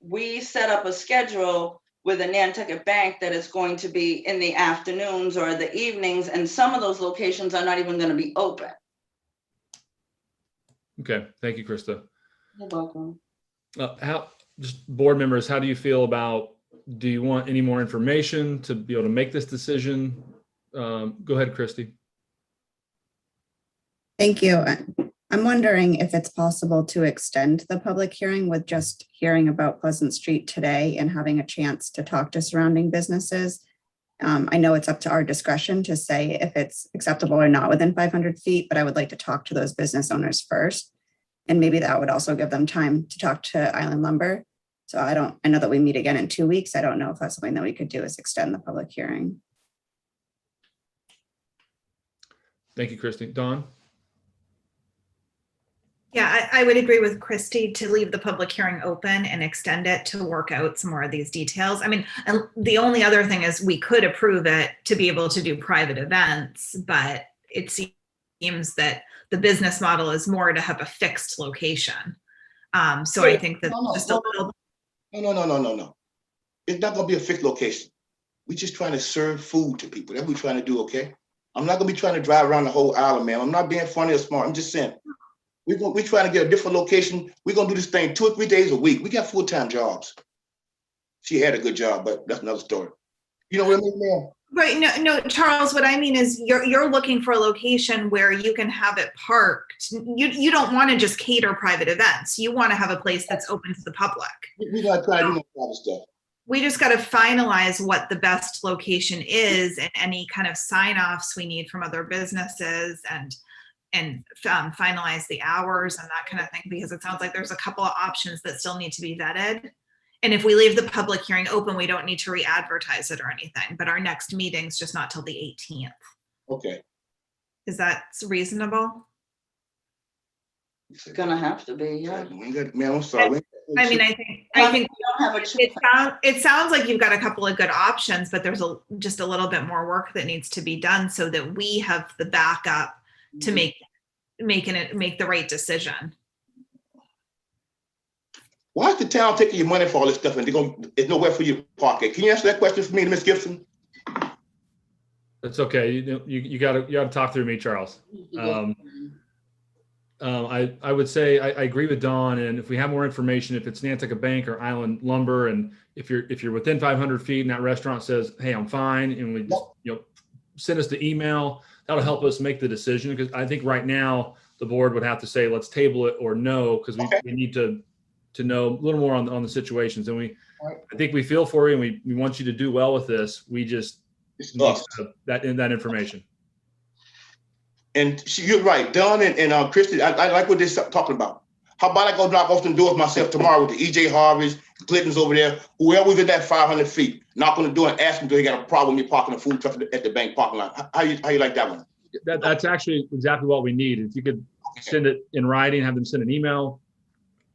we set up a schedule with a Nantucket bank that is going to be in the afternoons or the evenings, and some of those locations are not even going to be open. Okay, thank you, Krista. You're welcome. Just board members, how do you feel about, do you want any more information to be able to make this decision? Go ahead, Christy. Thank you. I'm wondering if it's possible to extend the public hearing with just hearing about Pleasant Street today and having a chance to talk to surrounding businesses. I know it's up to our discretion to say if it's acceptable or not within 500 feet, but I would like to talk to those business owners first. And maybe that would also give them time to talk to Island Lumber. So I know that we meet again in 2 weeks. I don't know if that's something that we could do, is extend the public hearing. Thank you, Christy. Dawn? Yeah, I would agree with Christy to leave the public hearing open and extend it to work out some more of these details. I mean, the only other thing is we could approve it to be able to do private events, but it seems that the business model is more to have a fixed location. So I think that just a little. No. It's not gonna be a fixed location. We're just trying to serve food to people. That's what we're trying to do, okay? I'm not gonna be trying to drive around the whole island, man. I'm not being funny or smart. I'm just saying, we're trying to get a different location. We're gonna do this thing 2 or 3 days a week. We got full-time jobs. She had a good job, but that's another story. You know what I mean, man? Right, no, Charles, what I mean is you're looking for a location where you can have it parked. You don't want to just cater private events. You want to have a place that's open to the public. We gotta try to do that kind of stuff. We just got to finalize what the best location is and any kind of sign-offs we need from other businesses and finalize the hours and that kind of thing, because it sounds like there's a couple of options that still need to be vetted. And if we leave the public hearing open, we don't need to re-advertise it or anything, but our next meeting's just not till the 18th. Okay. Is that reasonable? It's gonna have to be, yeah. Man, I'm sorry. I mean, I think we don't have a it sounds like you've got a couple of good options, but there's just a little bit more work that needs to be done so that we have the backup to make the right decision. Why is the town taking your money for all this stuff and there's nowhere for you to park it? Can you answer that question for me, Ms. Gibson? That's okay. You gotta talk through me, Charles. I would say I agree with Dawn, and if we have more information, if it's Nantucket Bank or Island Lumber, and if you're within 500 feet and that restaurant says, "Hey, I'm fine," and we just, send us the email, that'll help us make the decision. Because I think right now the board would have to say, let's table it or no, because we need to know a little more on the situations. And I think we feel for you, and we want you to do well with this. We just need that information. And you're right, Don and Christy, I like what they're talking about. How about I go knock off some doors myself tomorrow with the EJ Harveys, Clinton's over there, whoever within that 500 feet, knock on the door and ask them, do they got a problem with me parking a food truck at the bank parking lot? How you like that one? That's actually exactly what we need. If you could send it in writing, have them send an email,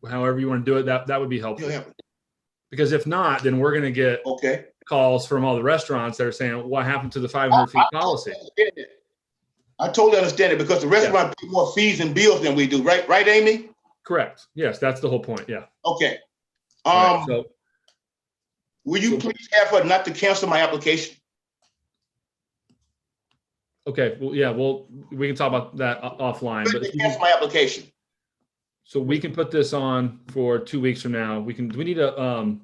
however you want to do it, that would be helpful. Because if not, then we're going to get calls from all the restaurants that are saying, what happened to the 500 feet policy? I totally understand it, because the restaurant pay more fees and bills than we do, right? Right, Amy? Correct. Yes, that's the whole point. Yeah. Okay. Right, will you please have her not to cancel my application? Okay. Well, yeah. Well, we can talk about that offline. But cancel my application. So we can put this on for 2 weeks from now. Do we need a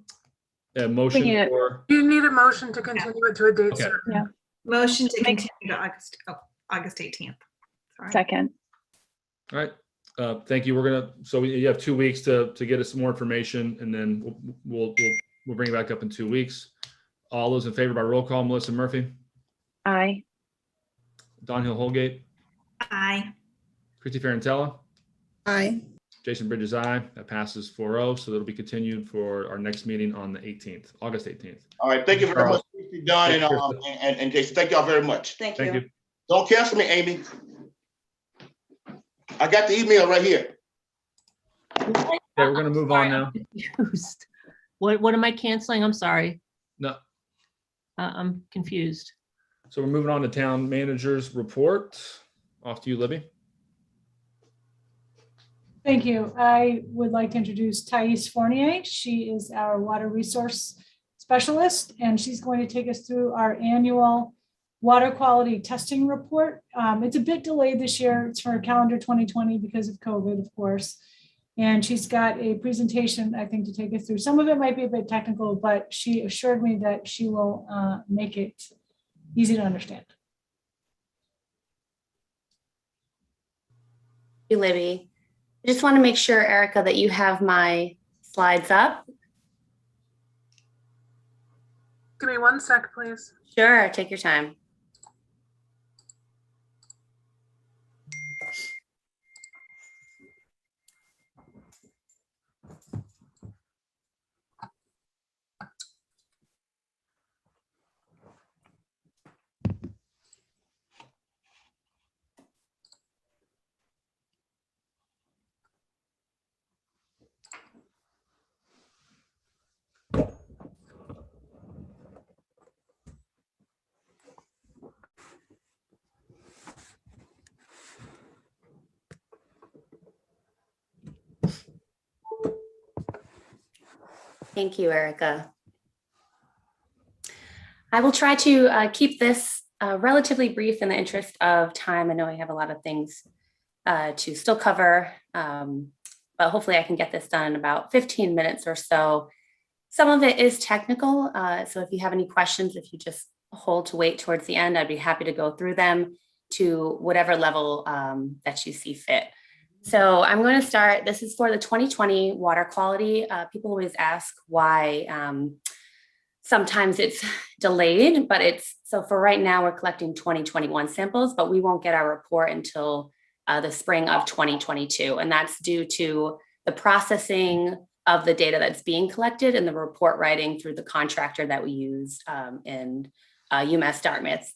motion for? You need a motion to continue it to a date certain. Yeah. Motion to continue to August 18th. Sorry. Second. All right. Thank you. You have 2 weeks to get us some more information, and then we'll bring it back up in 2 weeks. All those in favor by roll call, Melissa Murphy, Aye. Don Hill Holgate, Aye. Christy Ferrantella, Aye. Jason Bridges, aye. That passes 4-0. So that'll be continued for our next meeting on the 18th, August 18th. All right, thank you very much, Don and Jason. Thank y'all very much. Thank Thank you. you. Don't cancel me, Amy. I got the email right here. Okay, we're gonna move on now. Confused. What am I canceling? I'm sorry. No. I'm confused. So we're moving on to town manager's report. Off to you, Libby. Thank you. I would like to introduce Thais Fournier. She is our water resource specialist, and she's going to take us through our annual water quality testing report. It's a bit delayed this year. It's for calendar 2020 because of COVID, of course. And she's got a presentation, I think, to take us through. Some of it might be a bit technical, but she assured me that she will make it easy to understand. Hey, Libby. I just want to make sure, Erica, that you have my slides up. Give me 1 sec, please. Sure, take your time. Thank you, Erica. I will try to keep this relatively brief in the interest of time. I know I have a lot of things to still cover, but hopefully I can get this done in about 15 minutes or so. Some of it is technical, so if you have any questions, if you just hold to wait towards the end, I'd be happy to go through them to whatever level that you see fit. So I'm going to start. This is for the 2020 water quality. People always ask why sometimes it's delayed, but so for right now, we're collecting 2021 samples, but we won't get our report until the spring of 2022. And that's due to the processing of the data that's being collected and the report writing through the contractor that we use in UMass Dartmouth.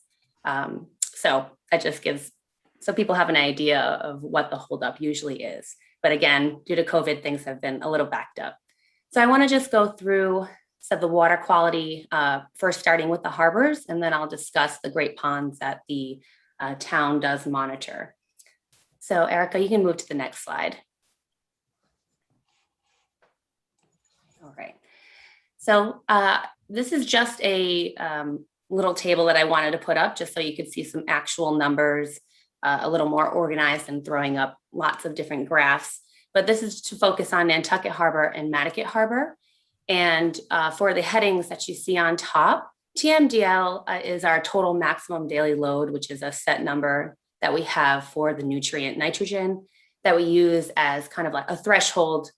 So that just gives, so people have an idea of what the holdup usually is. But again, due to COVID, things have been a little backed up. So I want to just go through the water quality, first starting with the harbors, and then I'll discuss the great ponds that the town does monitor. So Erica, you can move to the next slide. All right. So this is just a little table that I wanted to put up just so you could see some actual numbers, a little more organized and throwing up lots of different graphs. But this is to focus on Nantucket Harbor and Nantucket Harbor. And for the headings that you see on top, TMDL is our total maximum daily load, which is a set number that we have for the nutrient nitrogen that we use as kind of like a threshold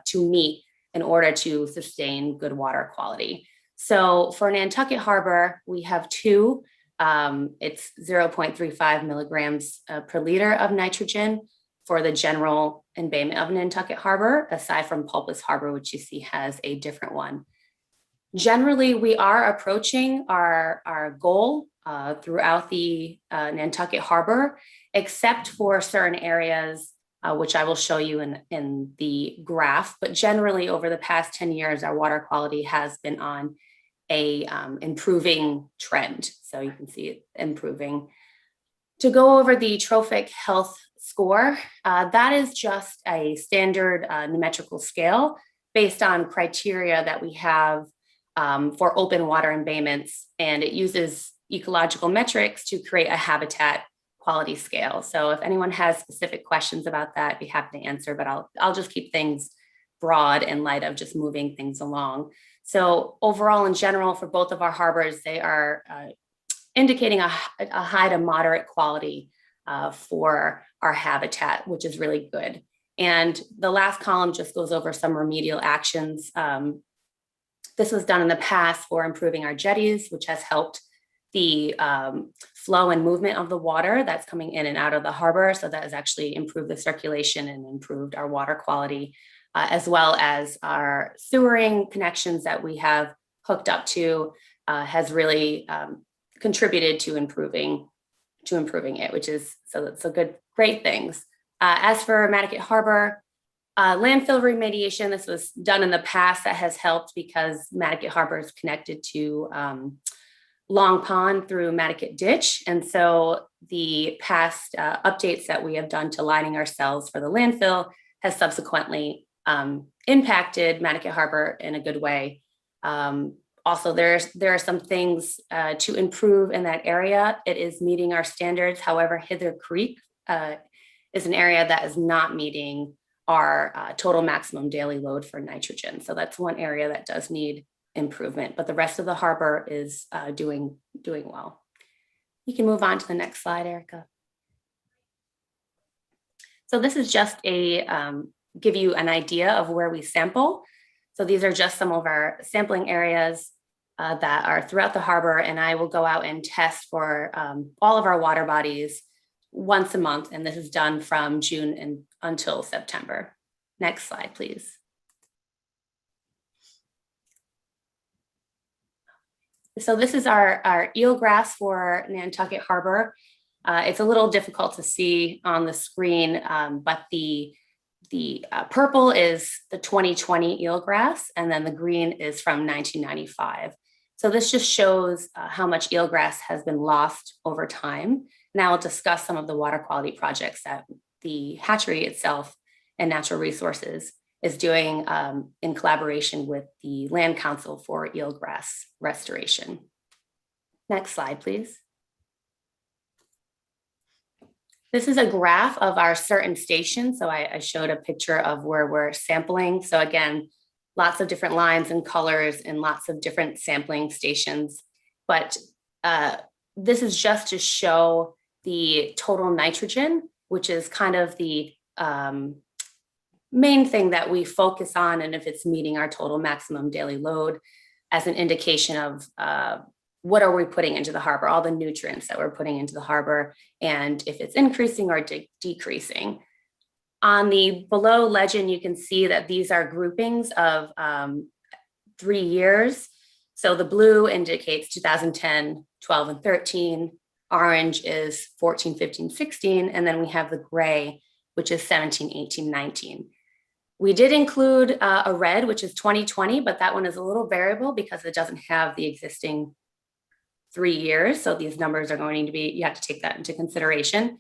to meet in order to sustain good water quality. So for Nantucket Harbor, we have two. It's 0.35 milligrams per liter of nitrogen for the general embayment of Nantucket Harbor, aside from Pulpus Harbor, which you see has a different one. Generally, we are approaching our goal throughout the Nantucket Harbor, except for certain areas, which I will show you in the graph. But generally, over the past 10 years, our water quality has been on a improving trend. So you can see it improving. To go over the trophic health score, that is just a standard numerical scale based on criteria that we have for open water embayments, and it uses ecological metrics to create a habitat quality scale. So if anyone has specific questions about that, I'd be happy to answer, but I'll just keep things broad in light of just moving things along. So overall, in general, for both of our harbors, they are indicating a high to moderate quality for our habitat, which is really good. And the last column just goes over some remedial actions This was done in the past for improving our jetties, which has helped the flow and movement of the water that's coming in and out of the harbor. So that has actually improved the circulation and improved our water quality, as well as our sewering connections that we have hooked up to has really contributed to improving it, which is so great things. As for Nantucket Harbor, landfill remediation, this was done in the past. That has helped because Nantucket Harbor is connected to Long Pond through Nantucket Ditch. And so the past updates that we have done to lining our cells for the landfill has subsequently impacted Nantucket Harbor in a good way. Also, there are some things to improve in that area. It is meeting our standards. However, Hither Creek is an area that is not meeting our total maximum daily load for nitrogen. So that's one area that does need improvement, but the rest of the harbor is doing well. You can move on to the next slide, Erica. So this is just give you an idea of where we sample. So these are just some of our sampling areas that are throughout the harbor, and I will go out and test for all of our water bodies once a month, and this is done from June until September. Next slide, please. So this is our eelgrass for Nantucket Harbor. It's a little difficult to see on the screen, but the purple is the 2020 eelgrass, and then the green is from 1995. So this just shows how much eelgrass has been lost over time. Now I'll discuss some of the water quality projects that the hatchery itself and Natural Resources is doing in collaboration with the Land Council for eelgrass restoration. Next slide, please. This is a graph of our certain stations. So I showed a picture of where we're sampling. So again, lots of different lines and colors and lots of different sampling stations. But this is just to show the total nitrogen, which is kind of the main thing that we focus on, and if it's meeting our total maximum daily load as an indication of what are we putting into the harbor, all the nutrients that we're putting into the harbor, and if it's increasing or decreasing. On the below legend, you can see that these are groupings of 3 years. So the blue indicates 2010, 12, and 13. Orange is 14, 15, 16. And then we have the gray, which is 17, 18, 19. We did include a red, which is 2020, but that one is a little variable because it doesn't have the existing 3 years. So these numbers are going to be, you have to take that into consideration.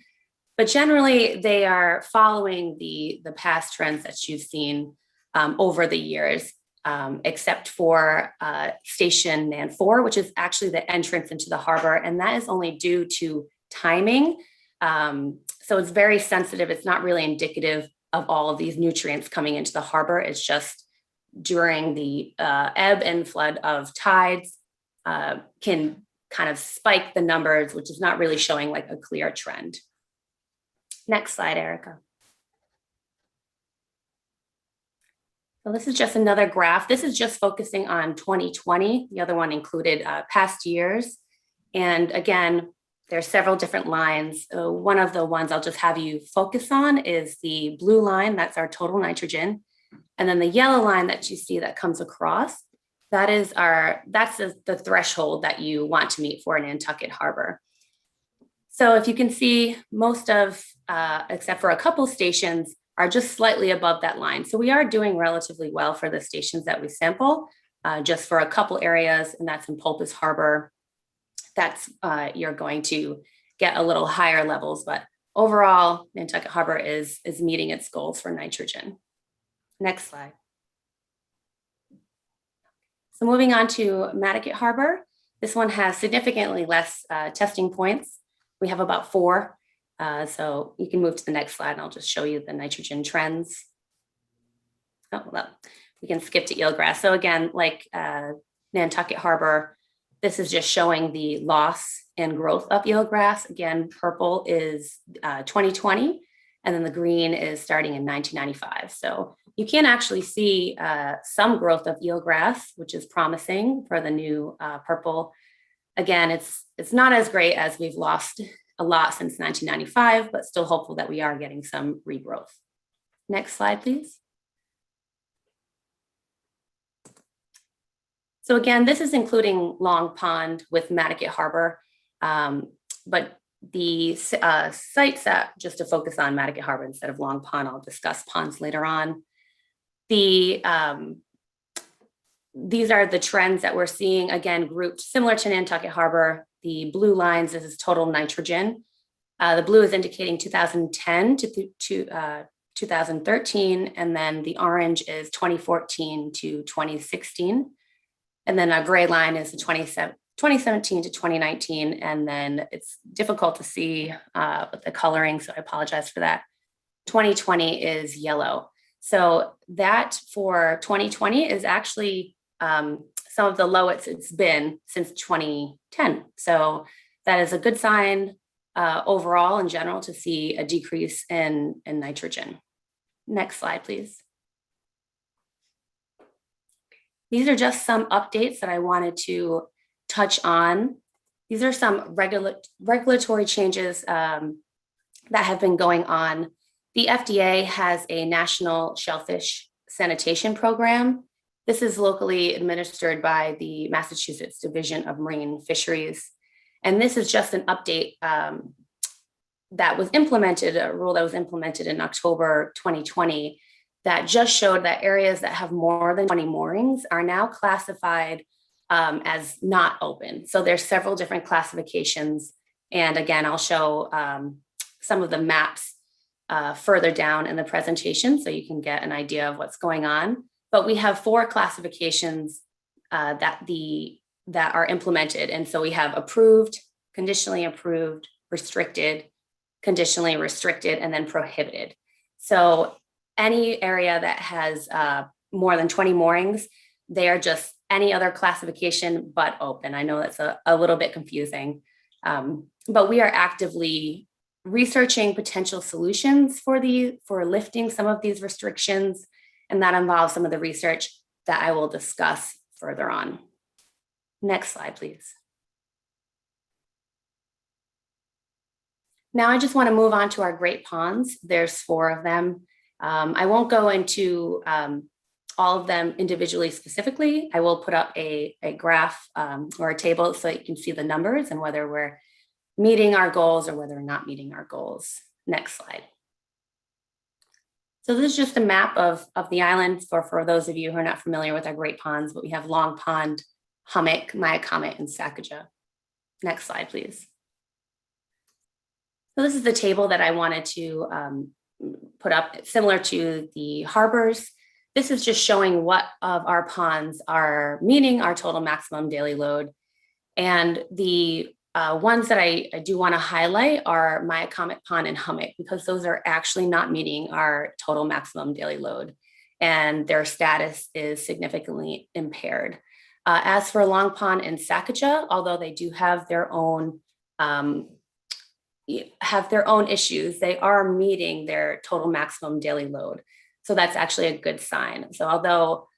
But generally, they are following the past trends that you've seen over the years, except for Station Nan 4, which is actually the entrance into the harbor. And that is only due to timing. So it's very sensitive. It's not really indicative of all of these nutrients coming into the harbor. It's just during the ebb and flood of tides can kind of spike the numbers, which is not really showing like a clear trend. Next slide, Erica. So this is just another graph. This is just focusing on 2020. The other one included past years. And again, there's several different lines. One of the ones I'll just have you focus on is the blue line. That's our total nitrogen. And then the yellow line that you see that comes across, that's the threshold that you want to meet for Nantucket Harbor. So if you can see, most of, except for a couple stations, are just slightly above that line. So we are doing relatively well for the stations that we sample, just for a couple areas, and that's in Pulpus Harbor. That's, you're going to get a little higher levels, but overall, Nantucket Harbor is meeting its goals for nitrogen. Next slide. So moving on to Nantucket Harbor, this one has significantly less testing points. We have about 4. So you can move to the next slide and I'll just show you the nitrogen trends. Oh, well, we can skip to eelgrass. So again, like Nantucket Harbor, this is just showing the loss and growth of eelgrass. Again, purple is 2020, and then the green is starting in 1995. So You can actually see some growth of eelgrass, which is promising for the new purple. Again, it's not as great as we've lost a lot since 1995, but still hopeful that we are getting some regrowth. Next slide, please. So again, this is including Long Pond with Nantucket Harbor, but the sites that just to focus on Nantucket Harbor instead of Long Pond, I'll discuss ponds later on. These are the trends that we're seeing, again, grouped similar to Nantucket Harbor. The blue lines, this is total nitrogen. The blue is indicating 2010 to 2013, and then the orange is 2014 to 2016. And then a gray line is the 2017 to 2019, and then it's difficult to see with the coloring, so I apologize for that. 2020 is yellow. So that for 2020 is actually some of the lowest it's been since 2010. So that is a good sign overall in general to see a decrease in nitrogen. Next slide, please. These are just some updates that I wanted to touch on. These are some regulatory changes that have been going on. The FDA has a national shellfish sanitation program. This is locally administered by the Massachusetts Division of Marine Fisheries. And this is just an update that was implemented, a rule that was implemented in October 2020 that just showed that areas that have more than 20 moorings are now classified as not open. So there's several different classifications. And again, I'll show some of the maps further down in the presentation so you can get an idea of what's going on. But we have 4 classifications that are implemented. And so we have approved, conditionally approved, restricted, conditionally restricted, and then prohibited. So any area that has more than 20 moorings, they are just any other classification but open. I know that's a little bit confusing, but we are actively researching potential solutions for lifting some of these restrictions, and that involves some of the research that I will discuss further on. Next slide, please. Now I just want to move on to our great ponds. There's 4 of them. I won't go into all of them individually specifically. I will put up a graph or a table so you can see the numbers and whether we're meeting our goals or whether we're not meeting our goals. Next slide. So this is just a map of the island for those of you who are not familiar with our great ponds, but we have Long Pond, Hummock, Myacomet, and Sacajah. Next slide, please. So this is the table that I wanted to put up, similar to the harbors. This is just showing what of our ponds are meeting our total maximum daily load. And the ones that I do want to highlight are Myacomet Pond and Hummock, because those are actually not meeting our total maximum daily load, and their status is significantly impaired. As for Long Pond and Sacajah, although they do have their own issues, they are meeting their total maximum daily load. So that's actually a good sign. So although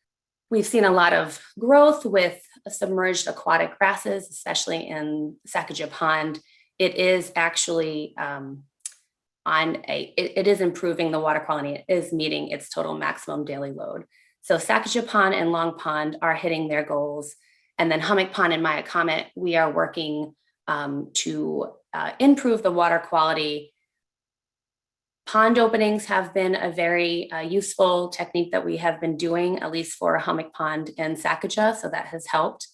we've seen a lot of growth with submerged aquatic grasses, especially in Sacajah Pond, it is actually it is improving the water quality. It is meeting its total maximum daily load. So Sacajah Pond and Long Pond are hitting their goals. And then Hummock Pond and Myacomet, we are working to improve the water quality. Pond openings have been a very useful technique that we have been doing, at least for Hummock Pond and Sacajah, so that has helped.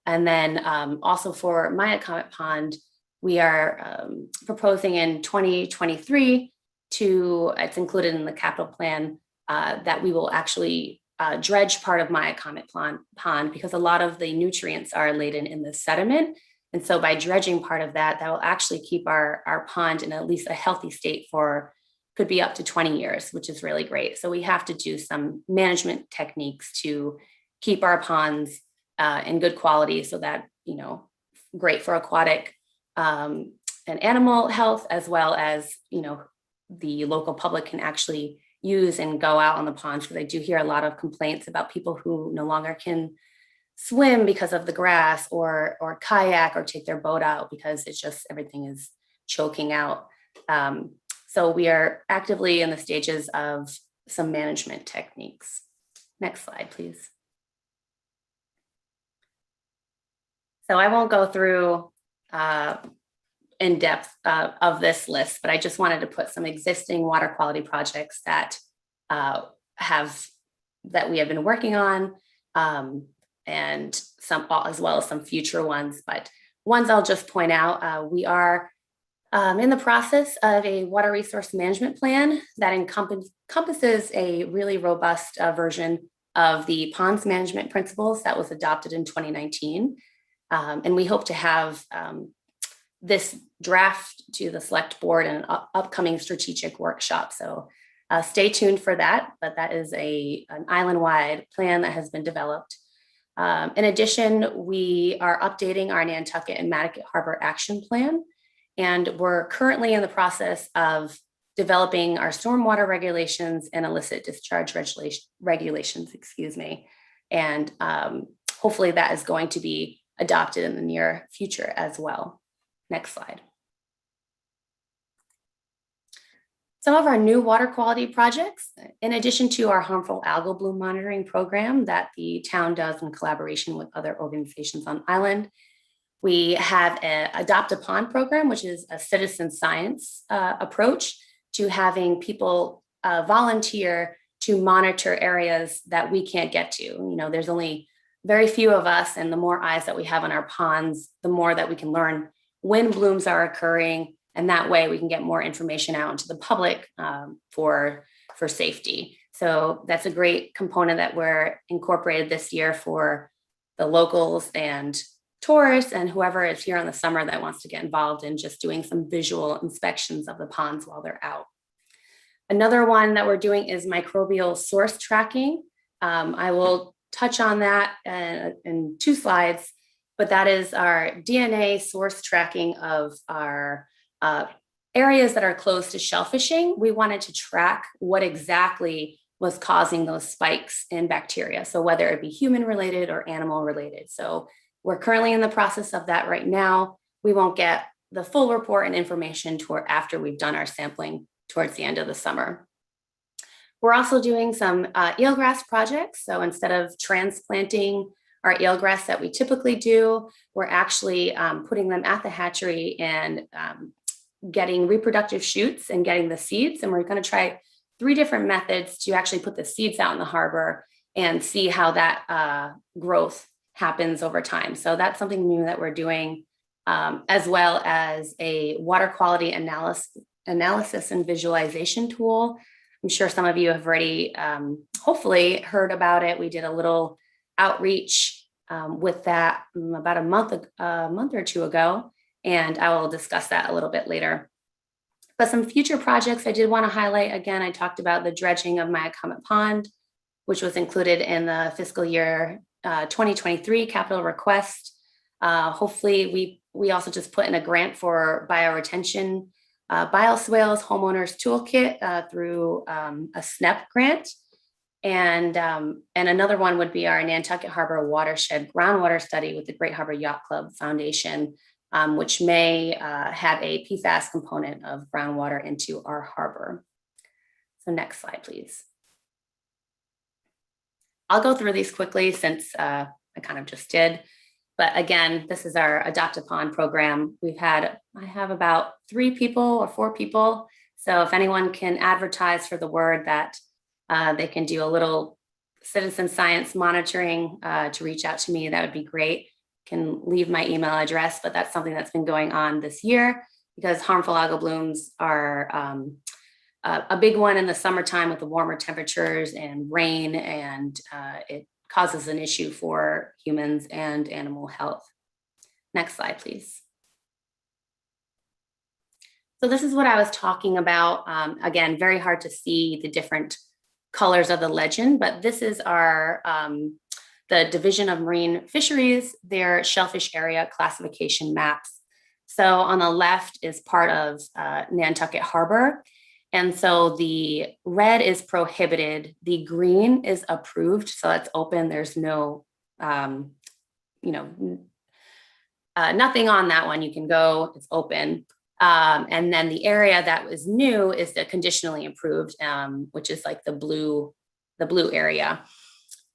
And then also for Myacomet Pond, we are proposing in 2023 it's included in the capital plan, that we will actually dredge part of Myacomet Pond because a lot of the nutrients are laden in the sediment. And so by dredging part of that will actually keep our pond in at least a healthy state for could be up to 20 years, which is really great. So we have to do some management techniques to keep our ponds in good quality so that, great for aquatic and animal health, as well as, the local public can actually use and go out on the ponds, because I do hear a lot of complaints about people who no longer can swim because of the grass, or kayak, or take their boat out because it's just everything is choking out. So we are actively in the stages of some management techniques. Next slide, please. So I won't go through in depth of this list, but I just wanted to put some existing water quality projects that we have been working on, and some, as well as some future ones. But ones I'll just point out, we are in the process of a water resource management plan that encompasses a really robust version of the ponds management principles that was adopted in 2019. And we hope to have this draft to the select board in an upcoming strategic workshop. So stay tuned for that, but that is an island-wide plan that has been developed. In addition, we are updating our Nantucket and Nantucket Harbor Action Plan, and we're currently in the process of developing our stormwater regulations and illicit discharge regulations, excuse me. And hopefully that is going to be adopted in the near future as well. Next slide. Some of our new water quality projects, in addition to our harmful algal bloom monitoring program that the town does in collaboration with other organizations on island, we have an Adopt a Pond program, which is a citizen science approach to having people volunteer to monitor areas that we can't get to. You know, there's only very few of us, and the more eyes that we have on our ponds, the more that we can learn when blooms are occurring, and that way we can get more information out into the public for safety. So that's a great component that we're incorporated this year for the locals and tourists and whoever is here in the summer that wants to get involved in just doing some visual inspections of the ponds while they're out. Another one that we're doing is microbial source tracking. I will touch on that in 2 slides, but that is our DNA source tracking of our areas that are close to shellfishing. We wanted to track what exactly was causing those spikes in bacteria. So whether it be human related or animal related. So we're currently in the process of that right now. We won't get the full report and information after we've done our sampling towards the end of the summer. We're also doing some eelgrass projects. So instead of transplanting our eelgrass that we typically do, we're actually putting them at the hatchery and getting reproductive shoots and getting the seeds. And we're going to try 3 different methods to actually put the seeds out in the harbor and see how that growth happens over time. So that's something new that we're doing, as well as a water quality analysis and visualization tool. I'm sure some of you have already hopefully heard about it. We did a little outreach with that about a month or 2 ago, and I will discuss that a little bit later. But some future projects I did want to highlight. Again, I talked about the dredging of Myacomet Pond, which was included in the fiscal year 2023 capital request. Hopefully, we also just put in a grant for bioretention bioswales homeowners toolkit through a SNEP grant. And another one would be our Nantucket Harbor Watershed Groundwater Study with the Great Harbor Yacht Club Foundation, which may have a PFAS component of groundwater into our harbor. So next slide, please. I'll go through these quickly since I kind of just did. But again, this is our Adopt a Pond program. I have about 3 people or 4 people. So if anyone can advertise for the word that they can do a little citizen science monitoring to reach out to me, that would be great. Can leave my email address, but that's something that's been going on this year because harmful algal blooms are a big one in the summertime with the warmer temperatures and rain, and it causes an issue for humans and animal health. Next slide, please. So this is what I was talking about. Again, very hard to see the different colors of the legend, but this is our the Division of Marine Fisheries, their shellfish area classification maps. So on the left is part of Nantucket Harbor. And so the red is prohibited, the green is approved, so that's open. There's no, nothing on that one. You can go, it's open. And then the area that was new is the conditionally approved, which is like the blue area.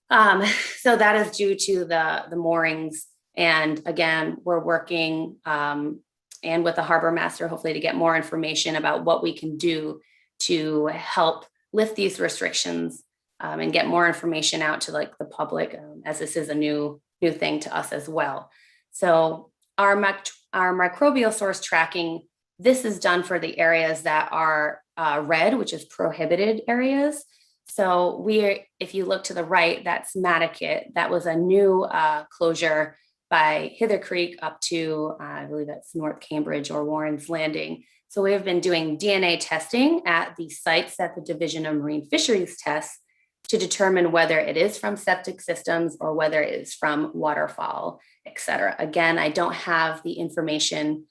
So that is due to the moorings. And again, we're working and with the harbor master, hopefully to get more information about what we can do to help lift these restrictions and get more information out to like the public, as this is a new thing to us as well. So our microbial source tracking, this is done for the areas that are red, which is prohibited areas. So if you look to the right, that's Nantucket. That was a new closure by Hither Creek up to, I believe that's North Cambridge or Warren's Landing. So we have been doing DNA testing at the sites that the Division of Marine Fisheries tests to determine whether it is from septic systems or whether it is from waterfowl, et cetera. Again, I don't have the information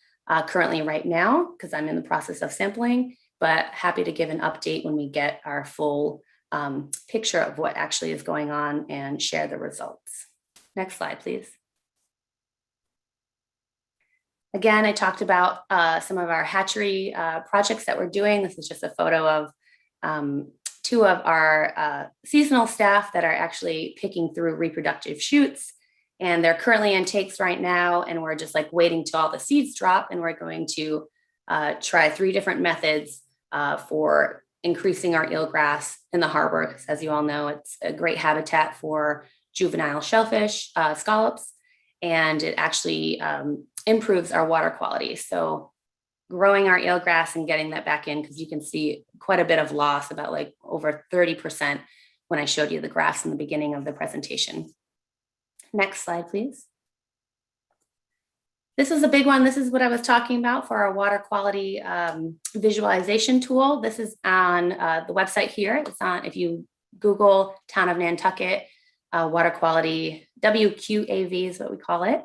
currently right now because I'm in the process of sampling, but happy to give an update when we get our full picture of what actually is going on and share the results. Next slide, please. Again, I talked about some of our hatchery projects that we're doing. This is just a photo of 2 of our seasonal staff that are actually picking through reproductive shoots. And they're currently in takes right now. And we're just like waiting till all the seeds drop. And we're going to try 3 different methods for increasing our eelgrass in the harbor. Because as you all know, it's a great habitat for juvenile shellfish, scallops, and it actually improves our water quality. So growing our eelgrass and getting that back in, because you can see quite a bit of loss, about like over 30% when I showed you the graphs in the beginning of the presentation. Next slide, please. This is a big one. This is what I was talking about for our water quality visualization tool. This is on the website here. It's on, if you Google Town of Nantucket, water quality, WQAV is what we call it.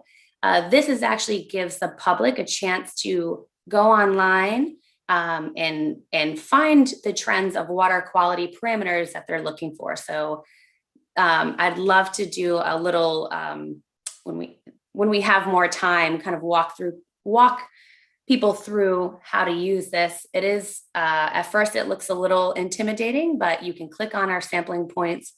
This is actually gives the public a chance to go online and find the trends of water quality parameters that they're looking for. So I'd love to do a little, when we have more time, kind of walk people through how to use this. It is, at first it looks a little intimidating, but you can click on our sampling points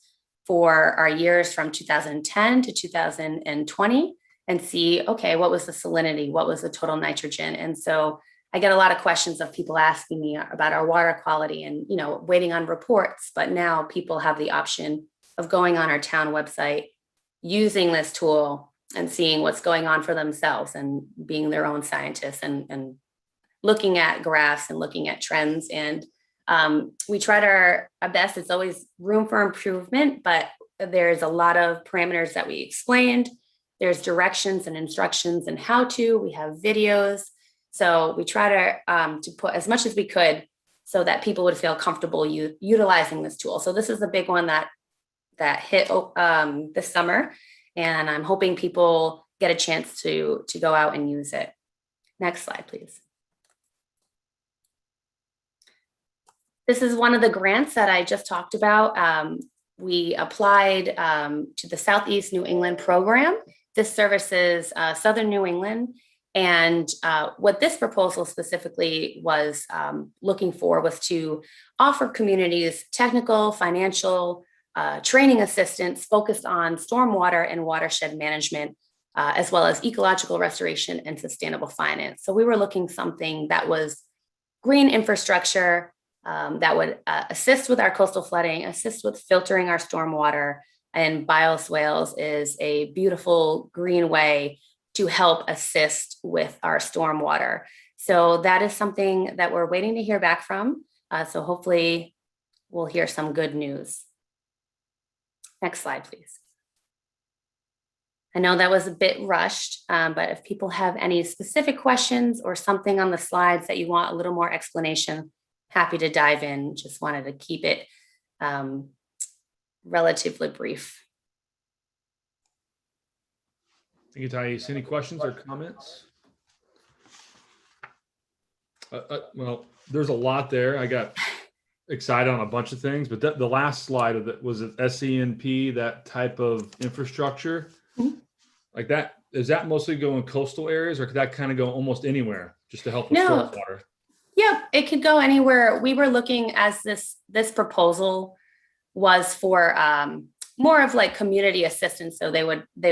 for our years from 2010 to 2020 and see, okay, what was the salinity? What was the total nitrogen? And so I get a lot of questions of people asking me about our water quality and, waiting on reports, but now people have the option of going on our town website, using this tool and seeing what's going on for themselves and being their own scientists and looking at graphs and looking at trends. And we tried our best. It's always room for improvement, but there's a lot of parameters that we explained. There's directions and instructions and how to. We have videos. So we try to put as much as we could so that people would feel comfortable utilizing this tool. So this is a big one that hit this summer, and I'm hoping people get a chance to go out and use it. Next slide, please. This is one of the grants that I just talked about. We applied to the Southeast New England program. This services Southern New England. And what this proposal specifically was looking for was to offer communities technical, financial, training assistance focused on stormwater and watershed management, as well as ecological restoration and sustainable finance. So we were looking something that was green infrastructure that would assist with our coastal flooding, assist with filtering our stormwater, and bioswales is a beautiful green way to help assist with our stormwater. So that is something that we're waiting to hear back from. So hopefully we'll hear some good news. Next slide, please. I know that was a bit rushed, but if people have any specific questions or something on the slides that you want a little more explanation, happy to dive in. Just wanted to keep it relatively brief. Thank you, Thais. Any questions or comments? Well, there's a lot there. I got excited on a bunch of things, but the last slide of it was it SENP, that type of infrastructure, like that. Is that mostly go in coastal areas, or could that kind of go almost anywhere just to help with No. stormwater? Yeah, it could go anywhere. We were looking as this proposal was for more of like community assistance. So they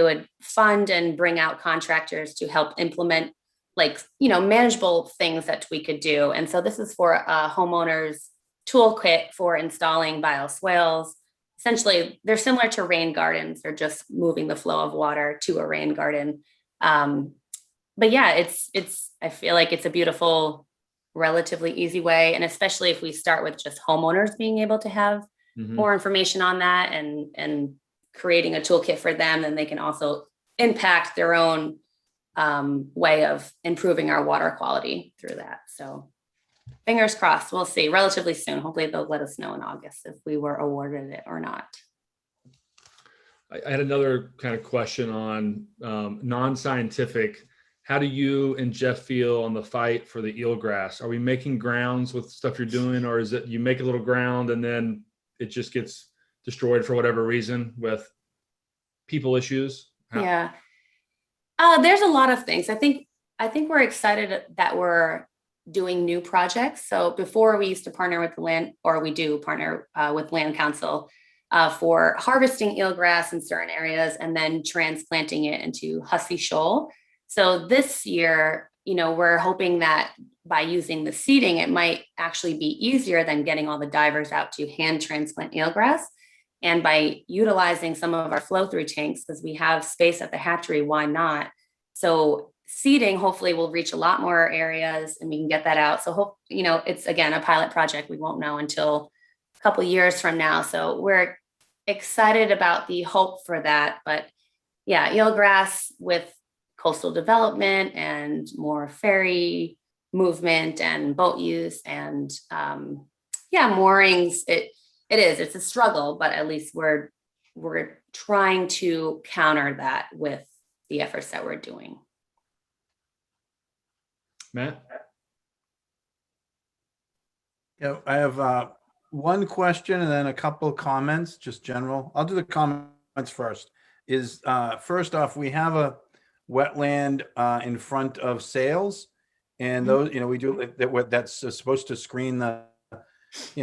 would fund and bring out contractors to help implement like, manageable things that we could do. And so this is for a homeowner's toolkit for installing bioswales. Essentially, they're similar to rain gardens. They're just moving the flow of water to a rain garden. But yeah, I feel like it's a beautiful, relatively easy way. And especially if we start with just homeowners being able to have more information on that and creating a toolkit for them, then they can also impact their own way of improving our water quality through that. So fingers crossed, we'll see relatively soon. Hopefully they'll let us know in August if we were awarded it or not. I had another kind of question on non-scientific. How do you and Jeff feel on the fight for the eelgrass? Are we making grounds with stuff you're doing, or is it you make a little ground and then it just gets destroyed for whatever reason with people issues? Yeah. There's a lot of things. I think we're excited that we're doing new projects. So before we used to partner with the land, or we do partner with Land Council for harvesting eelgrass in certain areas and then transplanting it into hussy shoal. So this year, we're hoping that by using the seeding, it might actually be easier than getting all the divers out to hand transplant eelgrass. And by utilizing some of our flow through tanks, because we have space at the hatchery, why not? So seeding hopefully will reach a lot more areas and we can get that out. So it's again, a pilot project. We won't know until a couple of years from now. So we're excited about the hope for that. But yeah, eelgrass with coastal development and more ferry movement and boat use and moorings. It's a struggle, but at least we're trying to counter that with the efforts that we're doing. Matt? Yeah, I have one question and then a couple of comments, just general. I'll do the comments first. First off, we have a wetland in front of sales, and those, we do that's supposed to screen the,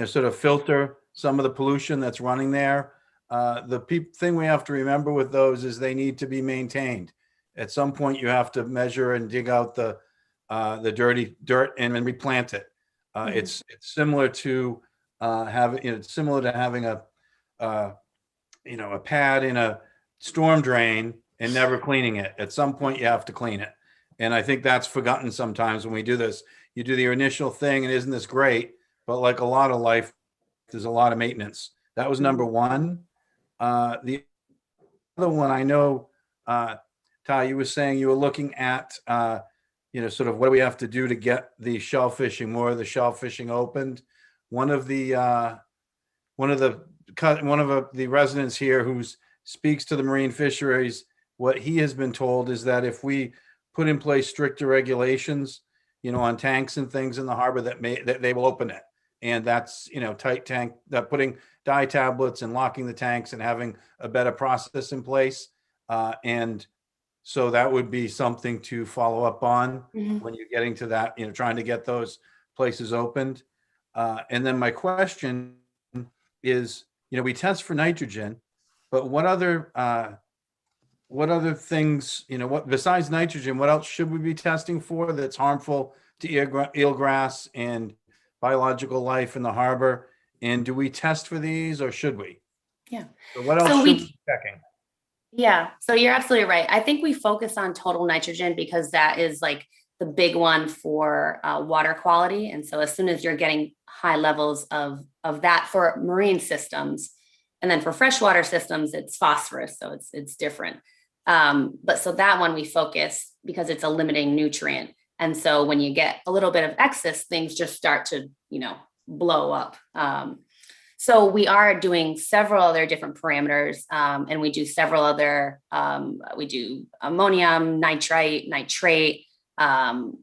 sort of filter some of the pollution that's running there. The thing we have to remember with those is they need to be maintained. At some point, you have to measure and dig out the dirty dirt and then replant it. It's similar to having a pad in a storm drain and never cleaning it. At some point, you have to clean it, and I think that's forgotten sometimes when we do this. You do the initial thing, and isn't this great? But like a lot of life, there's a lot of maintenance. That was number one. The other one, I know, Ty, you were saying you were looking at, sort of what do we have to do to get the shellfishing, more of the shellfishing opened. One of the residents here who speaks to the marine fisheries, what he has been told is that if we put in place stricter regulations, on tanks and things in the harbor, that they will open it. And that's, tight tank, that putting dye tablets and locking the tanks and having a better process in place. And so that would be something to follow up on when you're getting to that, trying to get those places opened. And then my question is, we test for nitrogen, but what other things, what besides nitrogen, what else should we be testing for that's harmful to eelgrass and biological life in the harbor? And do we test for these, or should we? Yeah. So what else should we be checking? Yeah, so you're absolutely right. I think we focus on total nitrogen because that is like the big one for water quality. And so as soon as you're getting high levels of that for marine systems, and then for freshwater systems, it's phosphorus. So it's different. But so that one we focus because it's a limiting nutrient. And so when you get a little bit of excess, things just start to, blow up. So we are doing several other different parameters, and we do several other, we do ammonium, nitrite, nitrate.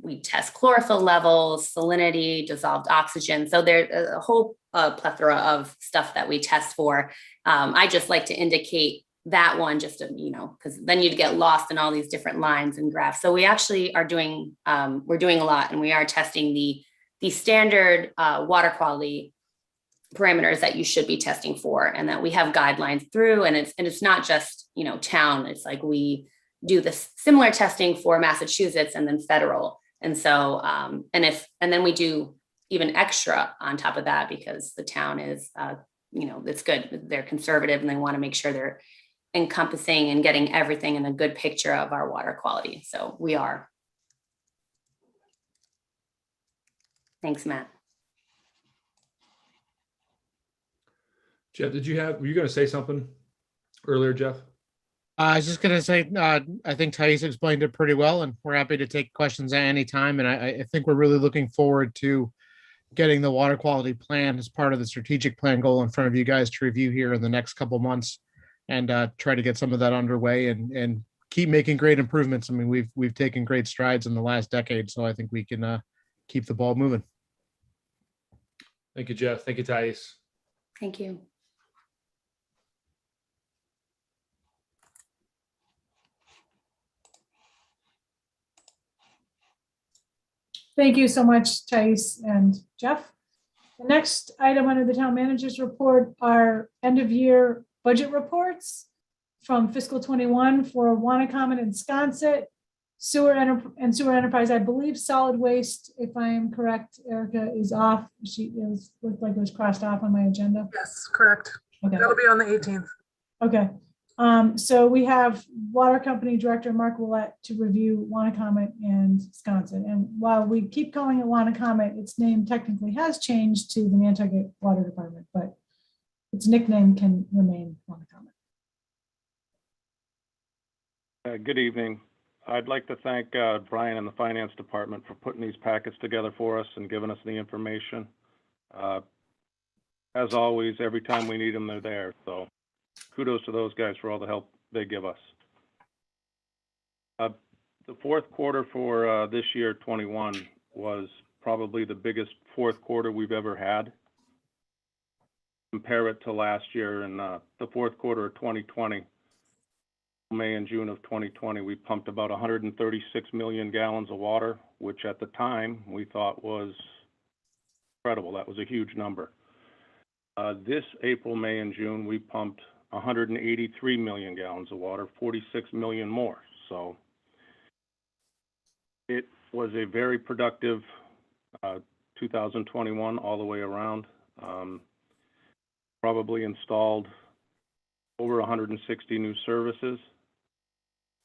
We test chlorophyll levels, salinity, dissolved oxygen. So there's a whole a plethora of stuff that we test for. I just like to indicate that one just to, because then you'd get lost in all these different lines and graphs. So we actually are doing, we're doing a lot, and we are testing the standard water quality parameters that you should be testing for, and that we have guidelines through, and it's not just, town. It's like we do this similar testing for Massachusetts and then federal. And so, and then we do even extra on top of that, because the town is, it's good. They're conservative and they want to make sure they're encompassing and getting everything in a good picture of our water quality. So we are. Thanks, Matt. Jeff, were you going to say something earlier, Jeff? I was just going to say, I think Thais explained it pretty well, and we're happy to take questions at any time. And I think we're really looking forward to getting the water quality plan as part of the strategic plan goal in front of you guys to review here in the next couple months, and try to get some of that underway and keep making great improvements. I mean, we've taken great strides in the last decade, so I think we can keep the ball moving. Thank you, Jeff. Thank you, Thais. Thank you. Thank you so much, Thais and Jeff. The next item under the town manager's report are end of year budget reports from fiscal 21 for Wanacom and Sconset, sewer enterprise. I believe solid waste, if I am correct, Erica, is off. She looked like it was crossed off on my agenda. Yes, correct. Okay. That'll be on the 18th. Okay. So we have Water Company Director Mark Willett to review Wanacom and Sconset. And while we keep calling it Wanacom, its name technically has changed to the Nantucket Water Department, but its nickname can remain Wanacom. Good evening. I'd like to thank Brian and the Finance Department for putting these packets together for us and giving us the information. As always, every time we need them, they're there. So kudos to those guys for all the help they give us. The fourth quarter for this year, 21, was probably the biggest fourth quarter we've ever had. Compare it to last year in the fourth quarter of 2020. May and June of 2020, we pumped about 136 million gallons of water, which at the time we thought was incredible. That was a huge number. This April, May, and June, we pumped 183 million gallons of water, 46 million more. So it was a very productive 2021 all the way around. Probably installed over 160 new services.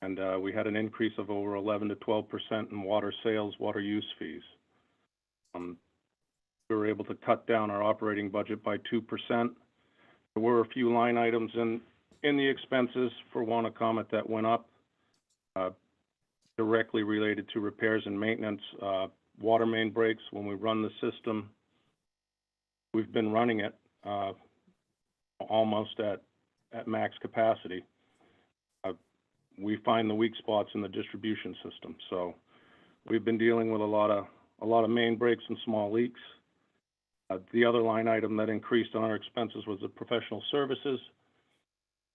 And we had an increase of over 11 to 12% in water sales, water use fees. We were able to cut down our operating budget by 2%. There were a few line items in the expenses for Wanacom that went up, directly related to repairs and maintenance, water main breaks. When we run the system, we've been running it almost at max capacity. We find the weak spots in the distribution system. So we've been dealing with a lot of main breaks and small leaks. The other line item that increased on our expenses was the professional services,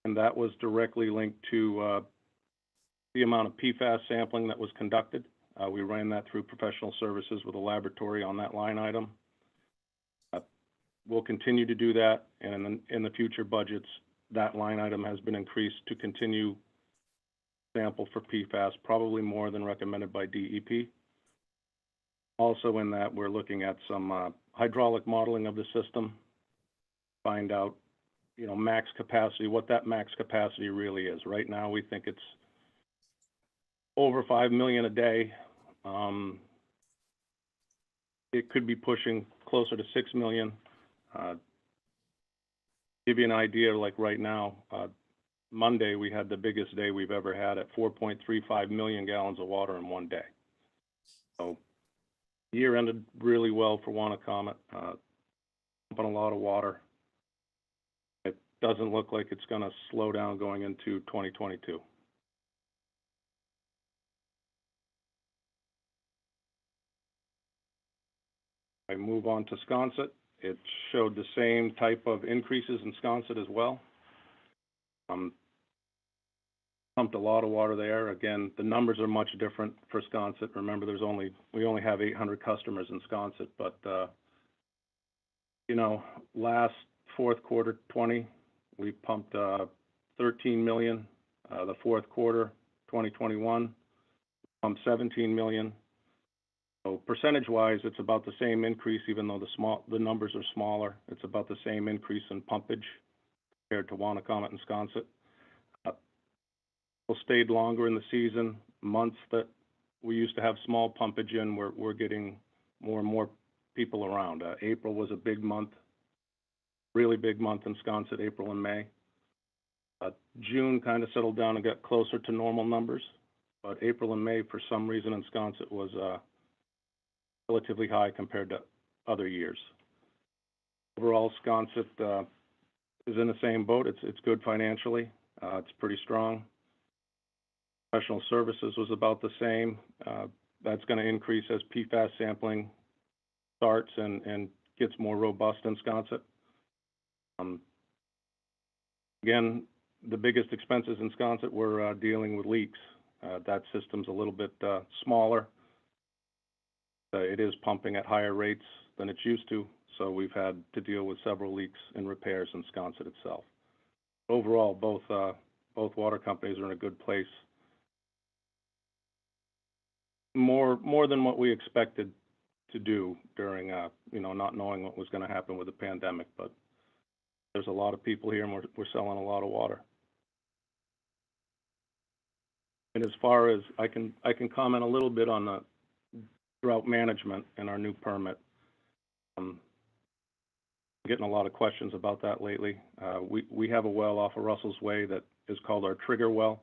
and that was directly linked to the amount of PFAS sampling that was conducted. We ran that through professional services with a laboratory on that line item. We'll continue to do that, and in the future budgets, that line item has been increased to continue sample for PFAS, probably more than recommended by DEP. Also in that, we're looking at some hydraulic modeling of the system, find out, max capacity, what that max capacity really is. Right now, we think it's over 5 million a day. It could be pushing closer to 6 million. Give you an idea, like right now, Monday, we had the biggest day we've ever had at 4.35 million gallons of water in one day. So the year ended really well for Wanacom, pumping a lot of water. It doesn't look like it's going to slow down going into 2022. I move on to Sconset. It showed the same type of increases in Sconset as well. Pumped a lot of water there. Again, the numbers are much different for Sconset. Remember, we only have 800 customers in Sconset, but last fourth quarter 20, we pumped 13 million. The fourth quarter 2021, pumped 17 million. So percentage-wise, it's about the same increase, even though the numbers are smaller. It's about the same increase in pumpage compared to Wannacomet and Sconset. People stayed longer in the season. Months that we used to have small pumpage in, we're getting more and more people around. April was a big month, really big month in Sconset, April and May. June kind of settled down and got closer to normal numbers, but April and May, for some reason in Sconset, was relatively high compared to other years. Overall, Sconset is in the same boat. It's good financially. It's pretty strong. Professional services was about the same. That's going to increase as PFAS sampling starts and gets more robust in Sconset. Again, the biggest expenses in Sconset were dealing with leaks. That system's a little bit smaller. It is pumping at higher rates than it's used to, so we've had to deal with several leaks and repairs in Sconset itself. Overall, both water companies are in a good place. More than what we expected to do during, not knowing what was going to happen with the pandemic. But there's a lot of people here, and we're selling a lot of water. And as far as I can comment a little bit on the drought management and our new permit. I'm getting a lot of questions about that lately. We have a well off of Russell's Way that is called our trigger well.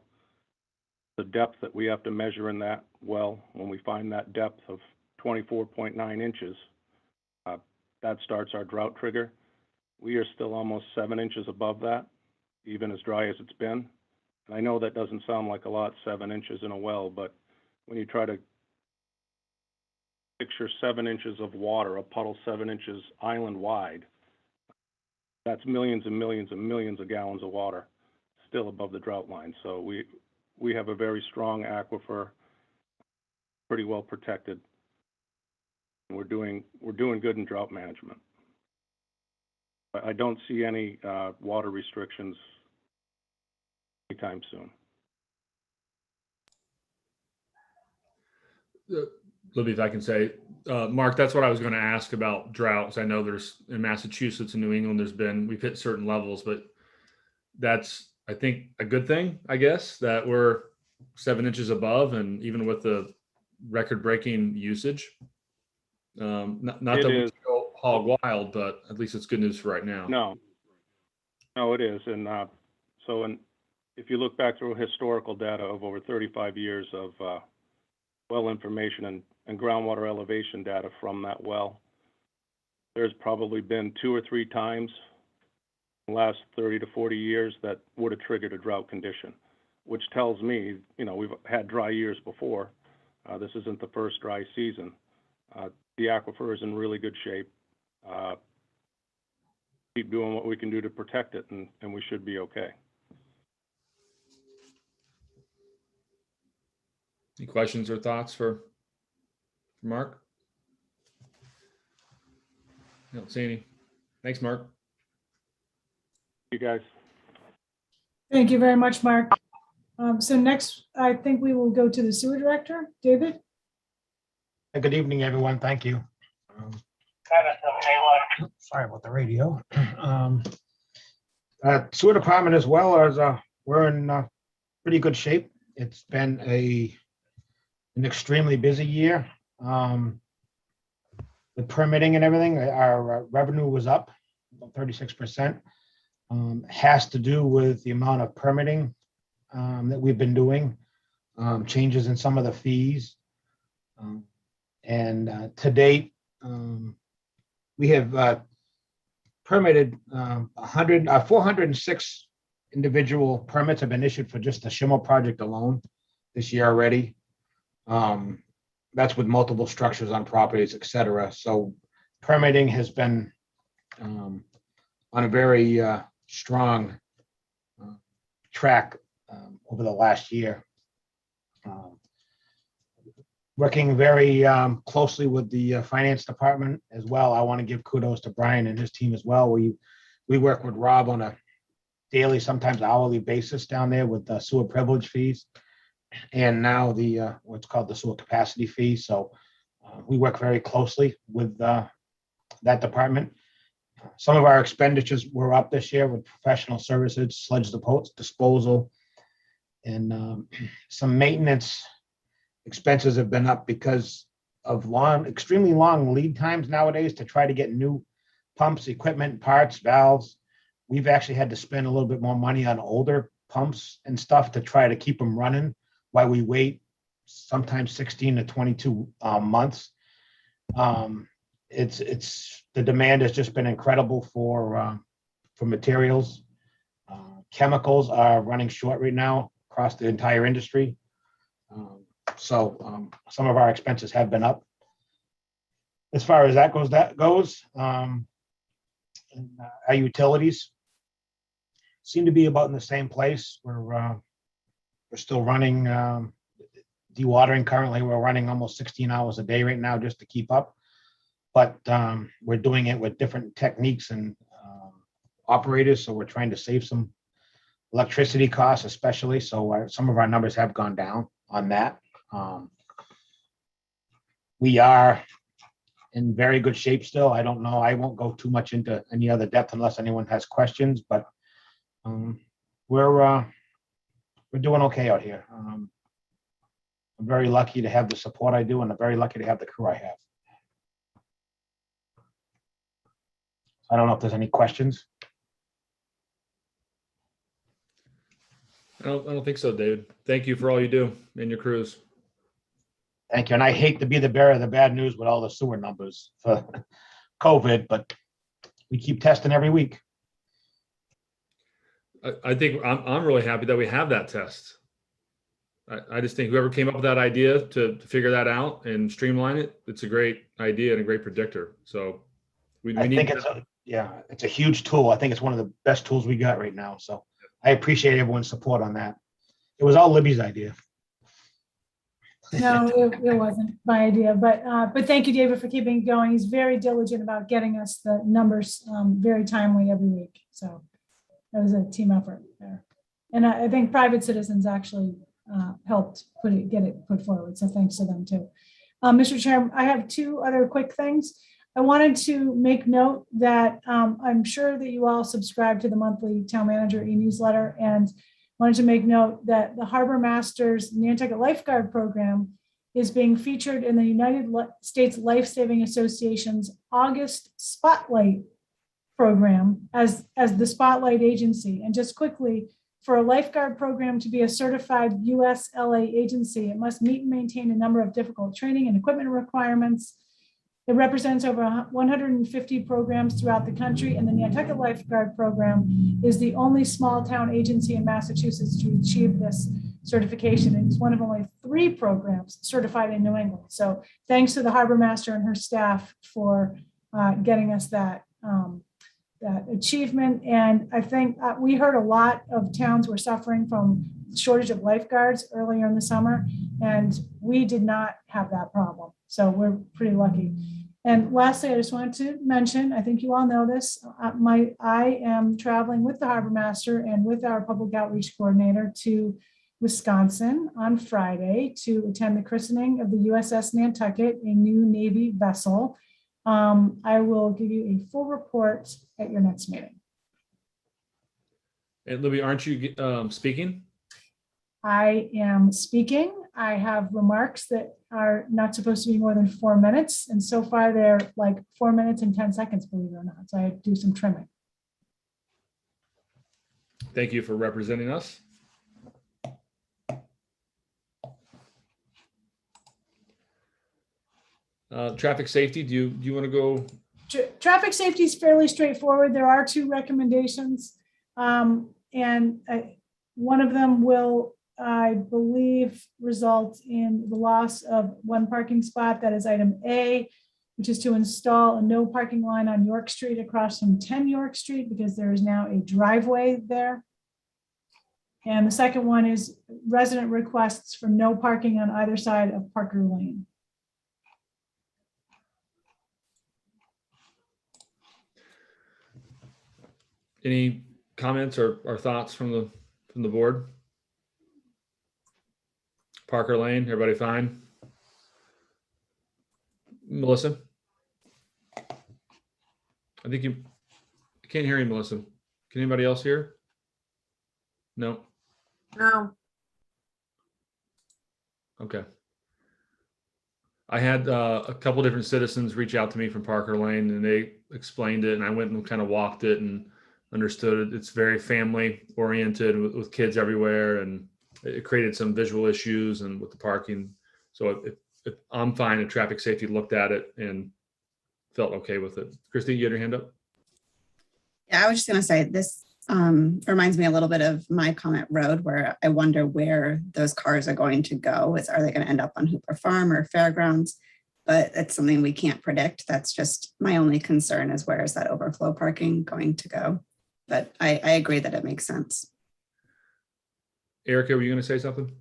The depth that we have to measure in that well, when we find that depth of 24.9 inches, that starts our drought trigger. We are still almost 7 inches above that, even as dry as it's been. And I know that doesn't sound like a lot, 7 inches in a well, but when you try to picture 7 inches of water, a puddle 7 inches island wide, that's millions and millions and millions of gallons of water still above the drought line. So we have a very strong aquifer, pretty well protected. And we're doing good in drought management. I don't see any water restrictions anytime soon. Libby, if I can say, Mark, that's what I was going to ask about droughts. I know there's in Massachusetts and New England, we've hit certain levels, but that's, I think, a good thing, I guess, that we're 7 inches above, and even with the record-breaking usage. Not that we go hog wild, but at least it's good news for right now. No, it is. And if you look back through historical data of over 35 years of well information and groundwater elevation data from that well, there's probably been 2 or 3 times in the last 30 to 40 years that would have triggered a drought condition, which tells me, we've had dry years before. This isn't the first dry season. The aquifer is in really good shape. Keep doing what we can do to protect it, and we should be okay. Any questions or thoughts for Mark? I don't see any. Thanks, Mark. You guys. Thank you very much, Mark. So next, I think we will go to the sewer director, David. Good evening, everyone. Thank you. Sorry about the radio. Sewer department as well as we're in pretty good shape. It's been an extremely busy year. The permitting and everything, our revenue was up about 36%. Has to do with the amount of permitting that we've been doing, changes in some of the fees. And to date, we have permitted 406 individual permits have been issued for just the Schimmel project alone this year already. That's with multiple structures on properties, et cetera. So permitting has been on a very strong track over the last year. Working very closely with the finance department as well. I want to give kudos to Brian and his team as well. We work with Rob on a daily, sometimes hourly basis down there with the sewer privilege fees, and now the what's called the sewer capacity fee. So we work very closely with that department. Some of our expenditures were up this year with professional services, sludge disposal, and some maintenance expenses have been up because of extremely long lead times nowadays to try to get new pumps, equipment, parts, valves. We've actually had to spend a little bit more money on older pumps and stuff to try to keep them running while we wait sometimes 16 to 22 months. It's the demand has just been incredible for materials. Chemicals are running short right now across the entire industry. So some of our expenses have been up. As far as that goes, our utilities seem to be about in the same place. We're still running dewatering currently. We're running almost 16 hours a day right now just to keep up. But we're doing it with different techniques and operators. So we're trying to save some electricity costs, especially. So some of our numbers have gone down on that. We are in very good shape still. I don't know. I won't go too much into any other depth unless anyone has questions, but we're doing okay out here. I'm very lucky to have the support I do, and I'm very lucky to have the crew I have. I don't know if there's any questions. I don't think so, David. Thank you for all you do and your crews. Thank you. And I hate to be the bearer of the bad news with all the sewer numbers for COVID, but we keep testing every week. I think I'm really happy that we have that test. I just think whoever came up with that idea to figure that out and streamline it, it's a great idea and a great predictor. So I think it's a huge tool. I think it's one of the best tools we got right now. So I appreciate everyone's support on that. It was all Libby's idea. No, it wasn't my idea, but thank you, David, for keeping it going. He's very diligent about getting us the numbers very timely every week. So that was a team effort there. And I think private citizens actually helped get it put forward. So thanks to them too. Mr. Chair, I have two other quick things. I wanted to make note that I'm sure that you all subscribe to the monthly Town Manager e-newsletter, and wanted to make note that the Harbor Masters Nantucket Lifeguard Program is being featured in the United States Life-Saving Association's August Spotlight program as the Spotlight agency. And just quickly, for a lifeguard program to be a certified USLA agency, it must meet and maintain a number of difficult training and equipment requirements. It represents over 150 programs throughout the country, and the Nantucket Lifeguard Program is the only small town agency in Massachusetts to achieve this certification. And it's one of only 3 programs certified in New England. So thanks to the Harbor Master and her staff for getting us that achievement. And I think we heard a lot of towns were suffering from shortage of lifeguards earlier in the summer, and we did not have that problem. So we're pretty lucky. And lastly, I just wanted to mention, I think you all know this, I am traveling with the Harbor Master and with our public outreach coordinator to Wisconsin on Friday to attend the christening of the USS Nantucket, a new Navy vessel. I will give you a full report at your next meeting. And Libby, aren't you speaking? I am speaking. I have remarks that are not supposed to be more than 4 minutes. And so far they're like 4 minutes and 10 seconds, believe it or not. So I do some trimming. Thank you for representing us. Traffic safety, do you want to go? Traffic safety is fairly straightforward. There are 2 recommendations. And one of them will, I believe, result in the loss of 1 parking spot. That is item A. which is to install a no parking line on York Street across from 10 York Street because there is now a driveway there. And the second one is resident requests for no parking on either side of Parker Lane. Any comments or thoughts from the board? Parker Lane, everybody fine? Melissa? I think I can't hear you, Melissa. Can anybody else hear? No? No. Okay. I had a couple different citizens reach out to me from Parker Lane, and they explained it, and I went and kind of walked it and understood it. It's very family oriented with kids everywhere, and it created some visual issues and with the parking. So if I'm fine, if traffic safety looked at it and felt okay with it. Christine, you had your hand up? Yeah, I was just going to say this reminds me a little bit of my comment road, where I wonder where those cars are going to go. Are they going to end up on Hooper Farm or Fairgrounds? But it's something we can't predict. That's just my only concern, is where is that overflow parking going to go? But I agree that it makes sense. Erica, were you going to say something?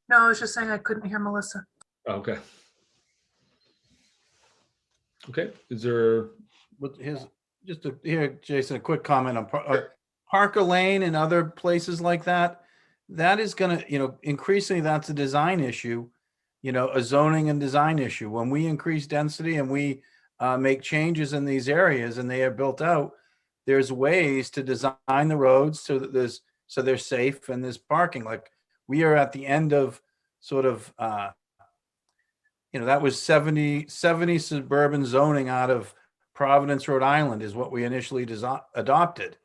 No, I was just saying I couldn't hear Melissa. Okay. Okay. Is there? Here, Jason, a quick comment on Parker Lane and other places like that. That is going to, increasingly that's a design issue, a zoning and design issue. When we increase density and we make changes in these areas and they are built out, there's ways to design the roads so that they're safe and there's parking. Like we are at the end of sort of, that was 70 suburban zoning out of Providence, Rhode Island is what we initially adopted.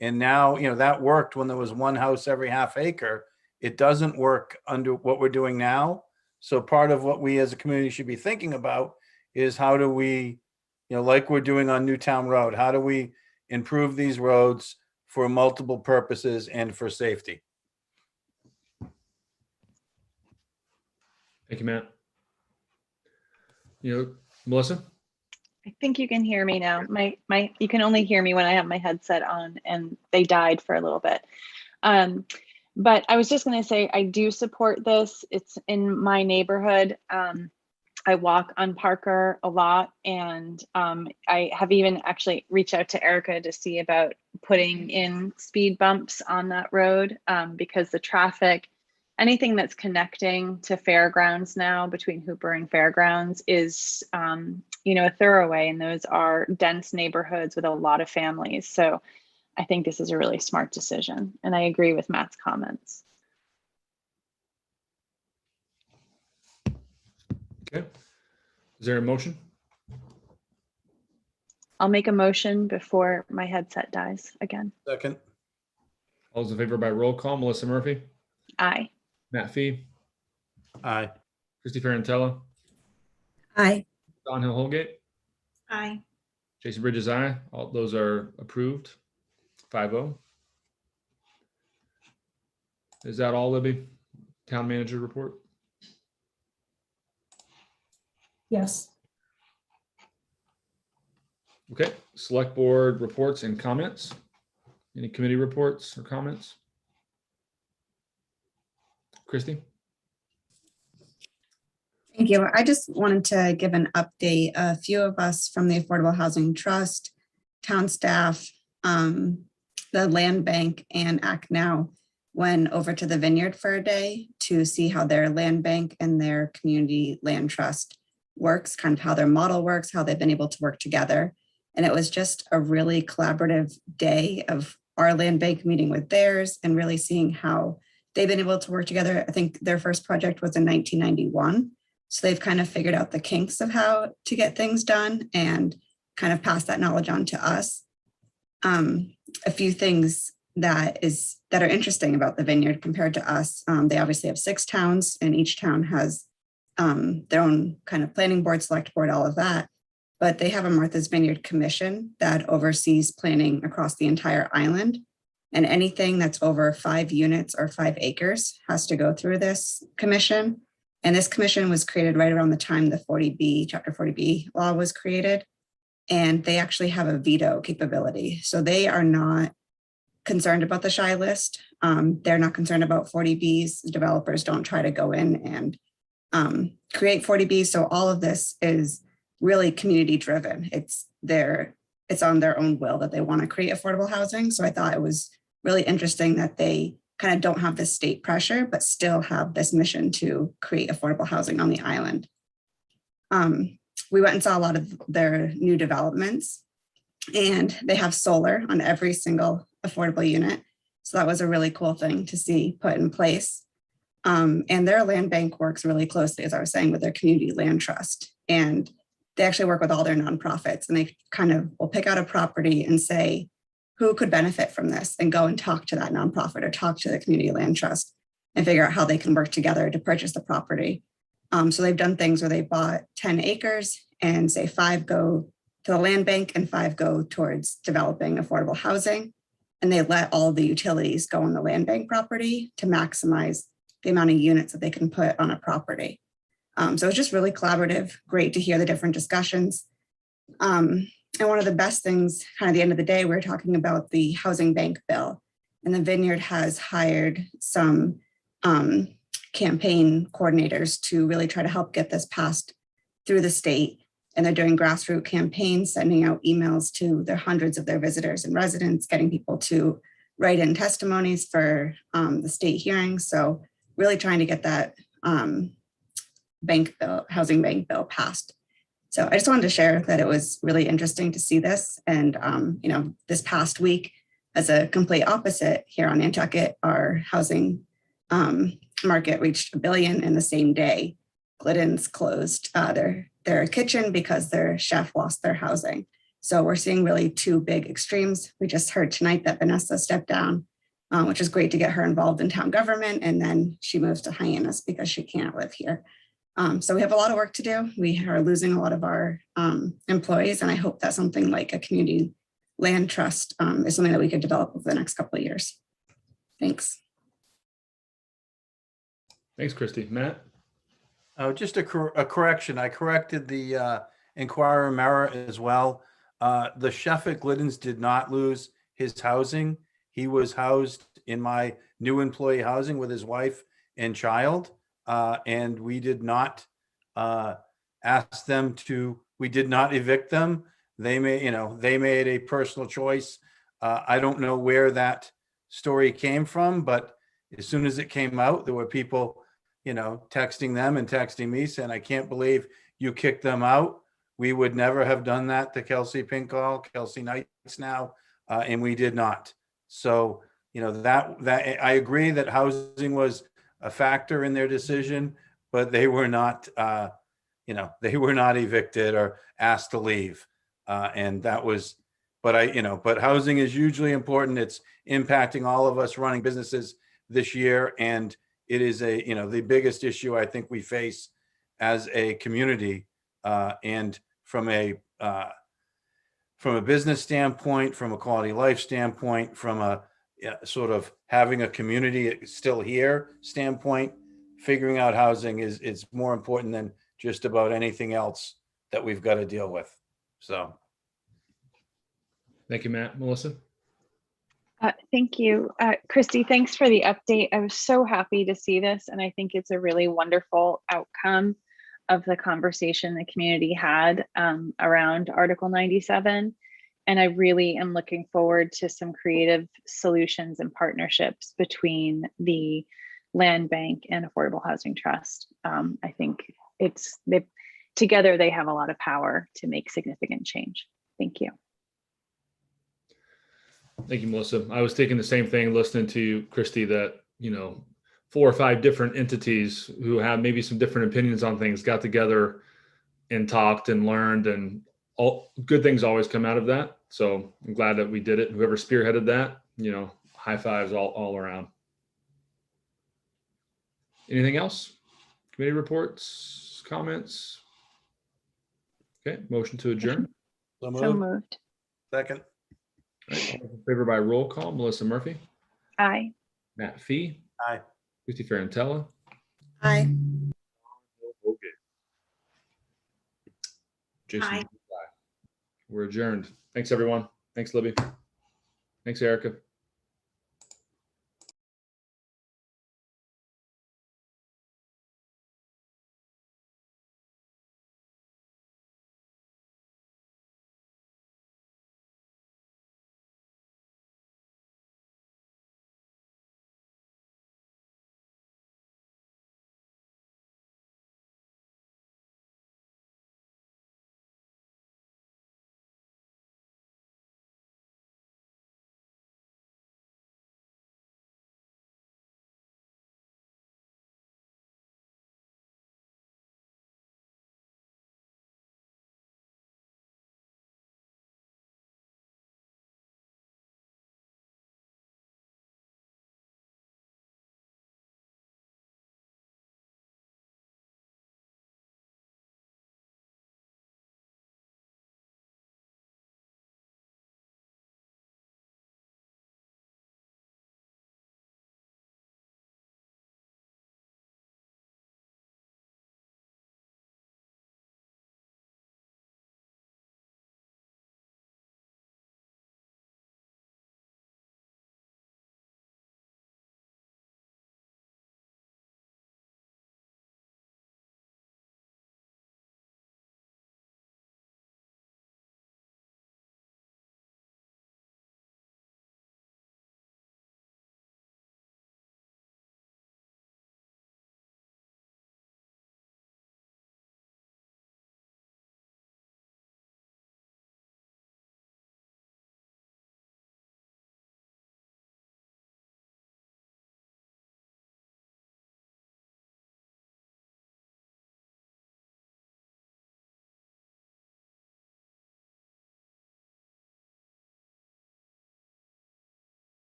And now, that worked when there was one house every half acre. It doesn't work under what we're doing now. So part of what we as a community should be thinking about is how do we, like we're doing on Newtown Road, how do we improve these roads for multiple purposes and for safety? Thank you, Matt. Melissa? I think you can hear me now. You can only hear me when I have my headset on, and they died for a little bit. But I was just going to say, I do support this. It's in my neighborhood. I walk on Parker a lot, and I have even actually reached out to Erica to see about putting in speed bumps on that road because the traffic, anything that's connecting to Fairgrounds now between Hooper and Fairgrounds is, a thoroughway, and those are dense neighborhoods with a lot of families. So I think this is a really smart decision, and I agree with Matt's comments. Okay. Is there a motion? I'll make a motion before my headset dies again. Second. All those in favor by roll call. Melissa Murphy? Aye. Matt Fee? Aye. Christy Ferrantella? Aye. Don Hill Holgate? Aye. Jason Bridges, aye. All those are approved. 5-0. Is that all, Libby? Town manager report? Yes. Okay. Select board reports and comments. Any committee reports or comments? Christy? Thank you. I just wanted to give an update. A few of us from the Affordable Housing Trust, town staff, the land bank, and Act Now went over to the Vineyard for a day to see how their land bank and their community land trust works, kind of how their model works, how they've been able to work together. And it was just a really collaborative day of our land bank meeting with theirs and really seeing how they've been able to work together. I think their first project was in 1991. So they've kind of figured out the kinks of how to get things done and kind of pass that knowledge on to us. A few things that are interesting about the Vineyard compared to us. They obviously have 6 towns, and each town has their own kind of planning board, select board, all of that. But they have a Martha's Vineyard Commission that oversees planning across the entire island. And anything that's over 5 units or 5 acres has to go through this commission. And this commission was created right around the time the 40B, Chapter 40B law was created. And they actually have a veto capability. So they are not concerned about the shy list. They're not concerned about 40Bs. Developers don't try to go in and create 40Bs. So all of this is really community driven. It's on their own will that they want to create affordable housing. So I thought it was really interesting that they kind of don't have this state pressure, but still have this mission to create affordable housing on the island. We went and saw a lot of their new developments, and they have solar on every single affordable unit. So that was a really cool thing to see put in place. And their land bank works really closely, as I was saying, with their community land trust. And they actually work with all their nonprofits, and they kind of will pick out a property and say, who could benefit from this, and go and talk to that nonprofit or talk to the community land trust and figure out how they can work together to purchase the property. So they've done things where they bought 10 acres and say 5 go to the land bank and 5 go towards developing affordable housing. And they let all the utilities go on the land bank property to maximize the amount of units that they can put on a property. So it's just really collaborative, great to hear the different discussions. And one of the best things, kind of the end of the day, we're talking about the housing bank bill. And the Vineyard has hired some campaign coordinators to really try to help get this passed through the state. And they're doing grassroots campaigns, sending out emails to the hundreds of their visitors and residents, getting people to write in testimonies for the state hearings. So really trying to get that housing bank bill passed. So I just wanted to share that it was really interesting to see this. And this past week, as a complete opposite here on Nantucket, our housing market reached $1 billion in the same day. Glidden's closed their kitchen because their chef lost their housing. So we're seeing really 2 big extremes. We just heard tonight that Vanessa stepped down, which is great to get her involved in town government. And then she moves to Hyannis because she can't live here. So we have a lot of work to do. We are losing a lot of our employees. And I hope that something like a community land trust is something that we could develop over the next couple of years. Thanks. Thanks, Christy. Matt? Oh, just a correction. I corrected the Inquirer Mirror as well. The chef at Glidden's did not lose his housing. He was housed in my new employee housing with his wife and child. And we did not ask them to, we did not evict them. They made a personal choice. I don't know where that story came from, but as soon as it came out, there were people, texting them and texting me saying, I can't believe you kicked them out. We would never have done that to Kelsey Pinkall, Kelsey Knights now, and we did not. So, that I agree that housing was a factor in their decision, but they were not, they were not evicted or asked to leave. And that was, but housing is hugely important. It's impacting all of us running businesses this year. And it is the biggest issue I think we face as a community. And from a business standpoint, from a quality of life standpoint, from a sort of having a community still here standpoint, figuring out housing is more important than just about anything else that we've got to deal with. So. Thank you, Matt. Melissa? Thank you. Christy, thanks for the update. I was so happy to see this, and I think it's a really wonderful outcome of the conversation the community had around Article 97. And I really am looking forward to some creative solutions and partnerships between the Land Bank and Affordable Housing Trust. I think together they have a lot of power to make significant change. Thank you. Thank you, Melissa. I was thinking the same thing listening to Christy, that 4 or 5 different entities who have maybe some different opinions on things got together and talked and learned, and all good things always come out of that. So I'm glad that we did it. Whoever spearheaded that, high fives all around. Anything else? Committee reports, comments? Okay, motion to adjourn. So moved. Second. All right, all in favor by roll call. Melissa Murphy? Aye. Matt Fee? Aye. Christy Ferrantella? Aye. Jason. Aye. We're adjourned. Thanks, everyone. Thanks, Libby. Thanks, Erica.